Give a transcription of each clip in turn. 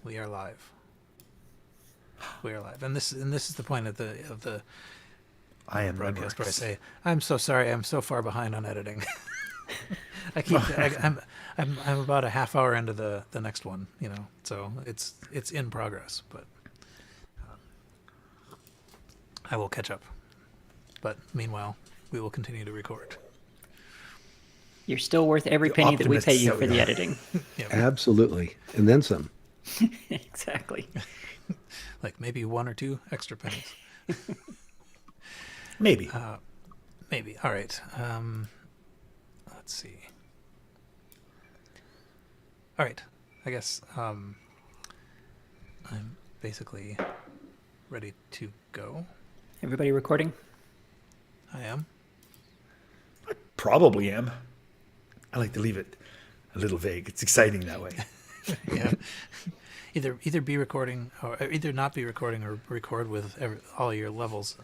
We are live. We are live, and this is the point of the I am broadcast where I memorized. say, "I'm so sorry, I'm so far behind on editing." I'm about a half hour into the next one, so it's in progress, but I will catch up. But meanwhile, we will continue to record. You're still worth every The penny that we pay optimists you that for we the are. editing. Yep. Absolutely. And then some. Exactly. Like maybe one or two extra pennies. Maybe. Maybe. All right. Let's see. All right. I guess I'm basically ready to go. Everybody recording? I am. Probably am. I like to leave it a little vague. It's exciting that way. Yeah. Either be recording or either not be recording or record with all your levels.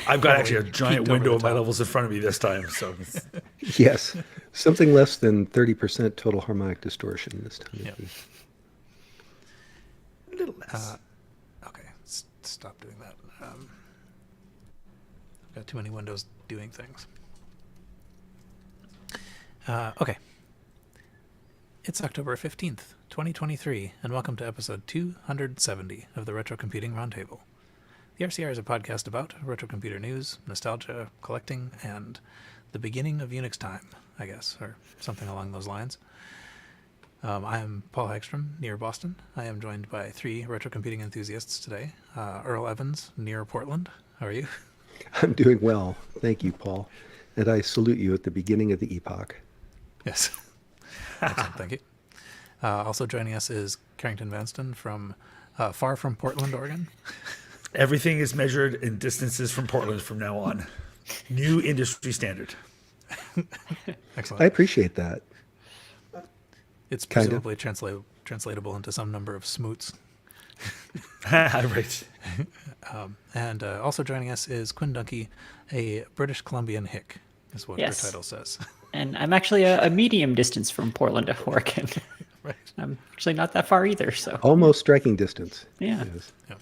I've got Probably actually a giant peeked over window the of my top. levels in front of me this time. So it's- Yes. Something less than 30% total harmonic distortion this time. Yep. a little less. Okay. Stop doing that. I've got too many windows doing things. Okay. It's October 15th, 2023, and welcome to episode 270 of the Retrocomputing Roundtable. The RCR is a podcast about retrocomputer news, nostalgia, collecting, and the beginning of Unix time, I guess, or something along those lines. I am Paul Hagstrom, near Boston. I am joined by three retrocomputing enthusiasts today. Earl Evans, near Portland. How are you? I'm doing well. Thank you, Paul. And I salute you at the beginning of the epoch. Yes. Excellent, thank you. Also joining us is Carrington Vanston from far from Portland, Oregon. Everything is measured in distances from Portland from now on. New industry standard. Excellent. I appreciate that. It's Kind of. presumably translatable into some number of smoots. Right. And also joining us is Quinn Dunkey, a British Columbian hick, is what Yes. her title says. And I'm actually a medium distance from Portland, Oregon. Right. I'm actually not that far either, so Almost striking distance. yeah. Yes. Yeah.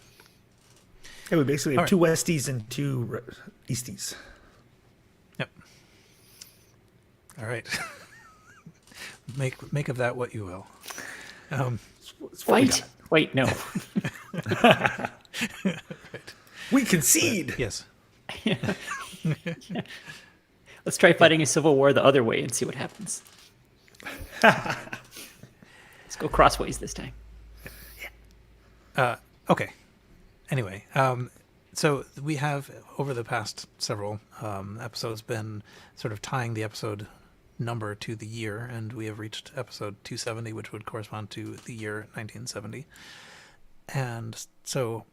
Yeah, we basically All have two Westies and two Easties. Yep. All right. Make of that what you will. It's what we Fight! got. Wait, no. Right. We concede. Yes. Let's try fighting a civil war the other way and see what happens. Let's go crossways this time. Okay. Anyway, so we have over the past several episodes been sort of tying the episode number to the year, and we have reached episode 270, which would correspond to the year 1970. And so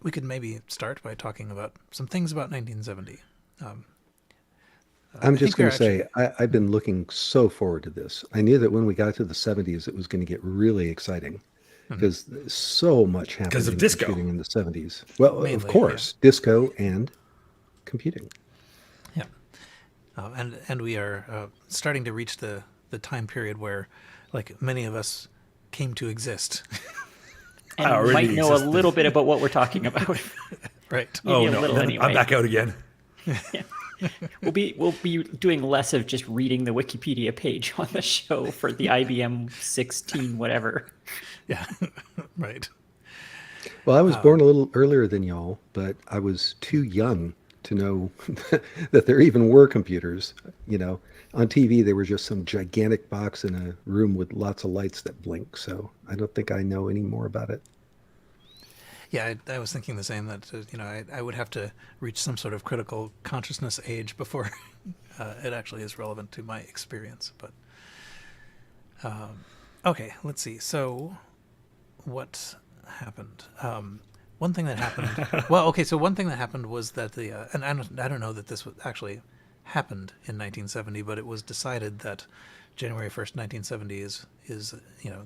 we could maybe start by talking about some things about 1970. I'm I just think going to say, I've been looking so forward to this. I knew that when we got to the 70s, it was going to get really exciting because so much happened Because of in disco. computing in the 70s. Well, Mainly, of course, disco and computing. Yeah, and we are starting to reach the time period where, like, many of us came to exist. And I already might know existed. a little bit about what we're talking about. Right. Maybe a no, little then anyway. I'm back out again. We'll be doing less of just reading the Wikipedia page on the show for the IBM 16 whatever. Yeah. Right. Well, I was born a little earlier than y'all, but I was too young to know that there even were computers. On TV, they were just some gigantic box in a room with lots of lights that blink. So I don't think I know any more about it. Yeah, I was thinking the same, that I would have to reach some sort of critical consciousness age before it actually is relevant to my experience. But okay, let's see. So what happened? One thing that happened. Well, okay. So one thing that happened was that and I don't know that this actually happened in 1970, but it was decided that January 1st, 1970 is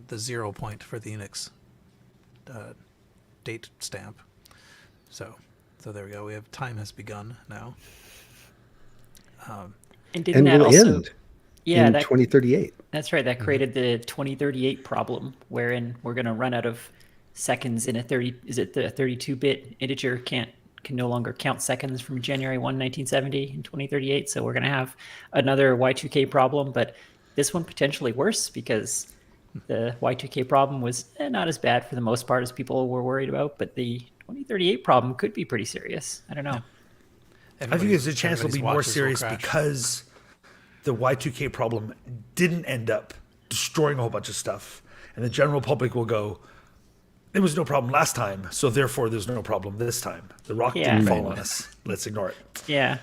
the 0 point for the Unix date stamp. So there we go. We have time has begun now. And didn't And that will also end. Yeah, in that 2038. that's right. That created the 2038 problem, wherein we're going to run out of seconds in a 30. Is it the 32-bit integer can no longer count seconds from January 1, 1970 in 2038. So we're going to have another Y2K problem, but this one potentially worse because the Y2K problem was not as bad for the most part as people were worried about, but the 2038 problem could be pretty serious. I don't know. I think there's a chance it'll Everybody's be more watches will serious crash. because the Y2K problem didn't end up destroying a whole bunch of stuff. And the general public will go, there was no problem last time, so therefore there's no problem this time. The rock Yeah. didn't fall on us. Let's ignore it. Yeah.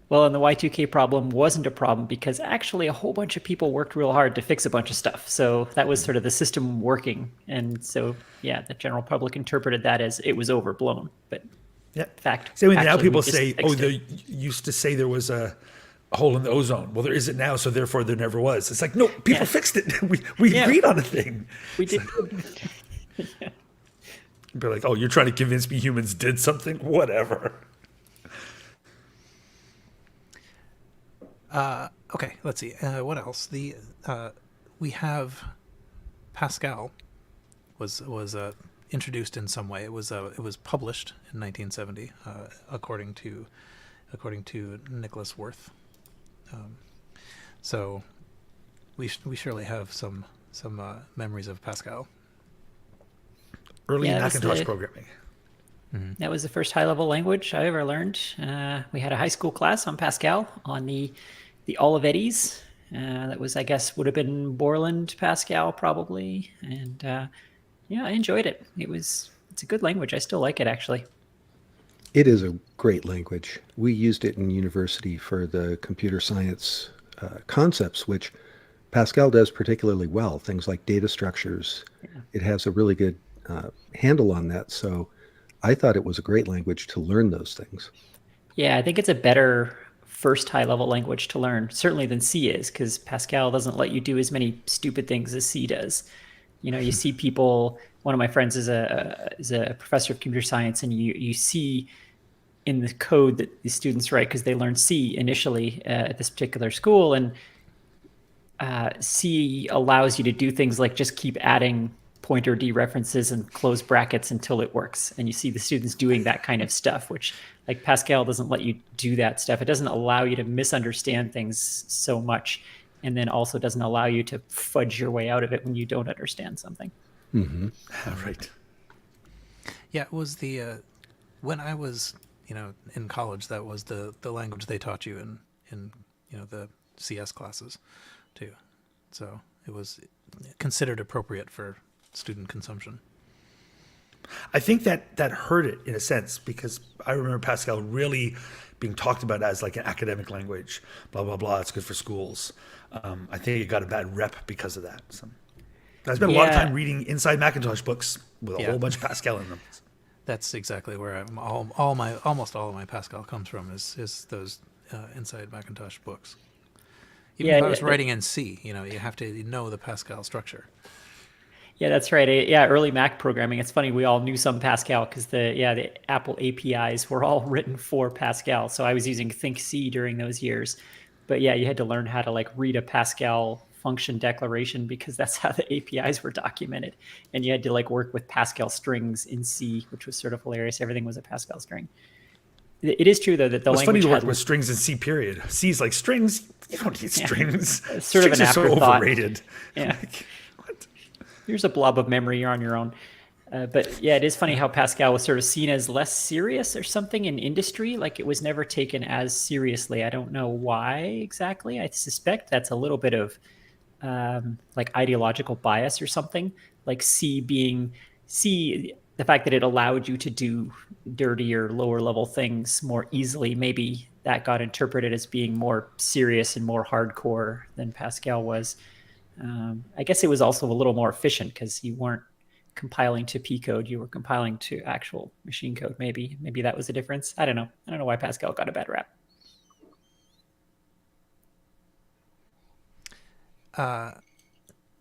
Well, and the Y2K problem wasn't a problem because actually a whole bunch of people worked real hard to fix a bunch of stuff. So that was sort of the system working. And so, yeah, the general public interpreted that as it was overblown. But Yeah. fact. Same way now actually, people we just say, fixed they it. used to say there was a hole in the ozone. Well, there isn't now, so therefore there never was. It's like, no, people Yeah. fixed it. We Yeah. agreed on a thing. We did. Be like, oh, you're trying to convince me humans did something? Whatever. Okay, let's see. What else? We have Pascal was introduced in some way. It was published in 1970, according to Nicholas Worth. So we surely have some memories of Pascal. Early Yeah, it was Macintosh the- programming. That was the first high-level language I ever learned. We had a high school class on Pascal on the Olivettis. That was, I guess, would have been Borland Pascal probably, and yeah, I enjoyed it. It's a good language. I still like it actually. It is a great language. We used it in university for the computer science concepts, which Pascal does particularly well. Things like data structures. It has a really good handle on that. So I thought it was a great language to learn those things. Yeah, I think it's a better first high-level language to learn, certainly than C is, because Pascal doesn't let you do as many stupid things as C does. You know, you see people. One of my friends is a professor of computer science, and you see in the code that the students write because they learn C initially at this particular school, and C allows you to do things like just keep adding pointer dereferences and close brackets until it works. And you see the students doing that kind of stuff, which like Pascal doesn't let you do that stuff. It doesn't allow you to misunderstand things so much, and then also doesn't allow you to fudge your way out of it when you don't understand something. Mm-hmm. Right. Yeah, it was when I was in college, that was the language they taught you in the CS classes too. So it was considered appropriate for student consumption. I think that hurt it in a sense because I remember Pascal really being talked about as like an academic language, blah, blah, blah. It's good for schools. I think it got a bad rep because of that. So I spent a lot of time reading inside Macintosh books with a whole bunch of Pascal in them. That's exactly where almost all of my Pascal comes from is those inside Macintosh books. Even if I was writing in C, you have to know the Pascal structure. Yeah, that's right. Yeah, early Mac programming. It's funny, we all knew some Pascal because the Apple APIs were all written for Pascal. So I was using ThinkC during those years. But yeah, you had to learn how to like read a Pascal function declaration because that's how the APIs were documented. And you had to like work with Pascal strings in C, which was sort of hilarious. Everything was a Pascal string. It is true though that the It's funny language to work had with strings in C period. C's like strings. You don't need strings. It's sort of strings an are so afterthought. overrated. Yeah. Like, what? Here's a blob of memory. You're on your own. But yeah, it is funny how Pascal was sort of seen as less serious or something in industry. Like it was never taken as seriously. I don't know why exactly. I suspect that's a little bit of like ideological bias or something. Like the fact that it allowed you to do dirtier, lower level things more easily, maybe that got interpreted as being more serious and more hardcore than Pascal was. I guess it was also a little more efficient because you weren't compiling to P code, you were compiling to actual machine code. Maybe that was the difference. I don't know why Pascal got a bad rap.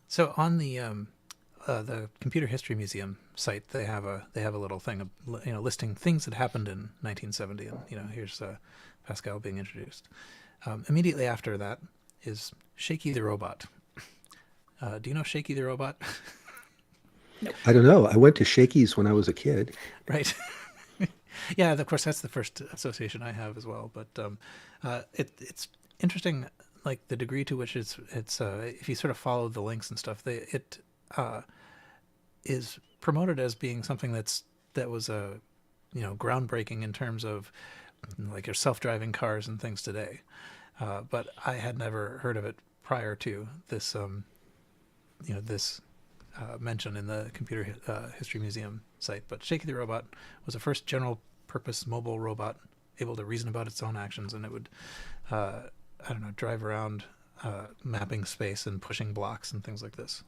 So on the Computer History Museum site, they have a little thing of listing things that happened in 1970, and here's Pascal being introduced. Immediately after that is Shaky the Robot. Do you know Shaky the Robot? I don't know. I went to Shakey's when I was a kid. Right. Yeah, of course, that's the first association I have as well. But it's interesting, like the degree to which it's if you sort of follow the links and stuff, it is promoted as being something that was groundbreaking in terms of like your self-driving cars and things today. But I had never heard of it prior to this this mention in the Computer History Museum site. But Shaky the Robot was the first general purpose mobile robot able to reason about its own actions, and it would drive around mapping space and pushing blocks and things like this.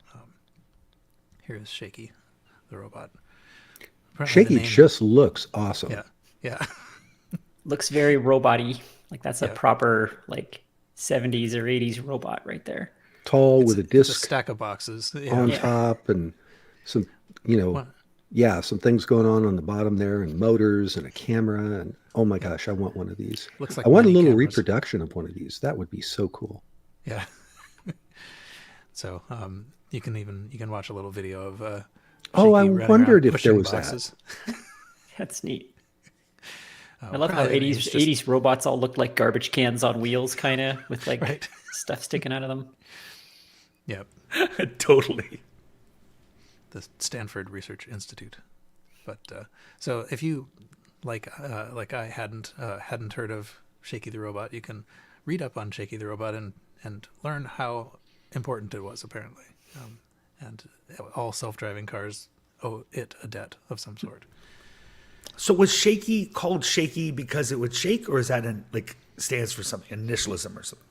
Here is Shaky the Robot. Apparently Shaky just looks awesome. Yeah. Looks very robot-y. Like that's a proper like 70s or 80s robot right there. Tall with a disc, it's a stack of boxes on top, and some some things going on the bottom there, and motors and a camera, and oh my gosh, I want one of these. Looks like I want a many little cameras. reproduction of one of these. That would be so cool. Yeah. So you can watch a little video of I Shaky wondered running if around there was pushing boxes. That's neat. I love how 80s robots all look like garbage cans on wheels, kind of, with like stuff sticking out of them. Yep. Totally. The Stanford Research Institute. But so if you like I hadn't heard of Shaky the Robot, you can read up on Shaky the Robot and learn how important it was, apparently. And all self-driving cars owe it a debt of some sort. So was Shaky called Shaky because it would shake, or is that stands for something, initialism or something?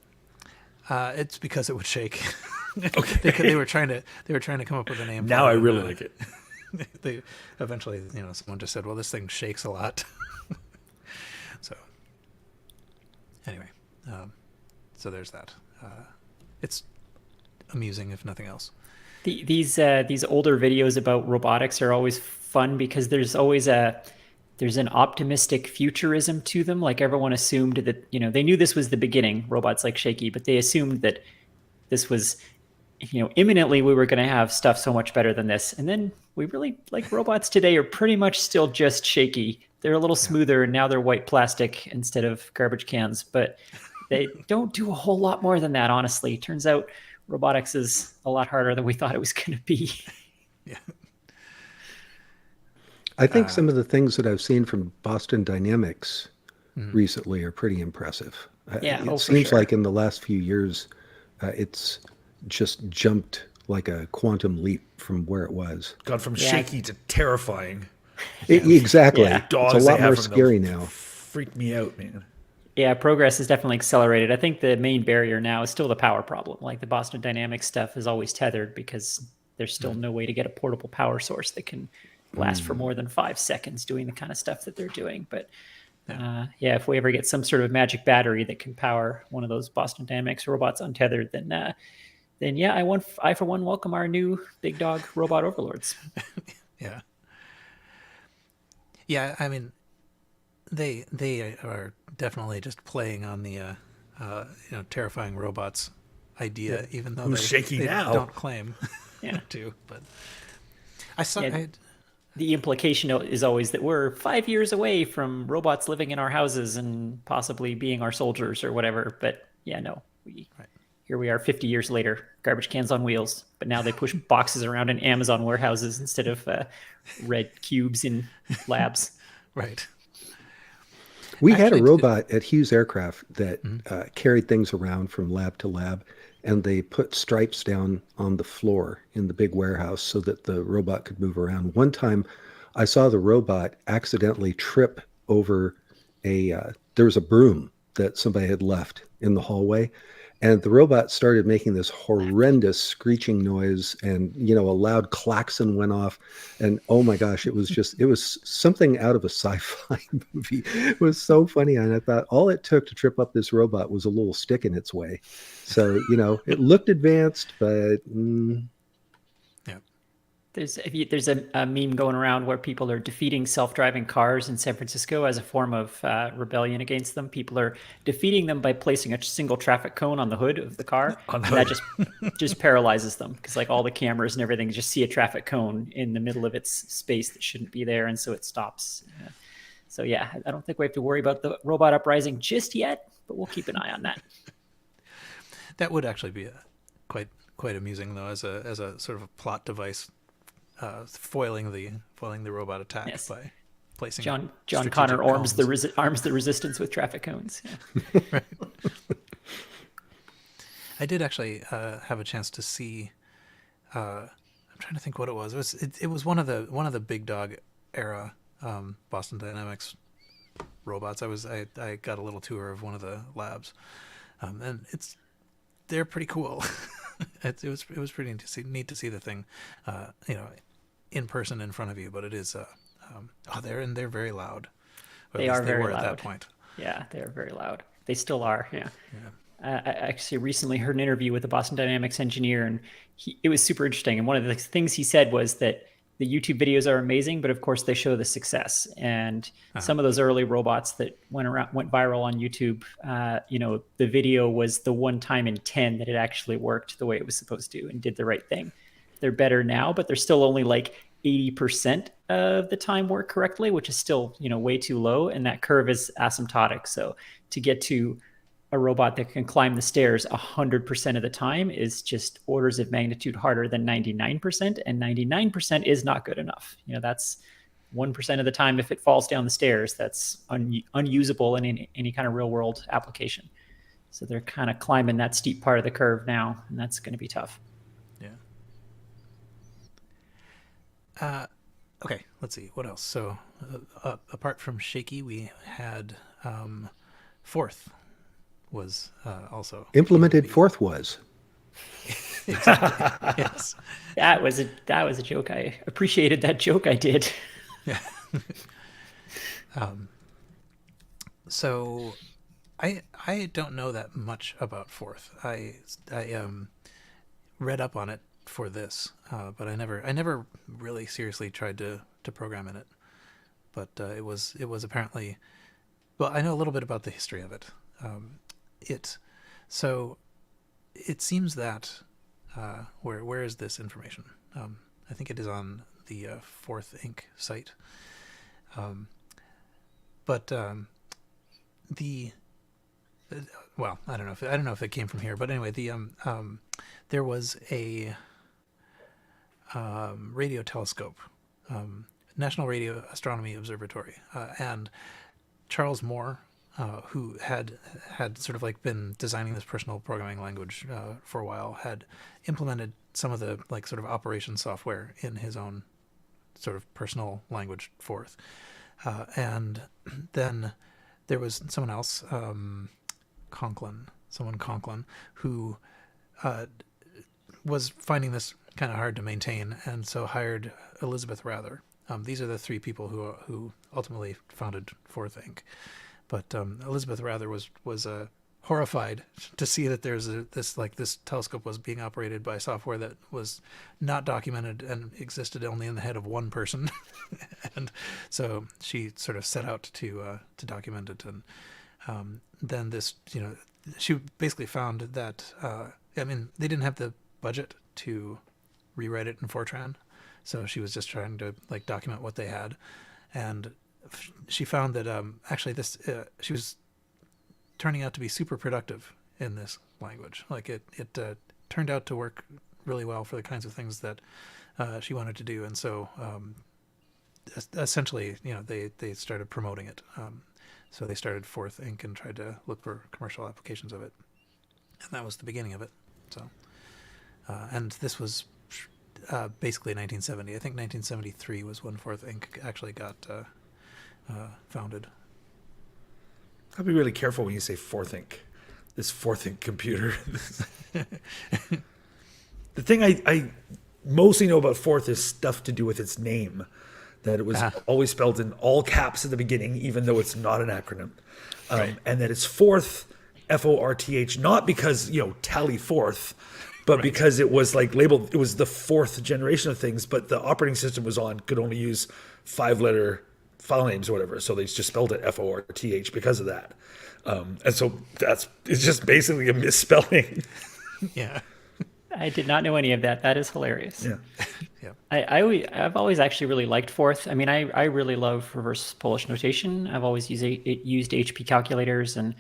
It's because it would shake. Okay. they were trying to come up with a name. Now I really like it. They eventually, someone just said, "Well, this thing shakes a lot." So anyway, so there's that. It's amusing, if nothing else. These older videos about robotics are always fun because there's an optimistic futurism to them. Like everyone assumed that, they knew this was the beginning, robots like Shaky, but they assumed that this was, imminently we were going to have stuff so much better than this. And then we really, like, robots today are pretty much still just Shaky. They're a little smoother, and now they're white plastic instead of garbage cans, but they don't do a whole lot more than that, honestly. Turns out robotics is a lot harder than we thought it was going to be. Yeah. I think some of the things that I've seen from Boston Dynamics recently are pretty impressive. It seems like in the last few years, it's just jumped like a quantum leap from where it was. Gone from shaky to terrifying. Exactly. Yeah. It's a lot more scary now. Freaked me out, man. Yeah, progress has definitely accelerated. I think the main barrier now is still the power problem. Like the Boston Dynamics stuff is always tethered because there's still no way to get a portable power source that can last for more than 5 seconds doing the kind of stuff that they're doing. But if we ever get some sort of magic battery that can power one of those Boston Dynamics robots untethered, then I for one welcome our new big dog robot overlords. Yeah. I mean, they are definitely just playing on the terrifying robots idea, even though they don't claim to. But I saw. The implication is always that we're 5 years away from robots living in our houses and possibly being our soldiers or whatever. But here we are 50 years later, garbage cans on wheels. But now they push boxes around in Amazon warehouses instead of red cubes in labs. Right. We had a robot at Hughes Aircraft that carried things around from lab to lab, and they put stripes down on the floor in the big warehouse so that the robot could move around. One time I saw the robot accidentally trip over there was a broom that somebody had left in the hallway, and the robot started making this horrendous screeching noise, and a loud klaxon went off, and oh my gosh, it was something out of a sci-fi movie. It was so funny, and I thought all it took to trip up this robot was a little stick in its way. So it looked advanced, but There's a meme going around where people are defeating self-driving cars in San Francisco as a form of rebellion against them. People are defeating them by placing a single traffic cone on the hood of the car, and that just paralyzes them because like all the cameras and everything just see a traffic cone in the middle of its space that shouldn't be there, and so it stops. So yeah, I don't think we have to worry about the robot uprising just yet, but we'll keep an eye on that. That would actually be quite amusing though, as a sort of a plot device. Foiling the robot attack by placing John strategic Connor arms cones. arms the resistance with traffic cones. Yeah. Right. I did actually have a chance to see. I'm trying to think what it was. It was one of the big dog era Boston Dynamics robots. I got a little tour of one of the labs, and they're pretty cool. It was pretty neat to see the thing, in person in front of you. But it is, they're very loud. They are very loud at that point. Yeah, they are very loud. They still are. Yeah. I actually recently heard an interview with a Boston Dynamics engineer, and it was super interesting. And one of the things he said was that the YouTube videos are amazing, but of course they show the success. And some of those early robots that went viral on YouTube, the video was the 1 time in 10 that it actually worked the way it was supposed to and did the right thing. They're better now, but they're still only like 80% of the time work correctly, which is still, way too low. And that curve is asymptotic. So to get to a robot that can climb the stairs 100% of the time is just orders of magnitude harder than 99%, and 99% is not good enough. That's 1% of the time. If it falls down the stairs, that's unusable in any kind of real world application. So they're kind of climbing that steep part of the curve now, and that's going to be tough. Yeah. Okay, let's see what else. So apart from Shaky, we had Fourth was also implemented. Fourth was exactly. Yes, that was a joke. I appreciated that joke. I did. Yeah. So I don't know that much about Fourth. I read up on it for this, but I never really seriously tried to program in it. But it was apparently, well, I know a little bit about the history of it. So it seems that where is this information? I think it is on the Fourth Inc. site. But well, I don't know if it came from here, but anyway, there was a radio telescope, National Radio Astronomy Observatory, and Charles Moore, who had sort of like been designing this personal programming language for a while, had implemented some of the like sort of operation software in his own sort of personal language, Fourth. And then there was someone else, Conklin, who was finding this kind of hard to maintain, and so hired Elizabeth Rather. These are the 3 people who ultimately founded Fourth Inc. But Elizabeth Rather was horrified to see that there's this telescope was being operated by software that was not documented and existed only in the head of one person, and so she sort of set out to document it. And then this, she basically found that they didn't have the budget to rewrite it in Fortran, so she was just trying to like document what they had, and she found that actually this she was turning out to be super productive in this language. Like it turned out to work really well for the kinds of things that she wanted to do, and so essentially, they started promoting it. So they started Fourth Inc. and tried to look for commercial applications of it, and that was the beginning of it. So, and this was basically 1970. I think 1973 was when Fourth Inc. actually got founded. I'll be really careful when you say Fourth Inc. This Fourth Inc. computer. The thing I mostly know about Fourth is stuff to do with its name, that it was always spelled in all caps at the beginning, even though it's not an acronym, right. And that it's Fourth, Forth, not because tally forth, but because it was like labeled, it was the 4th generation of things, but the operating system was on could only use 5-letter file names or whatever, so they just spelled it FORTH because of that. And so it's just basically a misspelling. Yeah. I did not know any of that. That is hilarious. Yeah. Yeah. I've always actually really liked Forth. I mean, I really love reverse Polish notation. I've always used HP calculators, and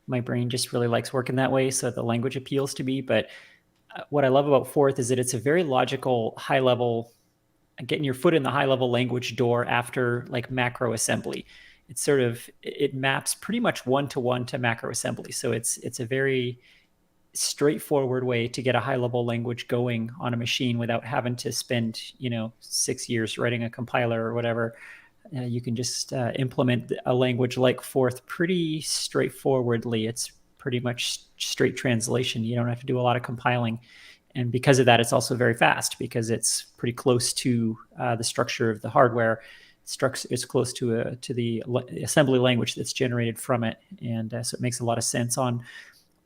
my brain just really likes working that way. So the language appeals to me. But what I love about Forth is that it's a very logical, high level, getting your foot in the high level language door after like macro assembly. It's sort of, it maps pretty much one-to-one to macro assembly. So it's a very straightforward way to get a high level language going on a machine without having to spend 6 years writing a compiler or whatever. You can just implement a language like Forth pretty straightforwardly. It's pretty much straight translation. You don't have to do a lot of compiling, and because of that, it's also very fast because it's pretty close to the structure of the hardware. It's close to the assembly language that's generated from it, and so it makes a lot of sense on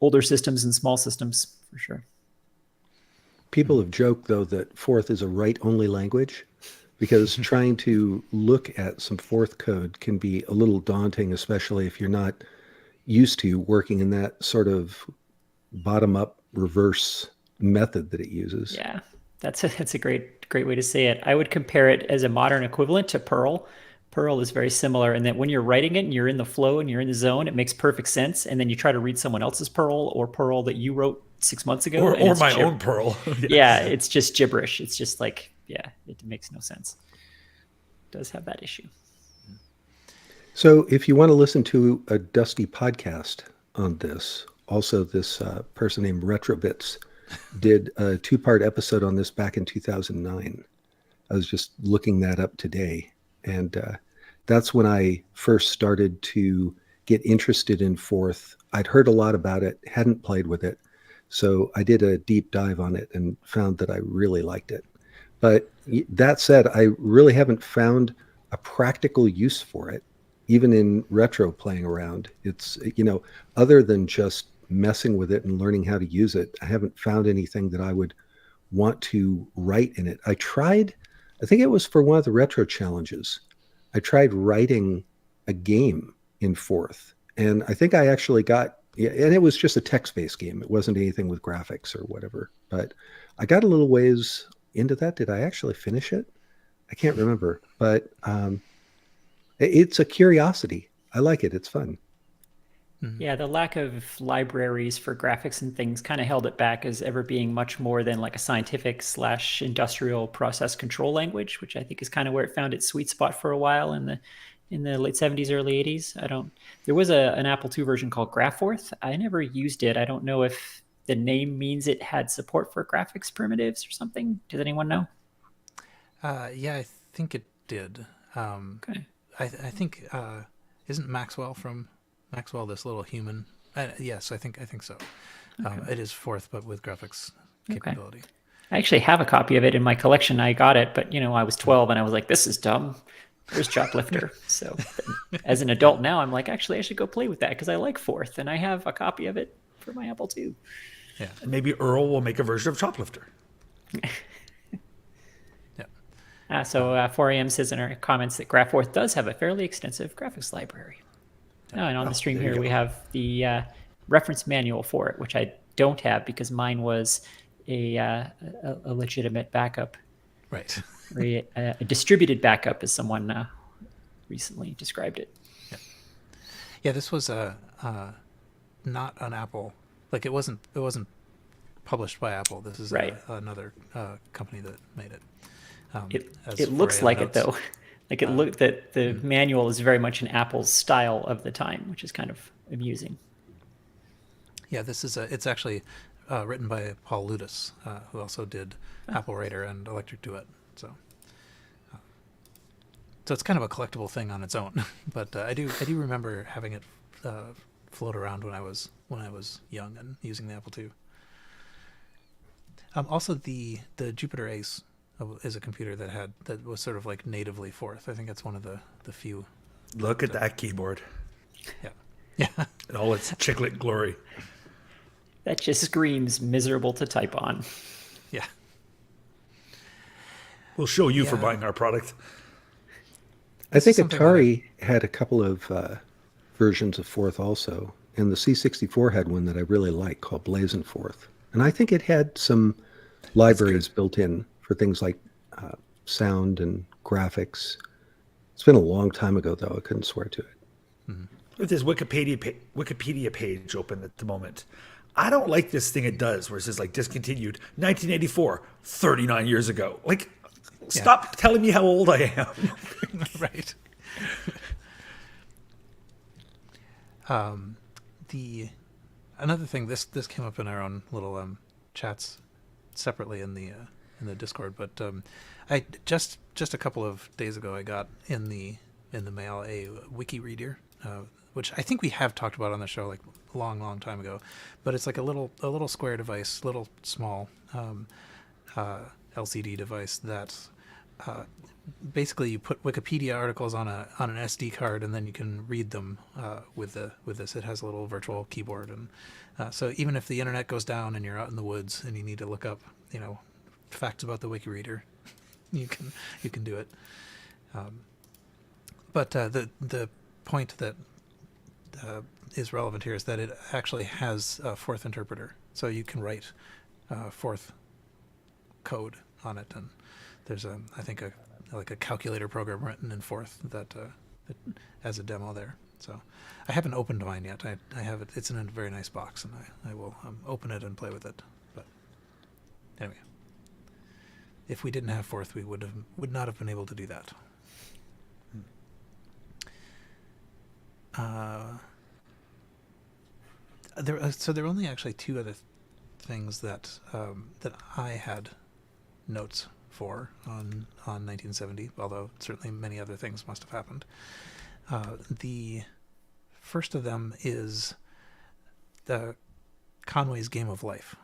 older systems and small systems for sure. People have joked, though, that Forth is a write-only language because trying to look at some Forth code can be a little daunting, especially if you're not used to working in that sort of bottom-up reverse method that it uses. Yeah, that's a great way to say it. I would compare it as a modern equivalent to Perl. Perl is very similar in that when you're writing it and you're in the flow and you're in the zone, it makes perfect sense. And then you try to read someone else's Perl or Perl that you wrote 6 months ago. Or my own Perl. Yeah, it's just gibberish. It's just like, it makes no sense. It does have that issue. So if you want to listen to a Dusty podcast on this, also this person named Retrobits did a 2-part episode on this back in 2009. I was just looking that up today. And that's when I first started to get interested in Forth. I'd heard a lot about it, hadn't played with it. So I did a deep dive on it and found that I really liked it. But that said, I really haven't found a practical use for it, even in retro playing around. It's, other than just messing with it and learning how to use it, I haven't found anything that I would want to write in it. I think it was for one of the retro challenges. I tried writing a game in Forth, and I think I actually got, and it was just a text-based game. It wasn't anything with graphics or whatever, but I got a little ways into that. Did I actually finish it? I can't remember, but it's a curiosity. I like it. It's fun. Yeah, the lack of libraries for graphics and things kind of held it back as ever being much more than like a scientific/industrial process control language, which I think is kind of where it found its sweet spot for a while in the late 70s, early 80s. There was an Apple II version called Graphforth. I never used it. I don't know if the name means it had support for graphics primitives or something. Does anyone know? Yeah, I think it did. Okay. I think isn't Maxwell this little human? Yes, I think so. Okay. It is Forth, but with graphics capability. Okay. I actually have a copy of it in my collection. I got it, but I was 12 and I was like, this is dumb. Where's Choplifter? So as an adult now, I'm like, actually, I should go play with that because I like Forth and I have a copy of it for my Apple II. Yeah. And maybe Earl will make a version of Choplifter. Yeah. So 4am says in our comments that Graphforth does have a fairly extensive graphics library. Oh, and on the stream here, we have the reference manual for it, which I don't have because mine was a legitimate backup. Right. Or a distributed backup, as someone recently described it. Yeah, this was not an Apple. Like it wasn't published by Apple. This is right. Another company that made it. It looks like it though. Like it looked that the manual is very much in Apple's style of the time, which is kind of amusing. Yeah, it's actually written by Paul Ludus, who also did Apple Writer and Electric Duet. So it's kind of a collectible thing on its own. But I do remember having it float around when I was young and using the Apple II. Also, the Jupiter Ace is a computer that was sort of like natively Forth. I think it's one of the few. Look at that keyboard. Yeah. In all its chiclet glory. That just screams miserable to type on. Yeah. We'll show you for Yeah. buying our product. I think is something that Atari had a couple of versions of Forth also, and the C64 had one that I really like called Blazing Forth. And I think it had some libraries built in for things like sound and graphics. It's been a long time ago, though. I couldn't swear to it. With this Wikipedia page open at the moment, I don't like this thing it does where it says like discontinued 1984, 39 years ago. Like, stop telling me how old I am. Right. Another thing, this came up in our own little chats separately in the Discord, but I just a couple of days ago I got in the mail a wiki reader, which I think we have talked about on the show like a long time ago, but it's like a little square device, little small LCD device that basically you put Wikipedia articles on an SD card and then you can read them with this. It has a little virtual keyboard, and so even if the internet goes down and you're out in the woods and you need to look up, facts about the wiki reader, you can do it. But the point that is relevant here is that it actually has a Forth interpreter, so you can write Forth code on it, and there's I think a calculator program written in Forth that as a demo there. So I haven't opened mine yet. I have it. It's in a very nice box, and I will open it and play with it. But anyway, if we didn't have Forth, we would not have been able to do that. There were only actually two other things that I had notes for on 1970, although certainly many other things must have happened. The first of them is the Conway's Game of Life,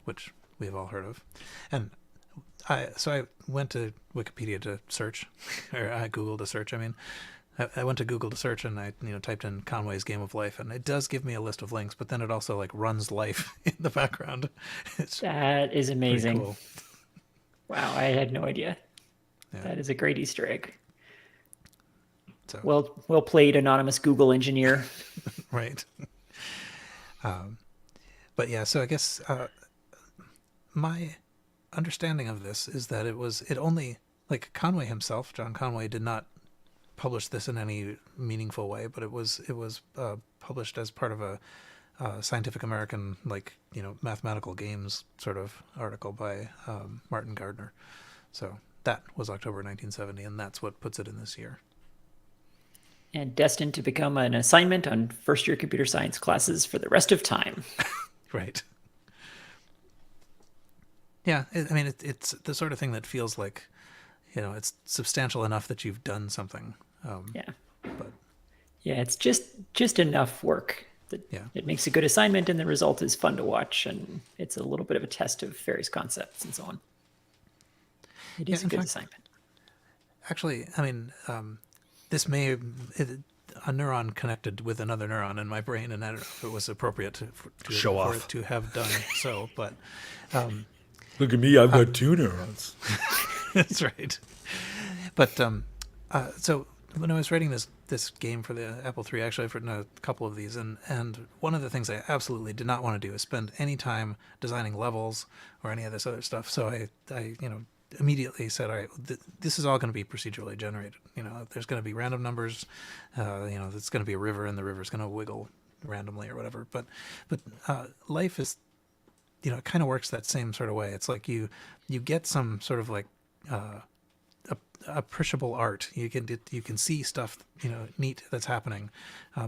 which we have all heard of, and I went to Wikipedia to search, or I Googled to search. I mean, I went to Google to search, and I typed in Conway's Game of Life, and it does give me a list of links, but then it also like runs life in the background. That is amazing. Cool. Wow, I had no idea. Yeah. That is a great Easter egg. So, well played, anonymous Google engineer. Right. But yeah, so I guess my understanding of this is that it only, like, Conway himself, John Conway, did not publish this in any meaningful way, but it was published as part of a Scientific American, mathematical games sort of article by Martin Gardner. So that was October 1970, and that's what puts it in this year. And destined to become an assignment on first-year computer science classes for the rest of time. Right. Yeah, it's the sort of thing that feels like, it's substantial enough that you've done something. Yeah. But yeah, it's just enough work that it makes a good assignment, and the result is fun to watch, and it's a little bit of a test of various concepts and so on. It is a good assignment. Actually, this may a neuron connected with another neuron in my brain, and I don't know if it was appropriate to show off for it to have done so, but look at me, I've got two neurons. That's right. But so when I was writing this game for the Apple III, actually I've written a couple of these, and one of the things I absolutely did not want to do is spend any time designing levels or any of this other stuff. So I immediately said, all right, this is all going to be procedurally generated. There's going to be random numbers. It's going to be a river, and the river's going to wiggle randomly or whatever. But life is, it kind of works that same sort of way. It's like you get some sort of like appreciable art. You can see stuff neat that's happening,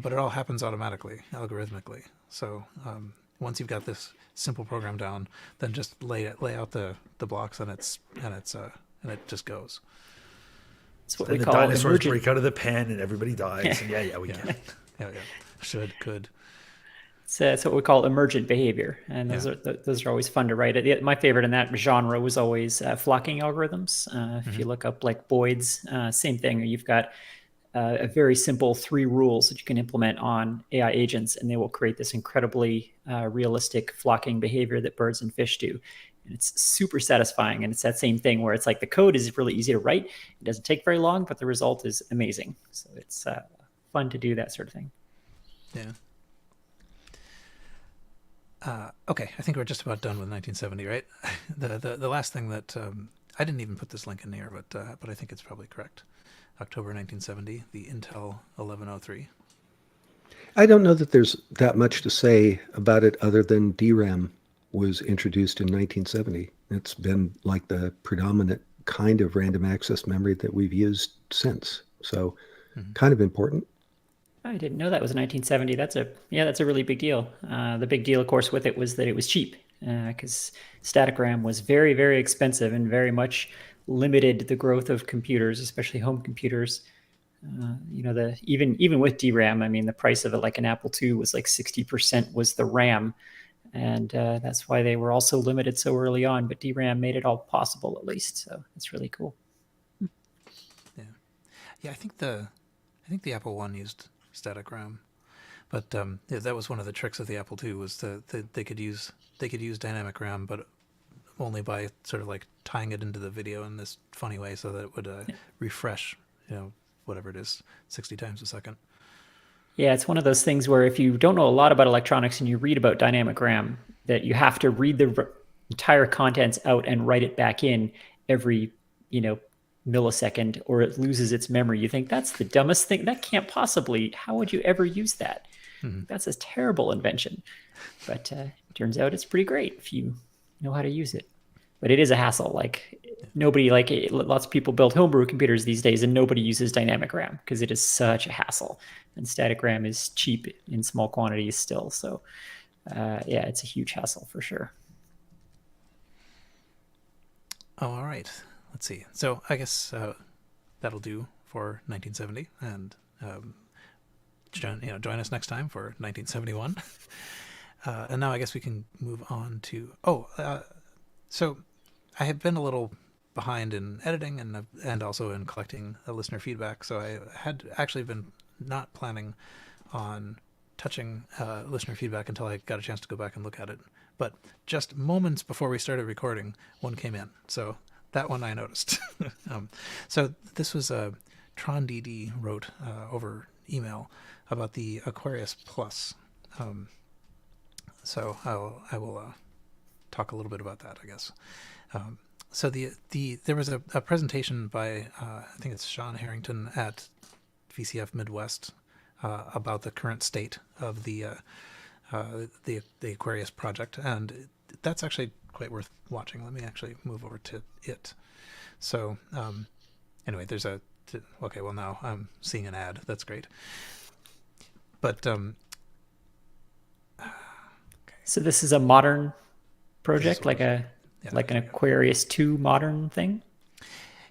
but it all happens automatically, algorithmically. So once you've got this simple program down, then just lay out the blocks, and it just goes. It's what and we the call dinosaurs break out of the pen, and everybody dies. And we can. Yeah. Could. It's what we call emergent behavior, and those are always fun to write. My favorite in that genre was always flocking algorithms. If you look up like Boyd's, same thing. You've got a very simple 3 rules that you can implement on AI agents, and they will create this incredibly realistic flocking behavior that birds and fish do. And it's super satisfying. And it's that same thing where it's like the code is really easy to write. It doesn't take very long, but the result is amazing. So it's fun to do that sort of thing. Yeah. Okay, I think we're just about done with 1970, right? The last thing that I didn't even put this link in here, but I think it's probably correct. October 1970, the Intel 1103. I don't know that there's that much to say about it other than DRAM was introduced in 1970. It's been like the predominant kind of random access memory that we've used since. So kind of important. I didn't know that was 1970. That's a really big deal. The big deal, of course, with it was that it was cheap, because static RAM was very, very expensive and very much limited the growth of computers, especially home computers. Even with DRAM, I mean, the price of it, like an Apple II, was like 60% was the RAM, and that's why they were also limited so early on. But DRAM made it all possible, at least. So it's really cool. Yeah. I think the Apple I used static RAM, but yeah, that was one of the tricks of the Apple II was that they could use dynamic RAM, but only by sort of like tying it into the video in this funny way so that it would refresh, whatever it is, 60 times a second. Yeah, it's one of those things where if you don't know a lot about electronics and you read about dynamic RAM, that you have to read the entire contents out and write it back in every, millisecond, or it loses its memory. You think that's the dumbest thing. That can't possibly. How would you ever use that? Mm-hmm. That's a terrible invention. But it turns out it's pretty great if you know how to use it. But it is a hassle. Like lots of people build homebrew computers these days, and nobody uses dynamic RAM because it is such a hassle. And static RAM is cheap in small quantities still. So it's a huge hassle for sure. Oh, all right. Let's see. So I guess that'll do for 1970, and join us next time for 1971. And now I guess we can move on to so I have been a little behind in editing and also in collecting listener feedback. So I had actually been not planning on touching listener feedback until I got a chance to go back and look at it. But just moments before we started recording, one came in. So that one I noticed. So this was Tron DD wrote over email about the Aquarius Plus. So I will talk a little bit about that, I guess. So there was a presentation by I think it's Sean Harrington at VCF Midwest about the current state of the Aquarius project, and that's actually quite worth watching. Let me actually move over to it. So anyway, now I'm seeing an ad. That's great. But okay. So this is a modern project, like an Aquarius 2 modern thing?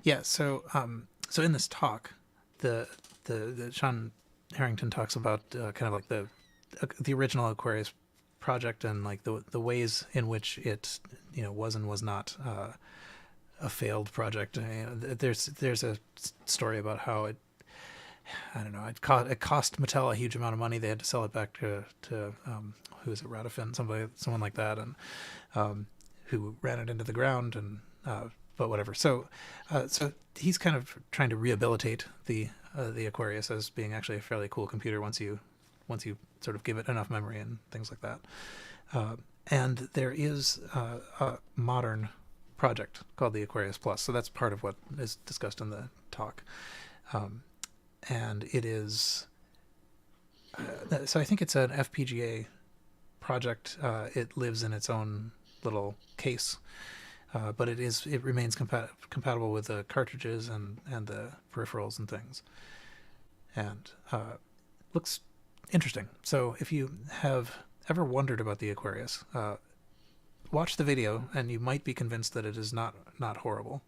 Yeah, so in this talk, the Sean Harrington talks about kind of like the original Aquarius project and like the ways in which it was and was not a failed project. There's a story about how it cost Mattel a huge amount of money. They had to sell it back to who is it, Radifin, someone like that, and who ran it into the ground, and but whatever. So he's kind of trying to rehabilitate the Aquarius as being actually a fairly cool computer once you sort of give it enough memory and things like that. And there is a modern project called the Aquarius Plus. So that's part of what is discussed in the talk. And it is, so I think it's an FPGA project. It lives in its own little case, but it remains compatible with the cartridges and the peripherals and things, and looks interesting. So if you have ever wondered about the Aquarius, watch the video and you might be convinced that it is not horrible.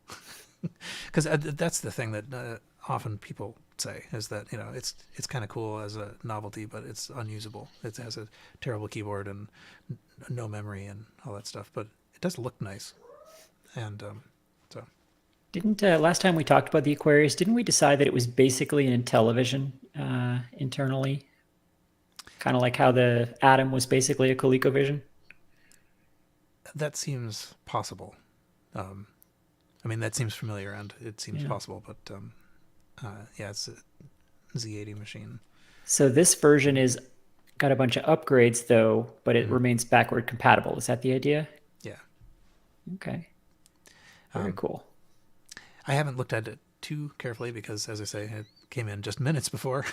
Because that's the thing that often people say is that it's kind of cool as a novelty, but it's unusable. It has a terrible keyboard and no memory and all that stuff, but it does look nice. And so Didn't last time we talked about the Aquarius, didn't we decide that it was basically an Intellivision internally? Kind of like how the Atom was basically a ColecoVision. That seems possible. I mean, that seems familiar and it seems possible, but yeah, it's a Z80 machine. So this version is got a bunch of upgrades though, but it remains backward compatible. Is that the idea? Yeah. Okay. Very cool. I haven't looked at it too carefully because, as I say, it came in just minutes before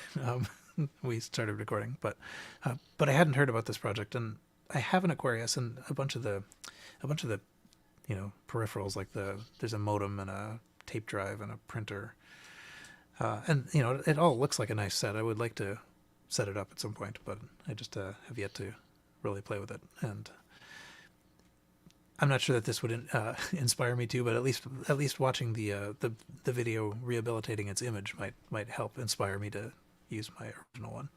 we started recording. But I hadn't heard about this project, and I have an Aquarius and a bunch of the peripherals, like there's a modem and a tape drive and a printer, and it all looks like a nice set. I would like to set it up at some point, but I just have yet to really play with it, and I'm not sure that this would inspire me to, but at least watching the video rehabilitating its image might help inspire me to use my original one.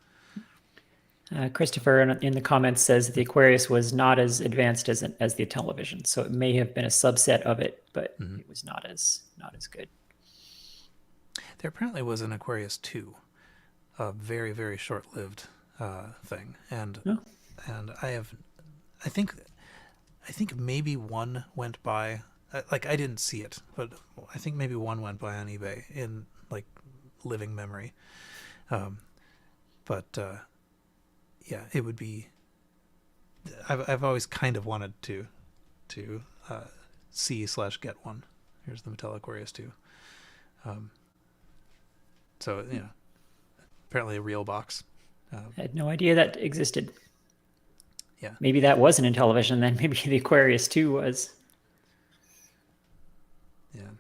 Christopher in the comments says the Aquarius was not as advanced as the Intellivision, so it may have been a subset of it, but it was not as good. There apparently was an Aquarius 2, a very, very short-lived thing, and I think maybe one went by. Like, I didn't see it, but I think maybe one went by on eBay in like living memory. Yeah, it would be. I've always kind of wanted to see/get one. Here's the Mattel Aquarius 2. So apparently a real box. I had no idea that existed. Yeah. Maybe that wasn't in television then. Maybe the Aquarius 2 was. Yeah.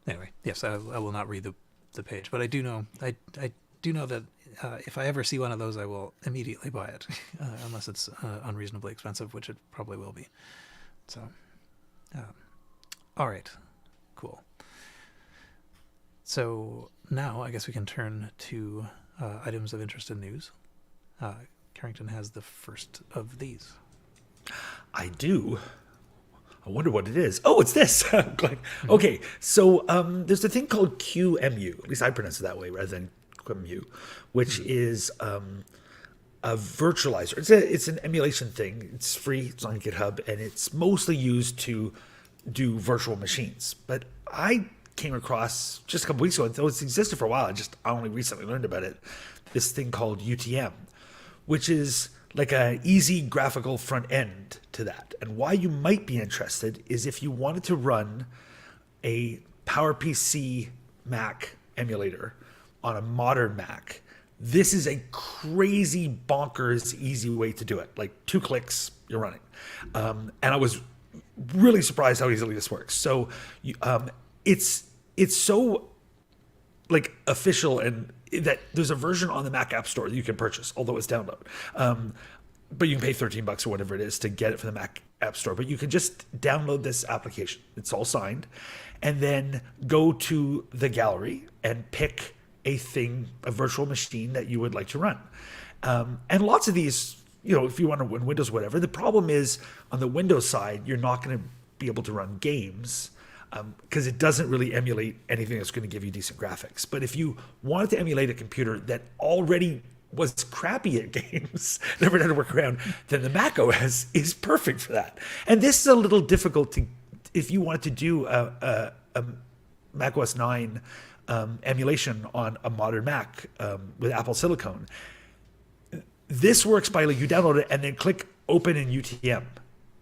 Anyway, yes, I will not read the page, but I do know that if I ever see one of those, I will immediately buy it, unless it's unreasonably expensive, which it probably will be. So, all right, cool. So now I guess we can turn to items of interest and news. Carrington has the first of these. I do. I wonder what it is. Oh, it's this. Okay, so there's a thing called QEMU. At least I pronounce it that way rather than QEMU, which is a virtualizer. It's an emulation thing. It's free. It's on GitHub, and it's mostly used to do virtual machines. But I came across just a couple weeks ago, though it's existed for a while. I only recently learned about it. This thing called UTM, which is like an easy graphical front end to that. And why you might be interested is if you wanted to run a PowerPC Mac emulator on a modern Mac, this is a crazy, bonkers, easy way to do it. Like 2 clicks, you're running. And I was really surprised how easily this works. So it's so like official and that there's a version on the Mac App Store that you can purchase, although it's download. But you can pay $13 or whatever it is to get it from the Mac App Store. But you can just download this application. It's all signed. And then go to the gallery and pick a virtual machine that you would like to run. And lots of these, if you want to run Windows or whatever, the problem is on the Windows side, you're not going to be able to run games because it doesn't really emulate anything that's going to give you decent graphics. But if you wanted to emulate a computer that already was crappy at games, never had to work around, then the Mac OS is perfect for that. And this is a little difficult if you wanted to do a Mac OS 9 emulation on a modern Mac with Apple Silicon. This works by you download it and then click open in UTM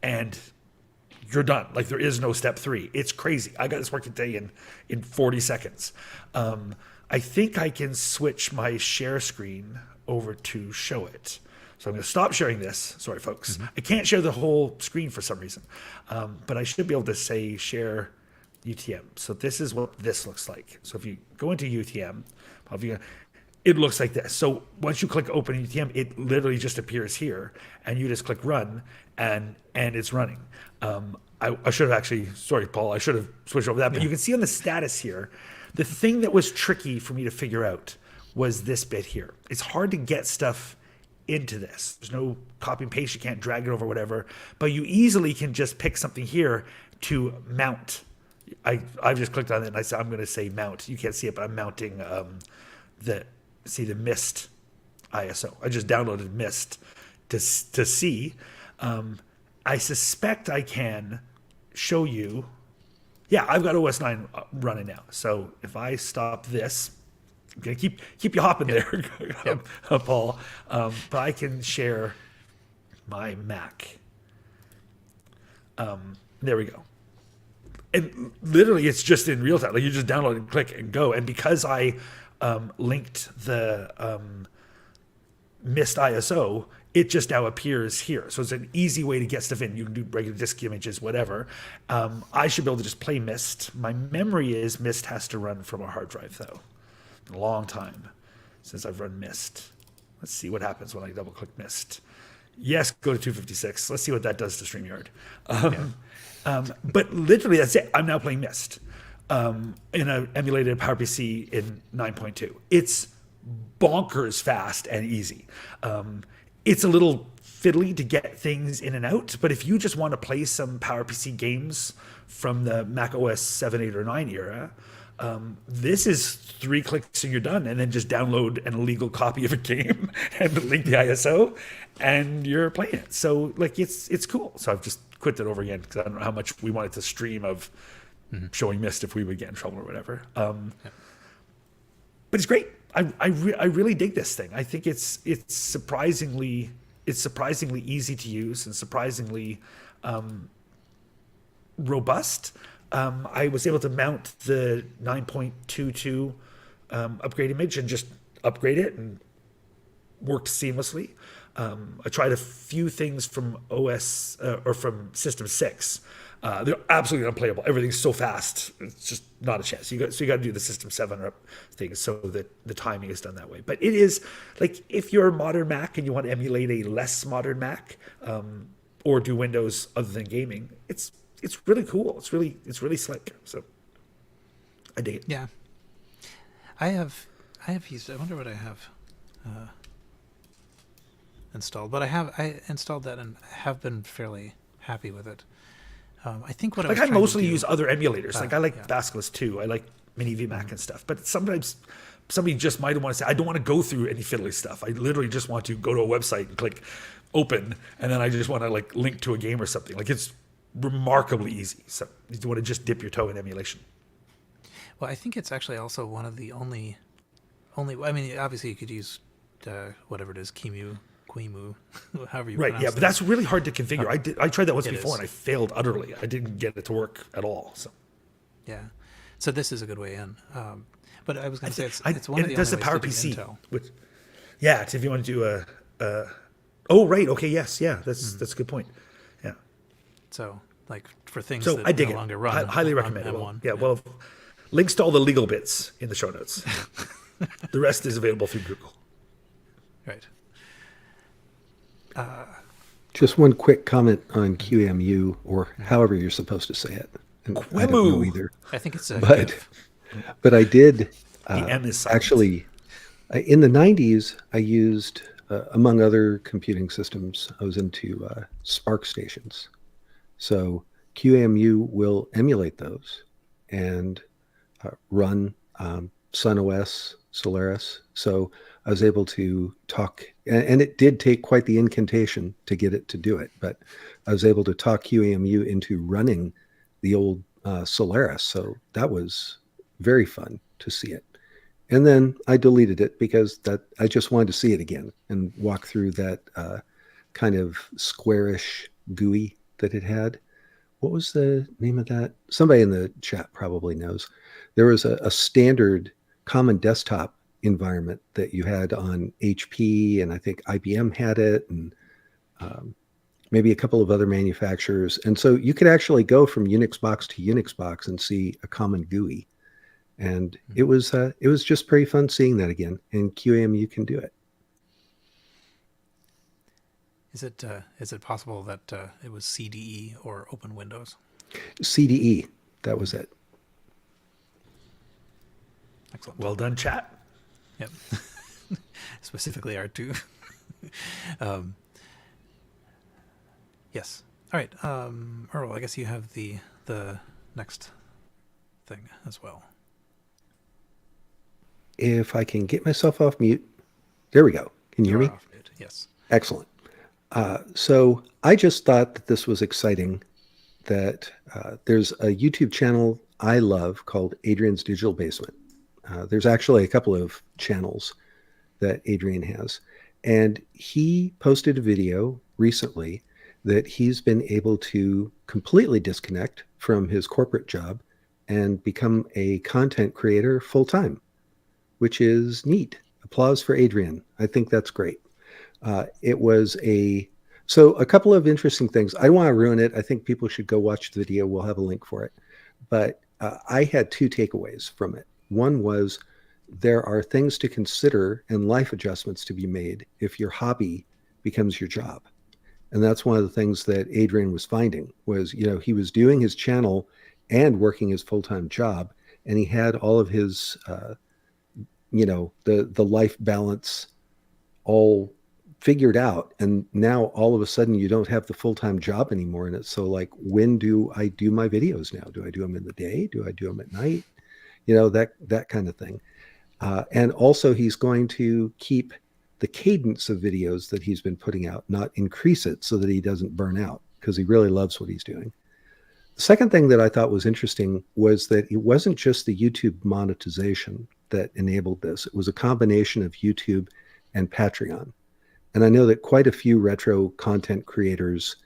and you're done. Like there is no step 3. It's crazy. I got this working today in 40 seconds. I think I can switch my share screen over to show it. So I'm going to stop sharing this. Sorry, folks. I can't share the whole screen for some reason. But I should be able to say share UTM. So this is what this looks like. So if you go into UTM, it looks like this. So once you click open UTM, it literally just appears here and you just click run and it's running. I should have actually, sorry, Paul, I should have switched over that. But you can see on the status here, the thing that was tricky for me to figure out was this bit here. It's hard to get stuff into this. There's no copy and paste. You can't drag it over, whatever. But you easily can just pick something here to mount I've just clicked on it and I said I'm going to say mount. You can't see it, but I'm mounting the Mist ISO. I just downloaded Mist to see. I suspect I can show you. Yeah, I've got OS 9 running now. So if I stop this, I'm gonna keep you hopping there, Paul. But I can share my Mac. There we go. And literally, it's just in real time. Like you just download and click and go. And because I linked the Mist ISO, it just now appears here. So it's an easy way to get stuff in. You can do regular disk images, whatever. I should be able to just play Mist. My memory is Mist has to run from a hard drive, though. A long time since I've run Mist. Let's see what happens when I double click Mist. Yes, go to 256. Let's see what that does to StreamYard. But literally, that's it. I'm now playing Mist in an emulated PowerPC in 9.2. It's bonkers fast and easy. It's a little fiddly to get things in and out, but if you just want to play some PowerPC games from the Mac OS 7, 8, or 9 era, this is 3 clicks and you're done, and then just download an illegal copy of a game and link the ISO, and you're playing it. So like it's cool. So I've just quit it over again because I don't know how much we wanted to stream of showing Mist if we would get in trouble or whatever. But it's great. I really dig this thing. I think it's surprisingly easy to use and surprisingly robust. I was able to mount the 9.22 upgrade image and just upgrade it, and worked seamlessly. I tried a few things from OS or from System 6. They're absolutely unplayable. Everything's so fast. It's just not a chance. You got to do the System 7 things so that the timing is done that way. But it is like if you're a modern Mac and you want to emulate a less modern Mac or do Windows other than gaming, it's really cool. It's really slick. So I dig it. Yeah. I have used it. I wonder what I have installed. But I installed that and have been fairly happy with it. I think what I mostly use other emulators. I like Basilisk 2. I like Mini VMac and stuff. But sometimes somebody just might want to say, I don't want to go through any fiddly stuff. I literally just want to go to a website and click open, and then I just want to like link to a game or something. Like it's remarkably easy. So you want to just dip your toe in emulation. Well, I think it's actually also one of the only. I mean, obviously you could use whatever it is, Qimu, however you pronounce it. Yeah, but that's really hard to configure. I tried that once before and I failed utterly. I didn't get it to work at all. So yeah, so this is a good way in. But I was going to say it's one of the only ways to do PowerPC. Intel. It's if you want to do a. Oh right, okay, yes, yeah, that's a good point. Yeah. So like for things so that I dig no it. longer run. Highly recommend it. Well, links to all the legal bits in the show notes. The rest is available through Google. Right. Just one quick comment on QEMU, or however you're supposed to say it. And I don't know either. I think it's but I did the M is silent. Actually in the 90s. I used among other computing systems, I was into Spark stations. So QEMU will emulate those and run SunOS, Solaris. So I was able to talk, and it did take quite the incantation to get it to do it, but I was able to talk QEMU into running the old Solaris. So that was very fun to see it. And then I deleted it because I just wanted to see it again and walk through that kind of squarish GUI that it had. What was the name of that? Somebody in the chat probably knows. There was a standard common desktop environment that you had on HP, and I think IBM had it, and maybe a couple of other manufacturers. And so you could actually go from Unix box to Unix box and see a common GUI. And it was just pretty fun seeing that again. And QEMU can do it. Is it possible that it was CDE or Open Windows? CDE, that was it. Excellent. Well done, chat. Yep. Specifically R2. Yes. All right. Earl, I guess you have the next thing as well. If I can get myself off mute. There we go. Can you hear me? Off mute. Yes. Excellent. So I just thought that this was exciting, that there's a YouTube channel I love called Adrian's Digital Basement. There's actually a couple of channels that Adrian has. And he posted a video recently that he's been able to completely disconnect from his corporate job and become a content creator full-time, which is neat. Applause for Adrian. I think that's great. So a couple of interesting things. I don't want to ruin it. I think people should go watch the video. We'll have a link for it. But I had two takeaways from it. One was there are things to consider and life adjustments to be made if your hobby becomes your job. And that's one of the things that Adrian was finding was, he was doing his channel and working his full-time job, and he had all of his, the life balance all figured out. And now all of a sudden you don't have the full-time job anymore. And it's so like, when do I do my videos now? Do I do them in the day? Do I do them at night? That kind of thing. And also he's going to keep the cadence of videos that he's been putting out, not increase it so that he doesn't burn out, because he really loves what he's doing. The second thing that I thought was interesting was that it wasn't just the YouTube monetization that enabled this. It was a combination of YouTube and Patreon. And I know that quite a few retro content creators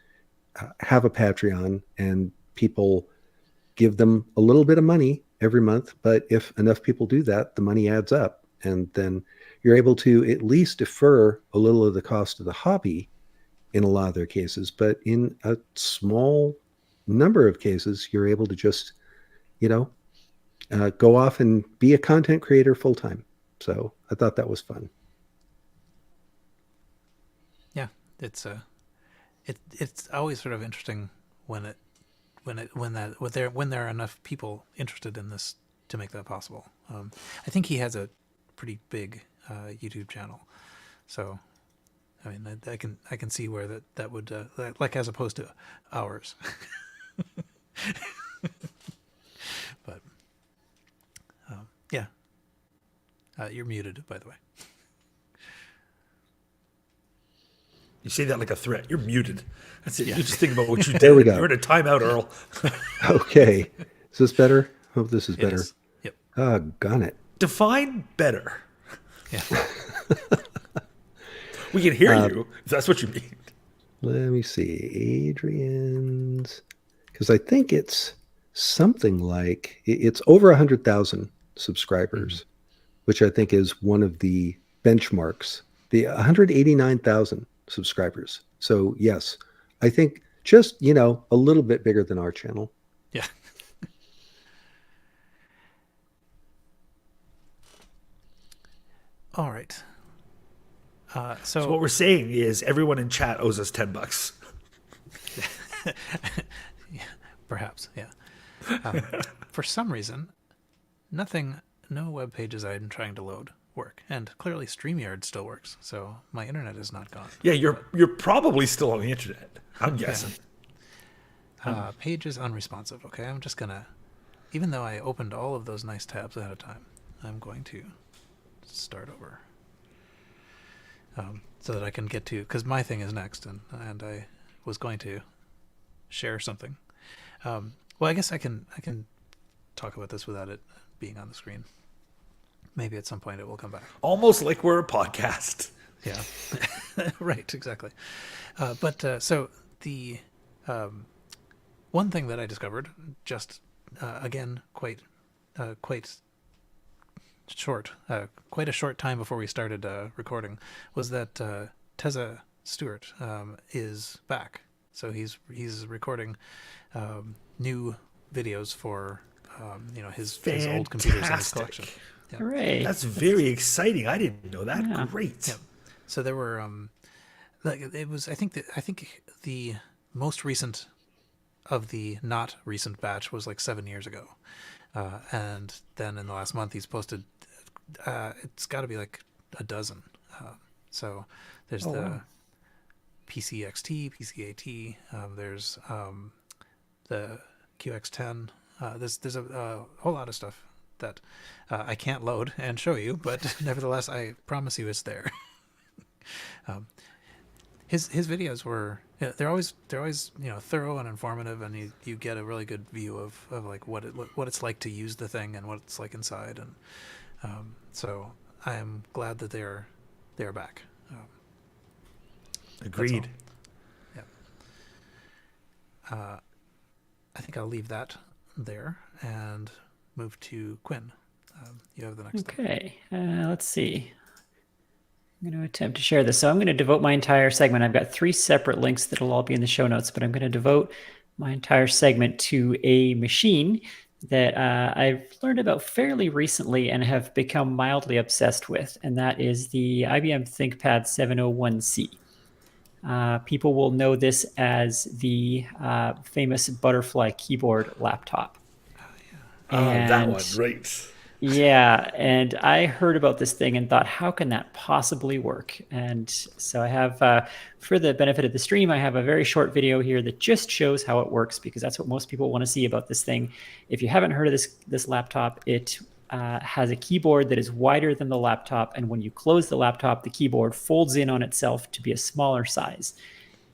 have a Patreon, and people give them a little bit of money every month. But if enough people do that, the money adds up. And then you're able to at least defer a little of the cost of the hobby in a lot of their cases. But in a small number of cases, you're able to just, go off and be a content creator full time. So I thought that was fun. Yeah, it's always sort of interesting when there are enough people interested in this to make that possible. I think he has a pretty big YouTube channel, so I mean I can see where that would like, as opposed to ours. But yeah, you're muted, by the way. You say that like a threat. You're muted. That's it. You just think about what you did. There we go. You're in a timeout, Earl. Okay. Is this better? Hope this is better. It is. Yep. Got it. Define better. Yeah. We can hear you, if that's what you mean. Let me see. Adrian's, because I think it's something like, it's over 100,000 subscribers, which I think is one of the benchmarks. The 189,000 subscribers. So yes, I think just, a little bit bigger than our channel. Yeah. All right. So what we're saying is everyone in chat owes us $10. Yeah, perhaps, yeah. For some reason, no web pages I'm trying to load work, and clearly StreamYard still works, so my internet is not gone. Yeah, you're probably still on the internet, I'm guessing. Page is unresponsive. Okay, I'm just gonna, even though I opened all of those nice tabs ahead of time, I'm going to start over. So that I can get to, because my thing is next, and I was going to share something. Well, I guess I can talk about this without it being on the screen. Maybe at some point it will come back. Almost like we're a podcast. Yeah, right, exactly. So the one thing that I discovered, just again, quite short, quite a short time before we started recording, was that Teza Stewart is back. So he's recording new videos for his old computers in his collection. Yeah. Hooray! That's very exciting. I didn't know that. Yeah. Great. Yeah. So there were it was I think the most recent of the not recent batch was like 7 years ago, and then in the last month he's posted. It's got to be like a dozen. So there's the PCXT, PCAT. There's the QX10. There's a whole lot of stuff that I can't load and show you, but nevertheless, I promise you it's there. His videos were they're always thorough and informative, and you get a really good view of like what it's like to use the thing and what it's like inside, and so I am glad that they're back. Agreed. Yeah. I think I'll leave that there and move to Quinn. You have the next thing. Okay, let's see. I'm going to attempt to share this. So I'm going to devote my entire segment. I've got 3 separate links that'll all be in the show notes, but I'm going to devote my entire segment to a machine that I've learned about fairly recently and have become mildly obsessed with, and that is the IBM ThinkPad 701C. People will know this as the famous butterfly keyboard laptop. That one, right. Yeah, and I heard about this thing and thought, how can that possibly work? And so I have, for the benefit of the stream, I have a very short video here that just shows how it works, because that's what most people want to see about this thing. If you haven't heard of this laptop, it has a keyboard that is wider than the laptop, and when you close the laptop, the keyboard folds in on itself to be a smaller size.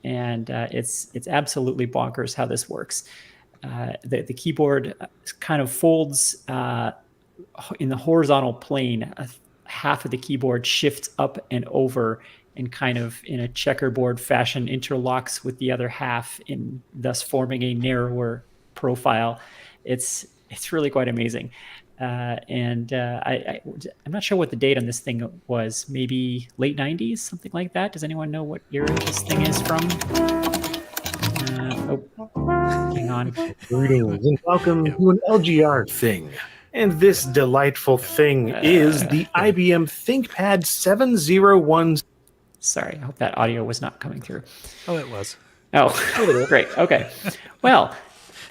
And it's absolutely bonkers how this works. The keyboard kind of folds in the horizontal plane. Half of the keyboard shifts up and over and kind of in a checkerboard fashion interlocks with the other half, in thus forming a narrower profile. It's really quite amazing. I'm not sure what the date on this thing was, maybe late 90s, something like that. Does anyone know what era this thing is from? Hang on. Greetings and welcome to an LGR thing. And this delightful thing is the IBM ThinkPad 701. Sorry, I hope that audio was not coming through. Oh, it was. Oh, great. Okay. Well,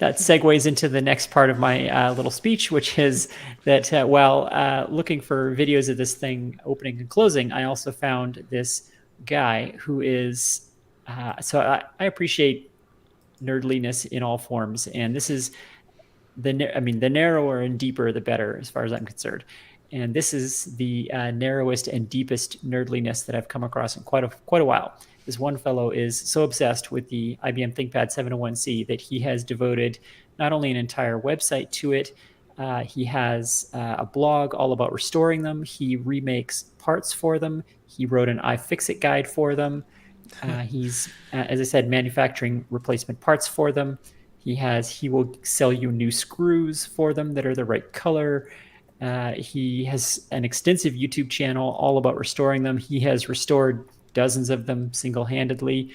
that segues into the next part of my little speech, which is that while looking for videos of this thing opening and closing, I also found this guy who is, so I appreciate nerdliness in all forms. And this is the narrower and deeper, the better, as far as I'm concerned. And this is the narrowest and deepest nerdliness that I've come across in quite a while. This one fellow is so obsessed with the IBM ThinkPad 701C that he has devoted not only an entire website to it, he has a blog all about restoring them. He remakes parts for them. He wrote an iFixit guide for them. He's, as I said, manufacturing replacement parts for them. He will sell you new screws for them that are the right color. He has an extensive YouTube channel all about restoring them. He has restored dozens of them single-handedly.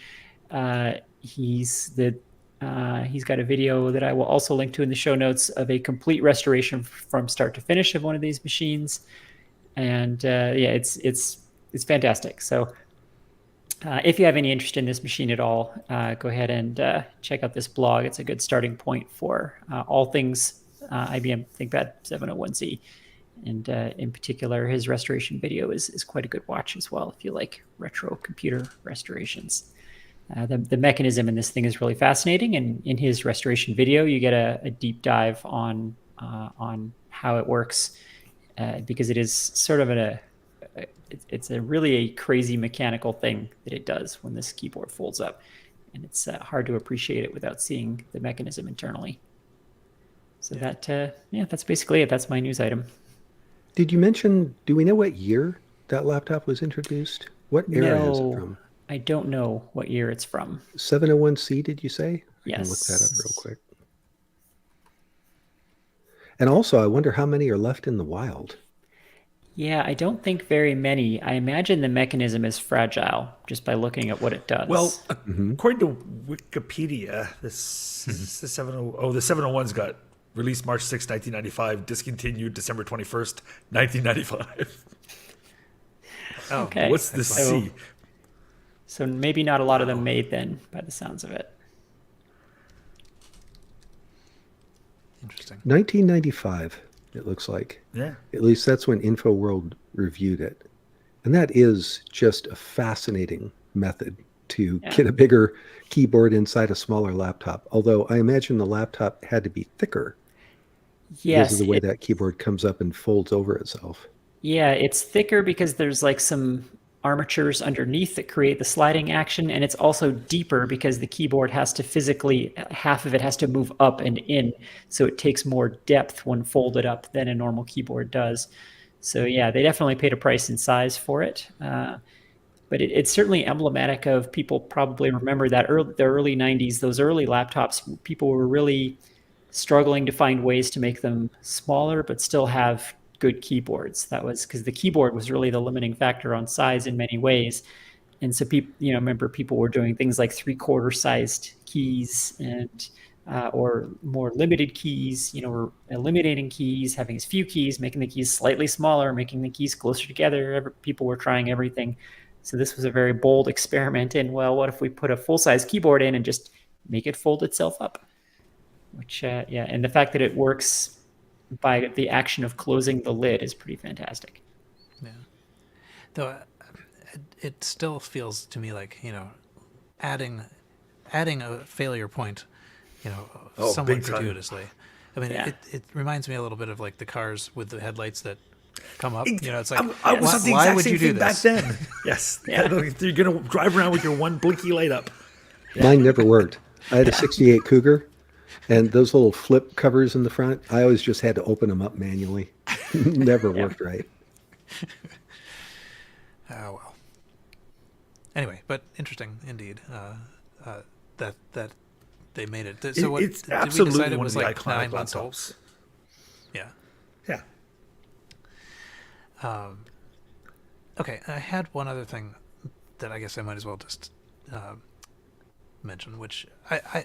He's got a video that I will also link to in the show notes of a complete restoration from start to finish of one of these machines. And it's fantastic. So if you have any interest in this machine at all, go ahead and check out this blog. It's a good starting point for all things IBM ThinkPad 701C. And in particular, his restoration video is quite a good watch as well if you like retro computer restorations. The mechanism in this thing is really fascinating, and in his restoration video, you get a deep dive on how it works, because it is sort of it's really a crazy mechanical thing that it does when this keyboard folds up, and it's hard to appreciate it without seeing the mechanism internally. So that's basically it. That's my news item. Did you mention, do we know what year that laptop was introduced? What era is it from? I don't know what year it's from. 701C, did you say? Yes. I can look that up real quick. And also, I wonder how many are left in the wild. Yeah, I don't think very many. I imagine the mechanism is fragile just by looking at what it does. Well, according to Wikipedia, the 701's got released March 6, 1995, discontinued December 21st, 1995. Okay. What's the C? So maybe not a lot of them made then, by the sounds of it. Interesting. 1995, it looks like. Yeah. At least that's when InfoWorld reviewed it. And that is just a fascinating method to get a bigger keyboard inside a smaller laptop. Although I imagine the laptop had to be thicker because of Yes, the way that keyboard comes up and folds over itself. yeah, it's thicker because there's like some armatures underneath that create the sliding action, and it's also deeper because the keyboard has to physically, half of it has to move up and in, so it takes more depth when folded up than a normal keyboard does. So yeah, they definitely paid a price in size for it. But it's certainly emblematic of, people probably remember that the early 90s, those early laptops, people were really struggling to find ways to make them smaller but still have good keyboards. That was because the keyboard was really the limiting factor on size in many ways. And so people, remember people were doing things like 3/4 sized keys and or more limited keys, or eliminating keys, having as few keys, making the keys slightly smaller, making the keys closer together. People were trying everything. So this was a very bold experiment in, well, what if we put a full-size keyboard in and just make it fold itself up? Which, yeah, and the fact that it works by the action of closing the lid is pretty fantastic. Yeah. Though it still feels to me like, adding a failure point, somewhat gratuitously. I mean, Yeah. it reminds me a little bit of like the cars with the headlights that come up. It's like, I was the why exact would same you do thing back this? then. Yes. Yeah. You're going to drive around with your one blinky light up. Mine never worked. I had a 68 Cougar, and those little flip covers in the front, I always just had to open them up manually. Never worked right. Oh, well. Anyway, but interesting indeed that they made it. So what, It's did we absolutely decide it one was of the like iconic 9 months old? laptops. Yeah. Yeah. Okay, I had one other thing that I guess I might as well just mention, which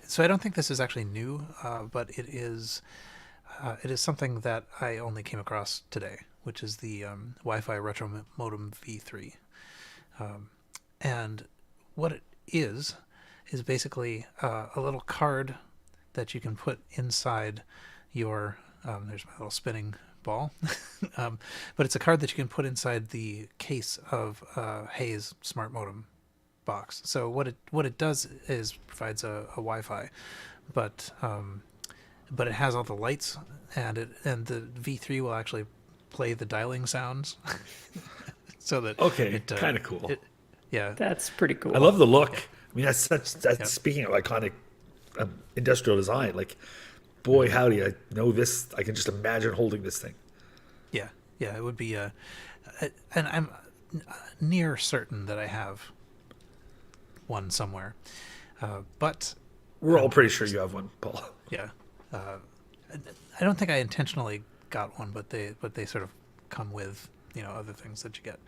so I don't think this is actually new, but it is something that I only came across today, which is the Wi-Fi Retro Modem V3. And what it is basically a little card that you can put inside your, there's my little spinning ball, but it's a card that you can put inside the case of Hayes Smart Modem box. So what it does is provides a Wi-Fi, but it has all the lights, and the V3 will actually play the dialing sounds. So that kind of cool. Yeah, That's pretty cool. I love the look. I mean, speaking of iconic industrial design, like, boy, howdy, I know this. I can just imagine holding this thing. yeah, it would be and I'm near certain that I have one somewhere, but We're all pretty sure you have one, Paul. yeah, I don't think I intentionally got one, but they sort of come with other things that you get.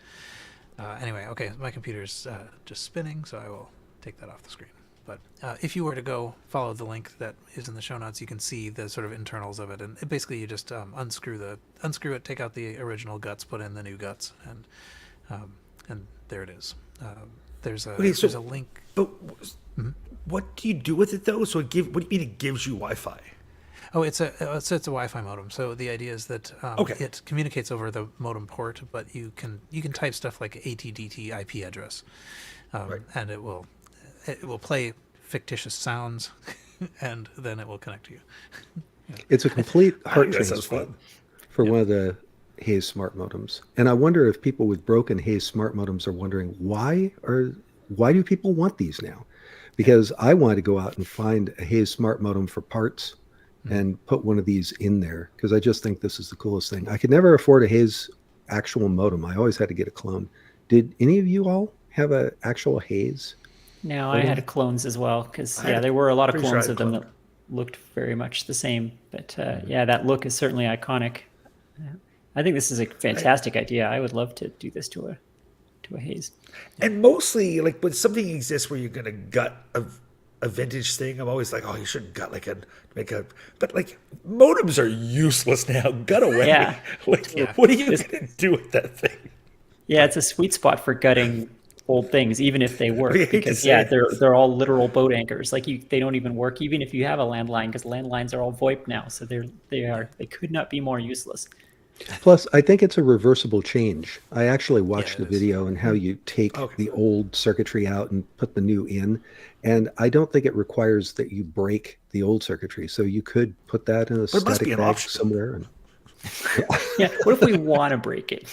Anyway, okay, my computer's just spinning, so I will take that off the screen. But if you were to go follow the link that is in the show notes, you can see the sort of internals of it, and basically you just unscrew it, take out the original guts, put in the new guts, and there it is. There's a link. But what do you do with it though? So what do you mean it gives you Wi-Fi? Oh, it's a Wi-Fi modem. So the idea is that it communicates over the modem port, but you can type stuff like ATDT IP address, and it will play fictitious sounds, and then it will connect to you. It's a complete heart That sounds transplant fun. for one of the Hayes smart modems. And I wonder if people with broken Hayes smart modems are wondering why do people want these now? Because I wanted to go out and find a Hayes smart modem for parts and put one of these in there, because I just think this is the coolest thing. I could never afford a Hayes actual modem. I always had to get a clone. Did any of you all have an actual Hayes? No, I had clones as well, because there were a lot of clones of them that looked very much the same. But that look is certainly iconic. I think this is a fantastic idea. I would love to do this to a Hayes. And mostly, like, when something exists where you're gonna gut a vintage thing, I'm always like, oh, you shouldn't gut but like, modems are useless now. Gut away. Yeah. What are you gonna do with that thing? Yeah, it's a sweet spot for gutting old things, even if they work, I hate to because say it. they're all literal boat anchors. Like they don't even work, even if you have a landline, because landlines are all VoIP now. So they could not be more useless. Plus, I think it's a reversible change. I actually watched it the is. video and how you take Okay. the old circuitry out and put the new in. And I don't think it requires that you break the old circuitry. So you could put that in a But it must be static an bag option. somewhere. And Yeah. What if we want to break it?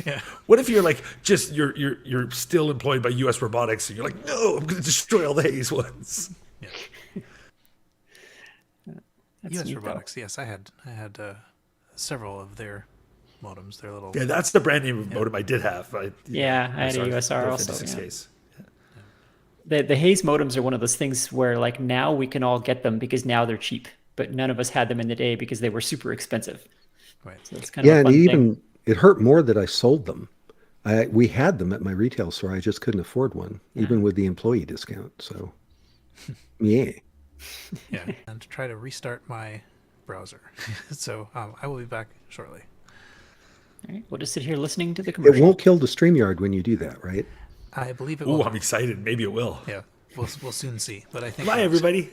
Yeah. What if you're like just you're still employed by U.S. Robotics and you're like, no, I'm going to destroy all the Hayes ones. Yeah. That's U.S. neat, though. Robotics. Yes, I had several of their modems. Their little. Yeah, that's the brand name of modem I did have. Yeah, I had a USR the also, 56Ks. The Hayes modems are one of those things where like now we can all get them because now they're cheap, but none of us had them in the day because they were super expensive. Right. So it's kind yeah, of a and fun thing. it hurt more that I sold them. We had them at my retail store. I just couldn't afford one, even with the employee discount. So, yeah. Yeah. And to try to restart my browser. So I will be back shortly. All right, we'll just sit here listening to the It commercial. won't kill the StreamYard when you do that, right? I believe it Ooh, will. I'm excited. Maybe it will. Yeah. We'll soon see. But I think. Bye, everybody.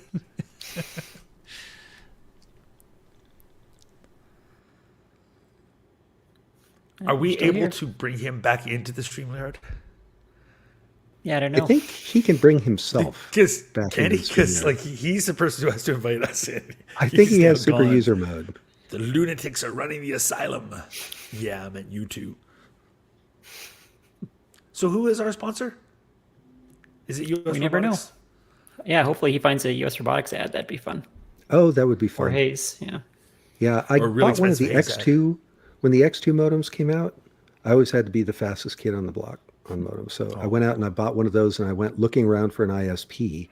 Are we still able here? to bring him back into the StreamYard? Yeah, I don't I know. think he can bring himself Because back can into he? the Because StreamYard. like he's the person who has to invite us in. I think he He's has now super gone. user mode. The lunatics are running the asylum. Yeah, I meant you two. So who is our sponsor? Is it US We never know. Robotics? Yeah, hopefully he finds a US Robotics ad. That'd be fun. Oh, that would be Or fun. Hayes, yeah. Yeah, I Or really bought one of the expensive Hayes X2. When the X2 modems came out, I always had to be the fastest kid on the block on modems. So I went out and I bought one of those, and I went looking around for an ISP,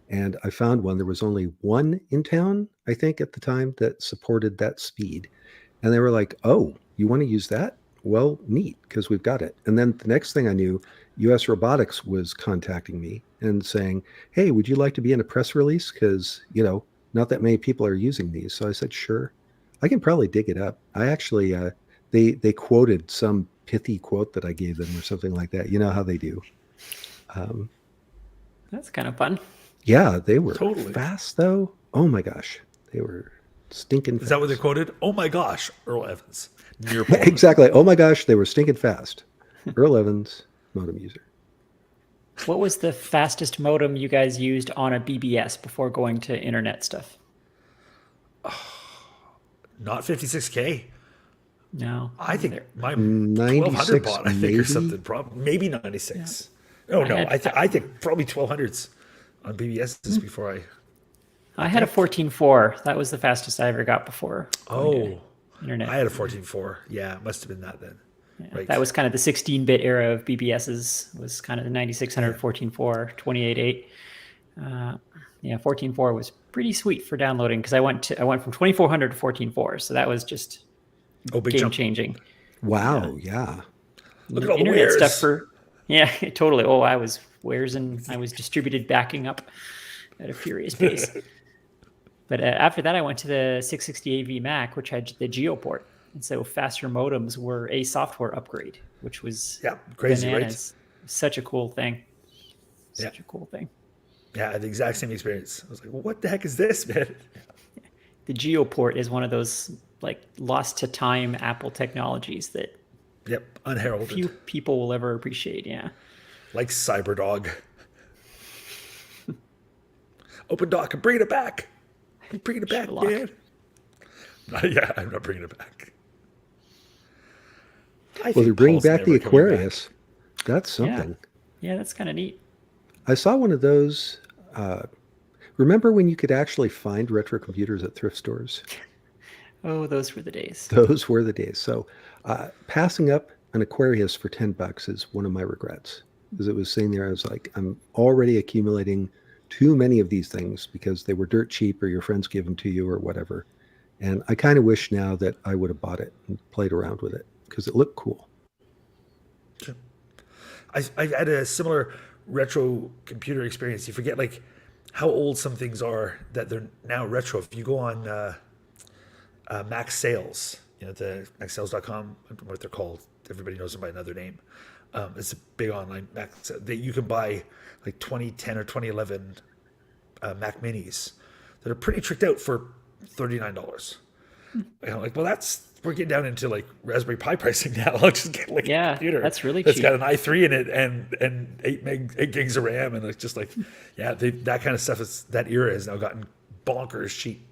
and I found one. There was only one in town, I think, at the time that supported that speed. And they were like, "Oh, you want to use that? Well, neat, because we've got it." And then the next thing I knew, US Robotics was contacting me and saying, "Hey, would you like to be in a press release? Because, not that many people are using these." So I said, "Sure." I can probably dig it up. I actually, they quoted some pithy quote that I gave them or something like that. You know how they do. That's kind of fun. Yeah, they were Totally. fast though. Oh my gosh, they were stinking. Is that what they fast. quoted? Oh my gosh, Earl Evans. Near Poland. Exactly. Oh my gosh, they were stinking fast. Earl Evans, modem user. What was the fastest modem you guys used on a BBS before going to internet stuff? Not 56K. No. I think my 96 1200 bot, I think, maybe? or something. Maybe 96. Oh, no. had- I think probably 1200s on BBSs before I had a 14.4. That was the fastest I ever got before going to internet. I had a 14.4. Yeah, it must have been that then. Yeah, Right. that was kind of the 16-bit era of BBSs. Was kind of the 9600, 14.4, 28.8. Yeah, 14.4 was pretty sweet for downloading because I went from 2400 to 14.4, so that was just Big game jump. changing. Wow. Yeah. Look at all the Internet wares. stuff for totally. Oh, I was distributed backing up at a furious pace. But after that, I went to the 660 AV Mac, which had the GeoPort. And so faster modems were a software upgrade, which was crazy, bananas. Such a cool thing. Yeah. Such a cool thing. Yeah, I had the exact same experience. I was like, well, what the heck is this, man? The GeoPort is one of those like lost to time Apple technologies that Yep, unheralded. few people will ever appreciate. Yeah. Like Cyberdog. Open dock, I'm bringing it back. I'm bringing it back, Sherlock. man. Yeah, I'm not bringing it back. Well, they're bringing back the Aquarius. That's something. Yeah, that's kind of neat. I saw one of those. Remember when you could actually find retro computers at thrift stores? Oh, those were the days. Those were the days. So passing up an Aquarius for $10 is one of my regrets. Because it was sitting there, I was like, I'm already accumulating too many of these things because they were dirt cheap or your friends gave them to you or whatever. And I kind of wish now that I would have bought it and played around with it because it looked cool. I had a similar retro computer experience. You forget like how old some things are that they're now retro. If you go on Max Sales, the maxsales.com, I don't know what they're called. Everybody knows them by another name. It's a big online Mac that you can buy like 2010 or 2011 Mac Minis that are pretty tricked out for $39. Like, well, that's we're getting down into like Raspberry Pi pricing now. I'll just get like a computer that's really that's cheap. got an i3 in it and 8 gigs of RAM, and it's just like, that kind of stuff that era has now gotten bonkers cheap.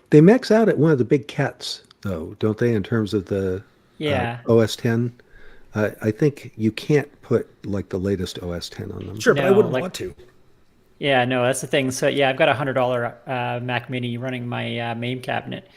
They max out at one of the big cats, though, don't they? In terms of the OS 10, I think you can't put like the latest OS 10 on them. Sure, but I No, wouldn't like- want to. Yeah, no, that's the thing. So yeah, I've got a $100 Mac Mini running my MAME cabinet,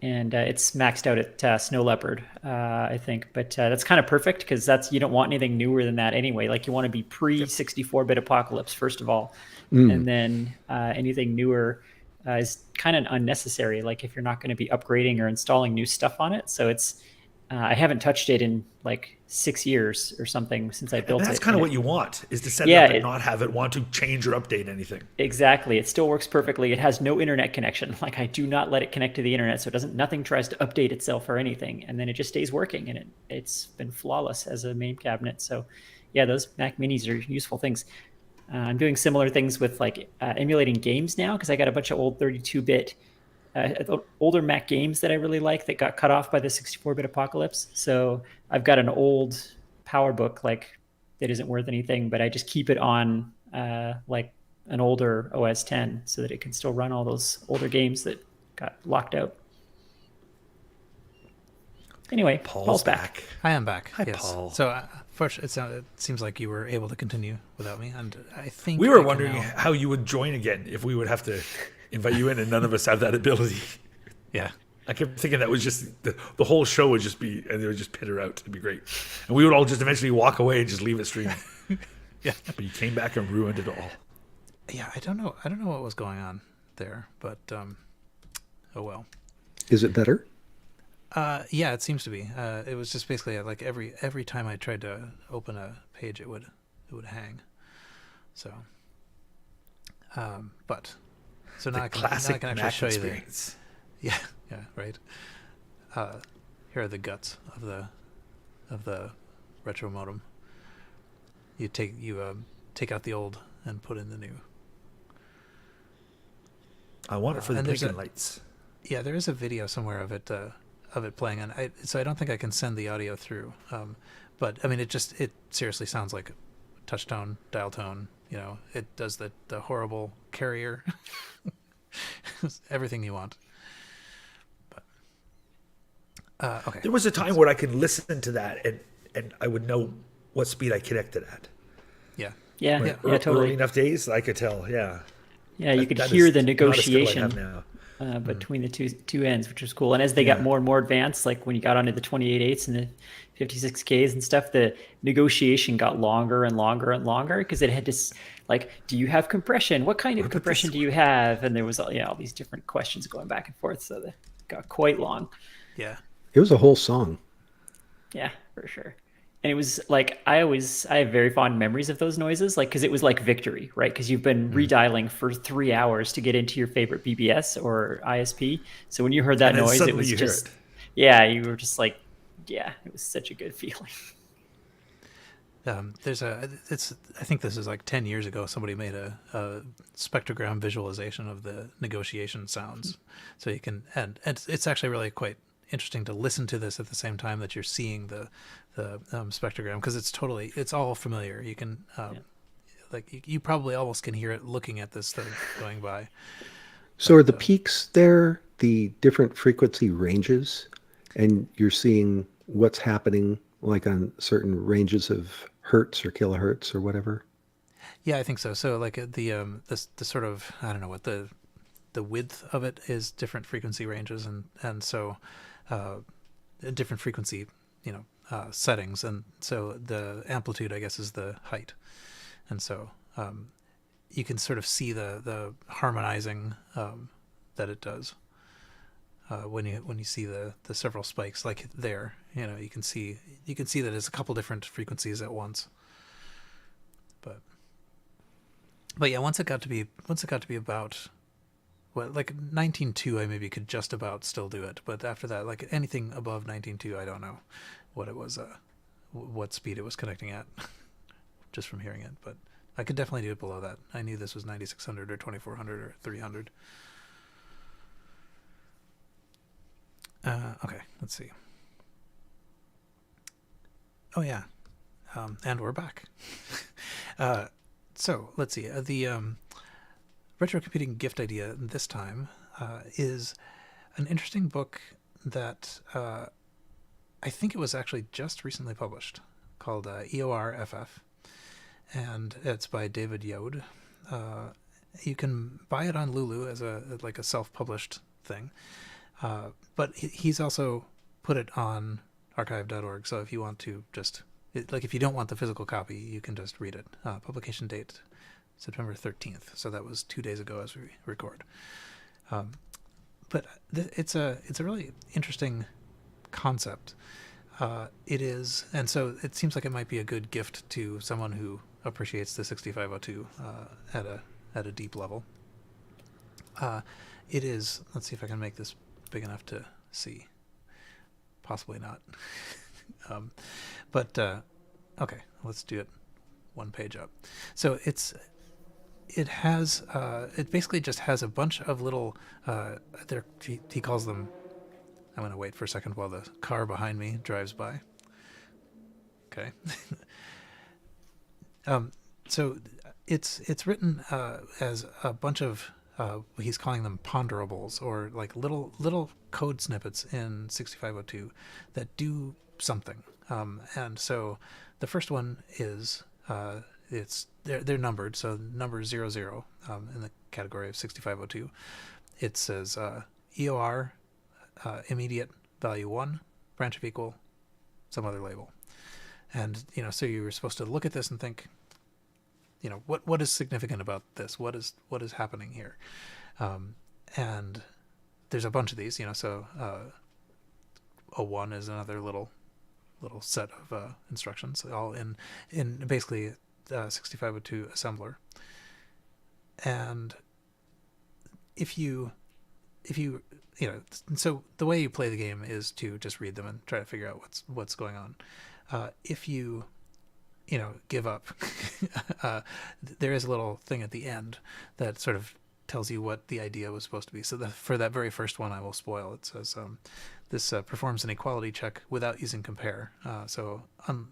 and it's maxed out at Snow Leopard, I think. But that's kind of perfect because you don't want anything newer than that anyway. Like you want to be pre 64-bit apocalypse first of all, and then anything newer is kind of unnecessary. Like if you're not going to be upgrading or installing new stuff on it, so it's. I haven't touched it in like 6 years or something since I built it. That's kind of what you want, is to set it up and not have it want to change or update anything. Exactly. It still works perfectly. It has no internet connection. Like I do not let it connect to the internet, so nothing tries to update itself or anything. And then it just stays working, and it's been flawless as a main cabinet. So yeah, those Mac Minis are useful things. I'm doing similar things with like emulating games now because I got a bunch of old 32-bit older Mac games that I really like that got cut off by the 64-bit apocalypse. So I've got an old PowerBook like that isn't worth anything, but I just keep it on like an older OS 10 so that it can still run all those older games that got locked out. Anyway, Paul's back. I am back. Hi, yes. Paul. So first, it seems like you were able to continue without me, and I think We were I can wondering now- how you would join again if we would have to invite you in, and none of us have that ability. Yeah. I kept thinking that was just the whole show would just be, and they would just pitter out. It'd be great, and we would all just eventually walk away and just leave it streaming. Yeah. But you came back and ruined it all. Yeah, I don't know what was going on there, but oh well. Is it better? Yeah, it seems to be. It was just basically like every time I tried to open a page, it would hang. So, but so now I can Classic actually Mac show you experience. yeah, right. Here are the guts of the retro modem. You take out the old and put in the new. I want it for the and there's blinking lights. Yeah, there is a video somewhere of it playing, and so I don't think I can send the audio through. But I mean, it seriously sounds like touch tone, dial tone. You know, it does the horrible carrier, everything you want. But okay, There was a time where I could listen to that and I would know what speed I connected at. yeah, Yeah, Like, yeah, totally. Early enough days, I could tell. Yeah. Yeah, you could That hear is the not a skill I negotiation have now. between the two ends, which was cool. And as they got more and more advanced, like when you got onto the 28.8s and the 56Ks and stuff, the negotiation got longer and longer and longer because it had to, like, do you have compression? What kind of compression do you have? And there was all these different questions going back and forth. So that got quite long. yeah. It was a whole song. Yeah, for sure. And it was like, I have very fond memories of those noises, like, because it was like victory, right? Because you've been redialing for 3 hours to get into your favorite BBS or ISP. So when you heard that And then noise, it suddenly was you hear just, it. yeah, you were just like, yeah, it was such a good feeling. I think this is like 10 years ago, somebody made a spectrogram visualization of the negotiation sounds. So you can, and it's actually really quite interesting to listen to this at the same time that you're seeing the spectrogram, because it's all familiar. You can, like you probably almost can hear it looking at this thing going by. So are the peaks there the different frequency ranges, and you're seeing what's happening like on certain ranges of hertz or kilohertz or whatever? Yeah, I think so. So like the sort of, I don't know what the width of it is, different frequency ranges, and so different frequency, settings, and so the amplitude, I guess, is the height, and so you can sort of see the harmonizing that it does when you see the several spikes, like there, you can see that it's a couple different frequencies at once. But yeah, once it got to be about, well, like 19.2, I maybe could just about still do it. But after that, like anything above 19.2, I don't know what it was, what speed it was connecting at, just from hearing it. But I could definitely do it below that. I knew this was 9600 or 2400 or 300. Okay, let's see. Oh yeah, and we're back. So let's see. The retrocomputing gift idea this time is an interesting book that I think it was actually just recently published, called EORFF, and it's by David Yode. You can buy it on Lulu as a self-published thing, but he's also put it on archive.org. So if you want to if you don't want the physical copy, you can just read it. Publication date September 13th. So that was 2 days ago as we record. But it's a really interesting concept. It is, and so it seems like it might be a good gift to someone who appreciates the 6502 at a deep level. It is. Let's see if I can make this big enough to see. Possibly not. But okay, let's do it one page up. So it basically just has a bunch of little he calls them. I'm going to wait for a second while the car behind me drives by. Okay. So it's written as a bunch of he's calling them ponderables, or like little code snippets in 6502 that do something. And so the first one is they're numbered, so number 00 in the category of 6502. It says EOR immediate value 1, branch of equal, some other label. And so you were supposed to look at this and think, what is significant about this? What is happening here? And there's a bunch of these, so O1 is another little set of instructions, all in basically 6502 assembler. And if you so the way you play the game is to just read them and try to figure out what's going on. If you give up, there is a little thing at the end that sort of tells you what the idea was supposed to be. So for that very first one, I will spoil. It says this performs an equality check without using compare. So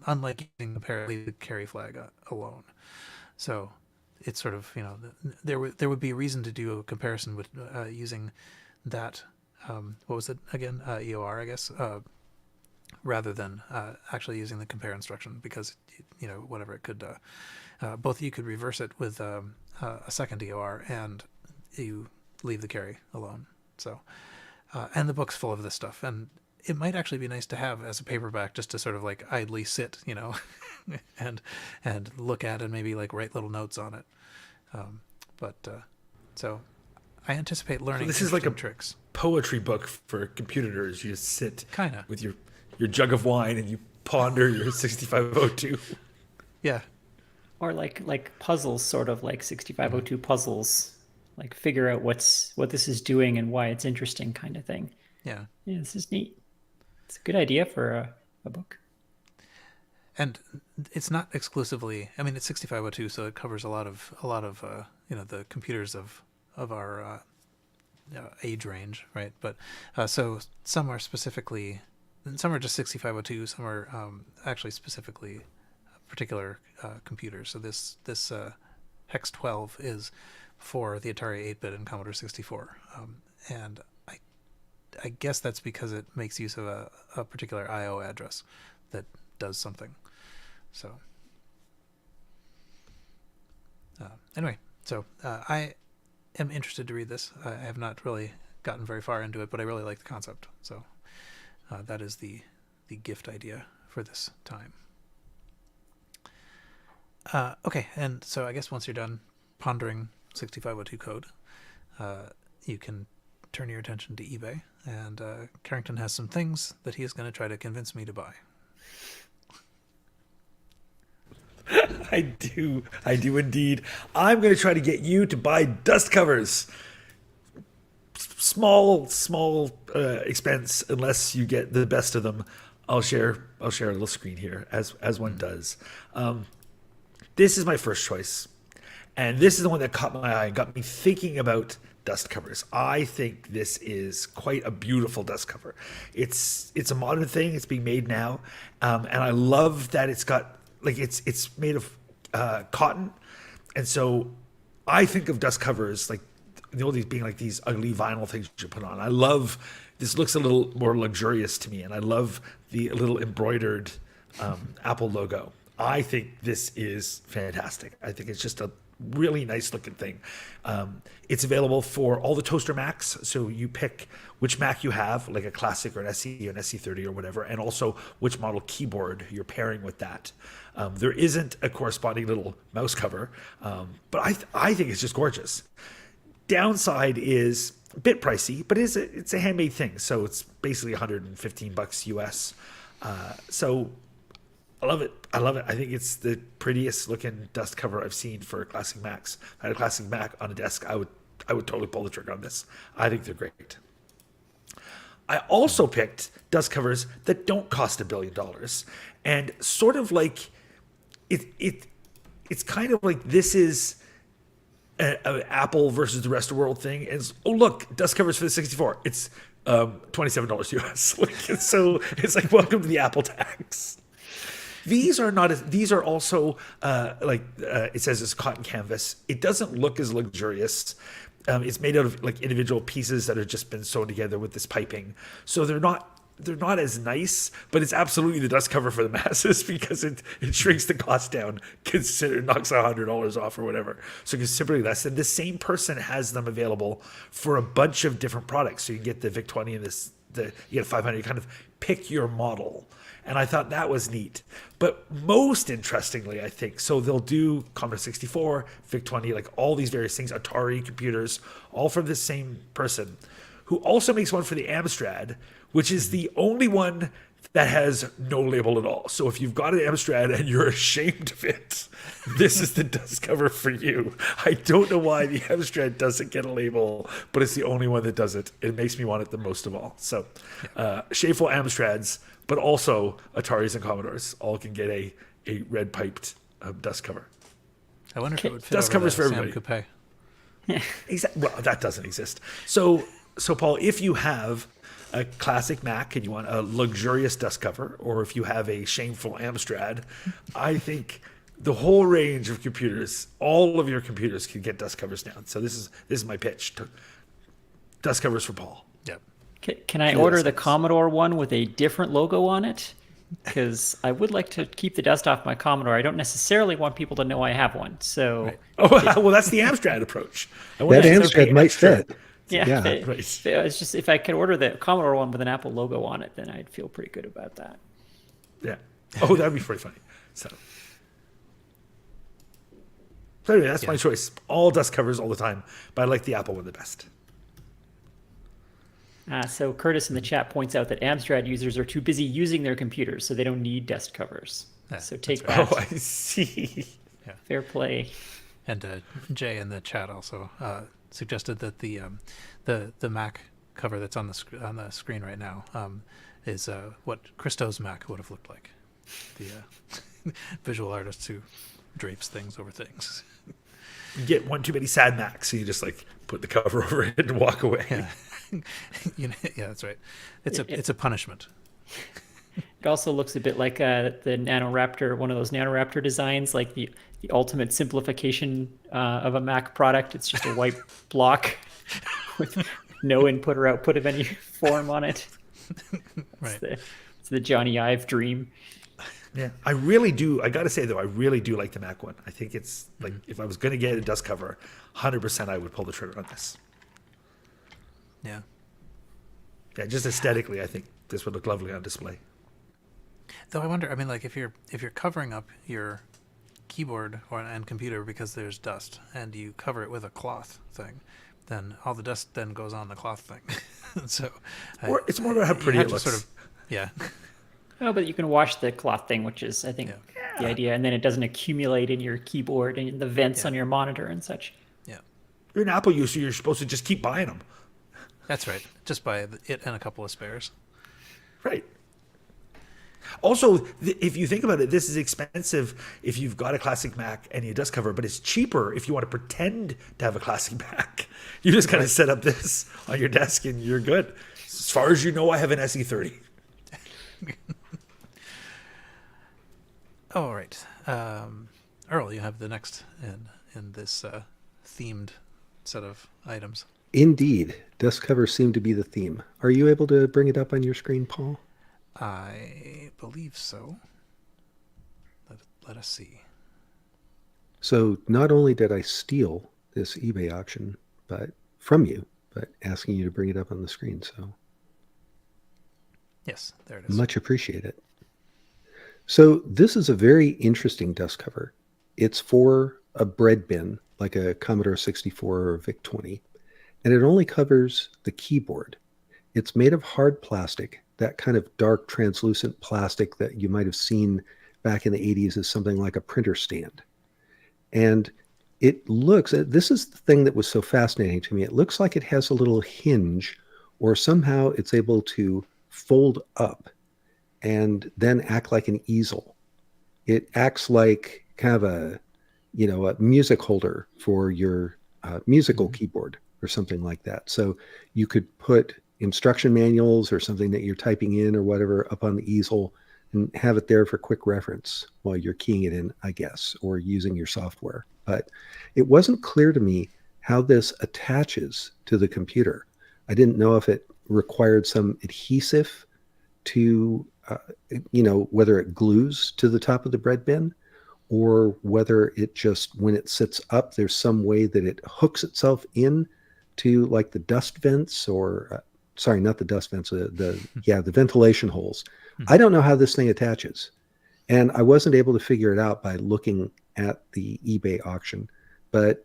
unlike using compare, leave the carry flag alone. So it's sort of there would be a reason to do a comparison with using that. What was it again? EOR, I guess. Rather than actually using the compare instruction, because whatever it could both you could reverse it with a second EOR and you leave the carry alone. So and the book's full of this stuff, and it might actually be nice to have as a paperback, just to sort of like idly sit and look at and maybe like write little notes on it. So I anticipate learning. So this is like a tricks poetry book for computer nerds. You just sit kind of with your jug of wine and you ponder your 6502. Yeah. Or like puzzles, sort of like 6502 puzzles, like figure out what this is doing and why it's interesting, kind of thing. Yeah. Yeah, this is neat. It's a good idea for a book. And it's not exclusively. I mean, it's 6502, so it covers a lot of the computers of our age range, right? But so some are specifically. Some are just 6502. Some are actually specifically particular computers. So this Hex 12 is for the Atari 8-bit and Commodore 64, and I guess that's because it makes use of a particular I/O address that does something. So anyway, so I am interested to read this. I have not really gotten very far into it, but I really like the concept. So. That is the gift idea for this time. Okay, and so I guess once you're done pondering 6502 code, you can turn your attention to eBay, and Carrington has some things that he is going to try to convince me to buy. I do indeed. I'm going to try to get you to buy dust covers. Small expense, unless you get the best of them. I'll share a little screen here, as one does. This is my first choice, and this is the one that caught my eye and got me thinking about dust covers. I think this is quite a beautiful dust cover. It's a modern thing. It's being made now, and I love that it's got like it's made of cotton, and so I think of dust covers like the oldies being like these ugly vinyl things you put on. I love this. Looks a little more luxurious to me, and I love the little embroidered Apple logo. I think this is fantastic. I think it's just a really nice looking thing. It's available for all the toaster Macs, so you pick which Mac you have, like a classic or an SE or an SE30 or whatever, and also which model keyboard you're pairing with that. There isn't a corresponding little mouse cover, but I think it's just gorgeous. Downside is a bit pricey, but it's a handmade thing, so it's basically $115 US. So I love it. I love it. I think it's the prettiest looking dust cover I've seen for classic Macs. If I had a classic Mac on a desk, I would totally pull the trigger on this. I think they're great. I also picked dust covers that don't cost $1 billion, and sort of like it's kind of like this is an Apple versus the rest of the world thing. It's, oh look, dust covers for the 64. It's $27 US. So it's like, welcome to the Apple tax. These are not. These are also it says it's cotton canvas. It doesn't look as luxurious. It's made out of like individual pieces that have just been sewn together with this piping. So they're not as nice, but it's absolutely the dust cover for the masses because it shrinks the cost down. Consider it knocks $100 off or whatever. So considerably less. And the same person has them available for a bunch of different products. So you can get the VIC 20 and you get 500. You kind of pick your model. And I thought that was neat. But most interestingly, I think, so they'll do Commodore 64, VIC-20, like all these various things, Atari computers, all from the same person, who also makes one for the Amstrad, which is the only one that has no label at all. So if you've got an Amstrad and you're ashamed of it, this is the dust cover for you. I don't know why the Amstrad doesn't get a label, but it's the only one that does it. It makes me want it the most of all. So shameful Amstrads, but also Ataris and Commodores all can get a red piped dust cover. I wonder if it would fit dust over covers the for Sam everybody. Coupe. Well, that doesn't exist. So Paul, if you have a classic Mac and you want a luxurious dust cover, or if you have a shameful Amstrad, I think the whole range of computers, all of your computers can get dust covers now. So this is my pitch. Dust covers for Paul. Yep. Can I order the Commodore one with a different logo on it? Because I would like to keep the dust off my Commodore. I don't necessarily want people to know I have one. So, right. Well, that's the Amstrad approach. That Amstrad might fit. Yeah, right. It's just if I could order the Commodore one with an Apple logo on it, then I'd feel pretty good about that. Yeah. Oh, that'd be pretty funny. So anyway, that's my choice. All dust covers all the time, but I like the Apple one the best. So Curtis in the chat points out that Amstrad users are too busy using their computers, so they don't need dust covers. So take that. Oh, I see. Yeah. Fair play. And Jay in the chat also suggested that the Mac cover that's on the screen right now is what Christo's Mac would have looked like. The visual artist who drapes things over things. You get one too many sad Macs, so you just like put the cover over it and walk away. Yeah, yeah, that's right. It's a punishment. It also looks a bit like the Nanoraptor, one of those Nanoraptor designs, like the ultimate simplification of a Mac product. It's just a white block with no input or output of any form on it. Right. It's the Johnny Ive dream. Yeah, I really do. I got to say, though, I really do like the Mac one. I think it's like, if I was going to get a dust cover, 100% I would pull the trigger on this. Yeah. Yeah, just aesthetically, I think this would look lovely on display. Though I wonder, I mean, like if you're covering up your keyboard and computer because there's dust, and you cover it with a cloth thing, then all the dust then goes on the cloth thing. So, or it's more about how pretty it looks. Sort of, yeah. Oh, but you can wash the cloth thing, which is, I think, the idea, and then it doesn't accumulate in your keyboard and the vents on your monitor and such. Yeah. You're an Apple user. You're supposed to just keep buying them. That's right. Just buy it and a couple of spares. Right. Also, if you think about it, this is expensive if you've got a classic Mac and a dust cover, but it's cheaper if you want to pretend to have a classic Mac. You just kind of set up this on your desk and you're good. As far as you know, I have an SE30. All right. Earl, you have the next in this themed set of items. Indeed, dust covers seem to be the theme. Are you able to bring it up on your screen, Paul? I believe so. Let us see. So not only did I steal this eBay auction from you, but asking you to bring it up on the screen. So Yes, there it is. much appreciated. So this is a very interesting dust cover. It's for a bread bin, like a Commodore 64 or VIC-20, and it only covers the keyboard. It's made of hard plastic, that kind of dark translucent plastic that you might have seen back in the 80s as something like a printer stand. And it looks, this is the thing that was so fascinating to me. It looks like it has a little hinge, or somehow it's able to fold up and then act like an easel. It acts like kind of a music holder for your musical keyboard or something like that. So you could put instruction manuals or something that you're typing in or whatever up on the easel and have it there for quick reference while you're keying it in, I guess, or using your software. But it wasn't clear to me how this attaches to the computer. I didn't know if it required some adhesive to, whether it glues to the top of the bread bin, or whether it just, when it sits up, there's some way that it hooks itself in to like the dust vents or, sorry, not the dust vents, the ventilation holes. I don't know how this thing attaches. And I wasn't able to figure it out by looking at the eBay auction. But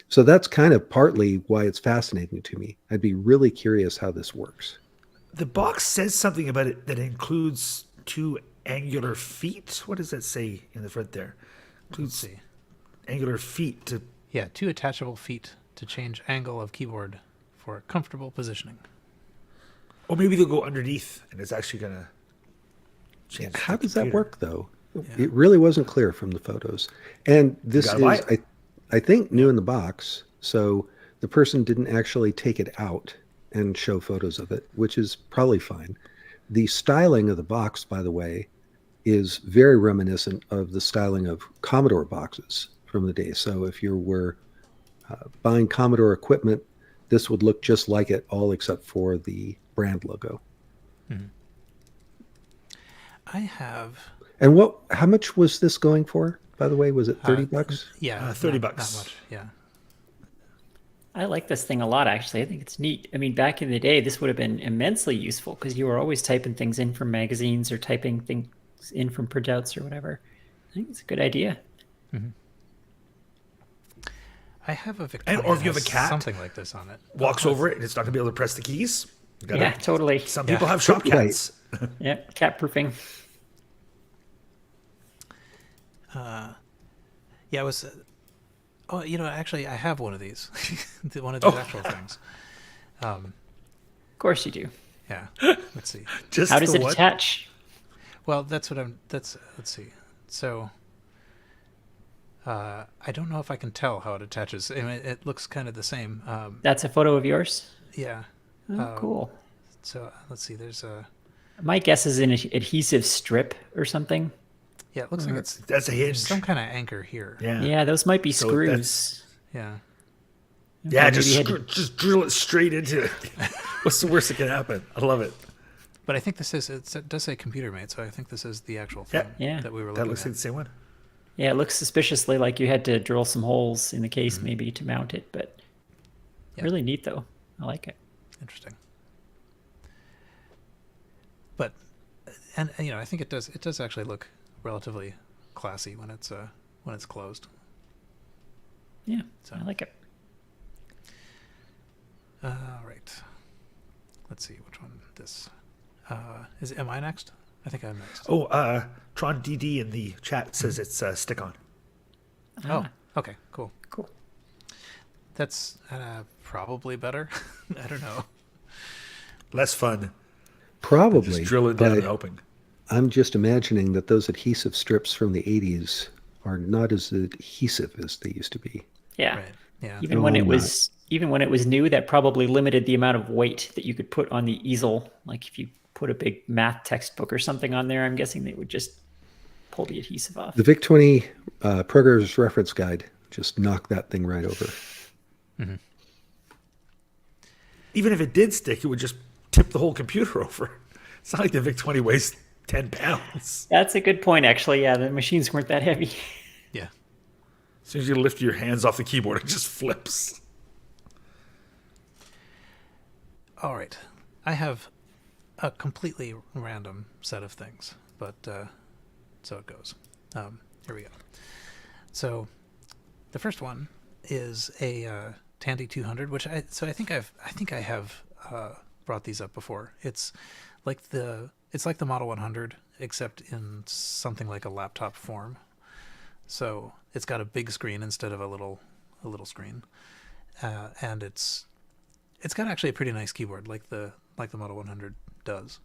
so that's kind of partly why it's fascinating to me. I'd be really curious how this works. The box says something about it that includes 2 angular feet. What does that say in the front there? Includes Let's see. Angular feet to. Yeah, 2 attachable feet to change angle of keyboard for comfortable positioning. Or maybe they'll go underneath and it's actually going to change. How the does that computer. work, though? Yeah. It really wasn't clear from the photos. And this gotta buy is, I think, new in the box. So the person didn't actually take it out and show photos of it, which is probably fine. The styling of the box, by the way, is very reminiscent of the styling of Commodore boxes from the day. So if you were buying Commodore equipment, this would look just like it, all except for the brand logo. Mm-hmm. I have. And how much was this going for, by the way? Was it $30? Yeah, $30. Not much. Yeah. I like this thing a lot, actually. I think it's neat. I mean, back in the day, this would have been immensely useful because you were always typing things in from magazines or typing things in from printouts or whatever. I think it's a good idea. Mm-hmm. I have a Victoria. Or if you have a cat, something like this on it. Walks over it and it's not going to be able to press the keys. Yeah, totally. Some people have shop cats. Yeah, cat proofing. Yeah, it was. Actually, I have one of these. One of these actual things. Of course you do. Yeah. Let's see. Just How does the it what? attach? Well, let's see. So, I don't know if I can tell how it attaches. I mean, it looks kind of the same. That's a photo of yours? Yeah. Oh, cool. So let's see. There's a. My guess is an adhesive strip or something. Yeah, it looks like it's That's a hinge. some kind of anchor here. Yeah. Yeah, those might be So screws. Yeah. Yeah, Maybe just you had to- just drill it straight into it. What's the worst that can happen? I love it. But I think this is. It does say computer made, so I think this is the actual thing Yeah. that we were That looking looks at. like the same one. Yeah, it looks suspiciously like you had to drill some holes in the case maybe to mount it, but Yeah. really neat though. I like it. Interesting. But, and I think it does actually look relatively classy when it's closed. Yeah, So. I like it. Right. Let's see which one this. Am I next? I think I'm next. Oh, Tron DD in the chat says it's stick on. Oh, okay, cool. Cool. That's probably better. I don't know. Less fun. Probably. Just drill it down but and open. I'm just imagining that those adhesive strips from the 80s are not as adhesive as they used to be. Yeah. Right. Yeah. Even when Oh, it was new, that probably limited the amount of weight that you could put on the easel. Like if you put a big math textbook or something on there, I'm guessing they would just pull the adhesive off. The VIC-20 Programmer's Reference Guide just knocked that thing right over. Mm-hmm. Even if it did stick, it would just tip the whole computer over. It's not like the VIC-20 weighs 10 pounds. That's a good point, actually. Yeah, the machines weren't that heavy. Yeah. As soon as you lift your hands off the keyboard, it just flips. All right. I have a completely random set of things, but so it goes. Here we go. So the first one is a Tandy 200, which I think I have brought these up before. It's like the Model 100, except in something like a laptop form. So it's got a big screen instead of a little screen, and it's got actually a pretty nice keyboard, like the Model 100 does.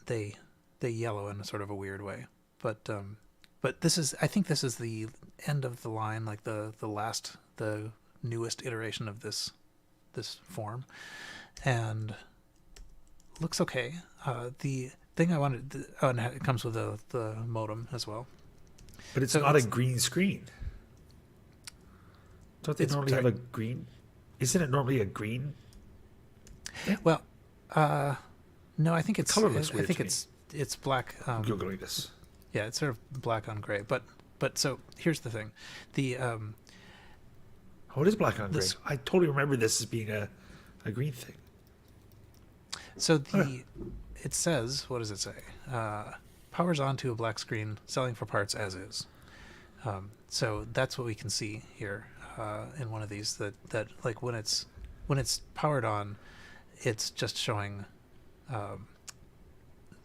They yellow in a sort of a weird way, but I think this is the end of the line, like the newest iteration of this form, and looks okay. The thing I wanted, and it comes with the modem as well. But it's not a green screen. Don't they normally have a green? Isn't it normally a green? Well, no, I think it's color looks weird I think to it's black. I'm Googling this. Yeah, it's sort of black on gray. But so here's the thing, the Oh, it is black on gray. I totally remember this as being a green thing. so it says, what does it say? Powers onto a black screen, selling for parts as is. So that's what we can see here in one of these. That like when it's powered on, it's just showing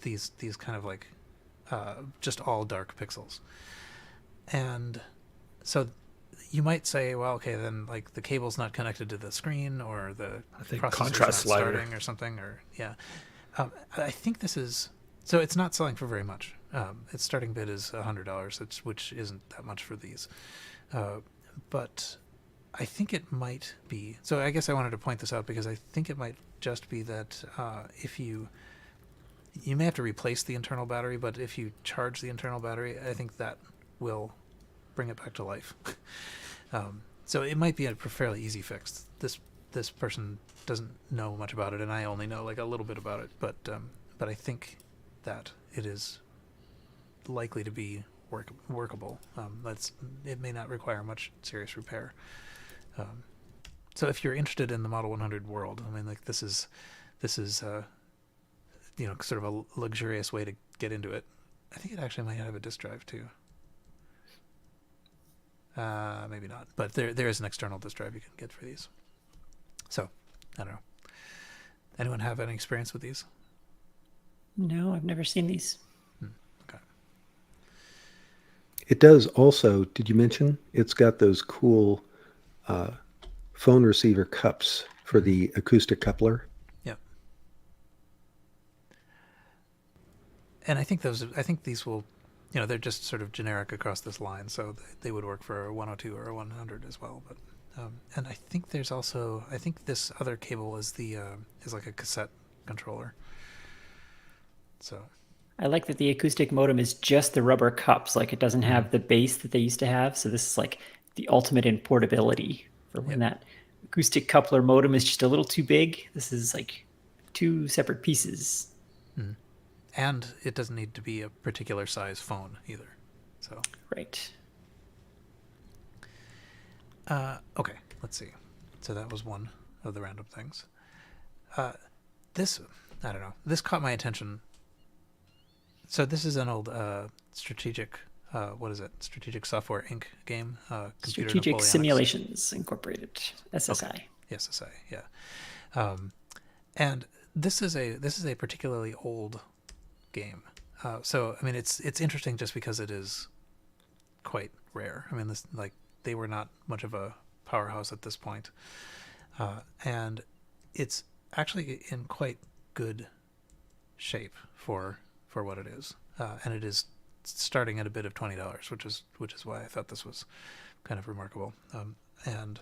these kind of like just all dark pixels. And so you might say, well, okay, then like the cable's not connected to the screen, or the processor's contrast not slider starting or something, or yeah. I think this is, so it's not selling for very much. Its starting bid is $100, which isn't that much for these. But I think it might be, so I guess I wanted to point this out because I think it might just be that if you may have to replace the internal battery, but if you charge the internal battery, I think that will bring it back to life. So it might be a fairly easy fix. This person doesn't know much about it, and I only know like a little bit about it, but I think that it is likely to be workable. It may not require much serious repair. So if you're interested in the Model 100 world, I mean, like this is sort of a luxurious way to get into it. I think it actually might have a disk drive too. Maybe not, but there is an external disk drive you can get for these. So, I don't know. Anyone have any experience with these? No, I've never seen these. Okay. It does also, did you mention, it's got those cool phone receiver cups for the acoustic coupler? Yep. And I think these will, they're just sort of generic across this line, so they would work for a 102 or a 100 as well. But and I think there's also, I think this other cable is is like a cassette controller. So I like that the acoustic modem is just the rubber cups. Like it doesn't have the base that they used to have. So this is like the ultimate in portability for when that acoustic coupler modem is just a little too big. This is like two separate pieces. Mm. And it doesn't need to be a particular size phone either. So right. Okay, let's see. So that was one of the random things. This, I don't know. This caught my attention. So this is an old strategic, what is it? Strategic Software Inc. game. Strategic Napoleonics. Simulations Incorporated, SSI. Okay. SSI, yeah. And this is a particularly old game. So I mean, it's interesting just because it is quite rare. I mean, they were not much of a powerhouse at this point, and it's actually in quite good shape for for what it is, and it is starting at a bid of $20, which is why I thought this was kind of remarkable. And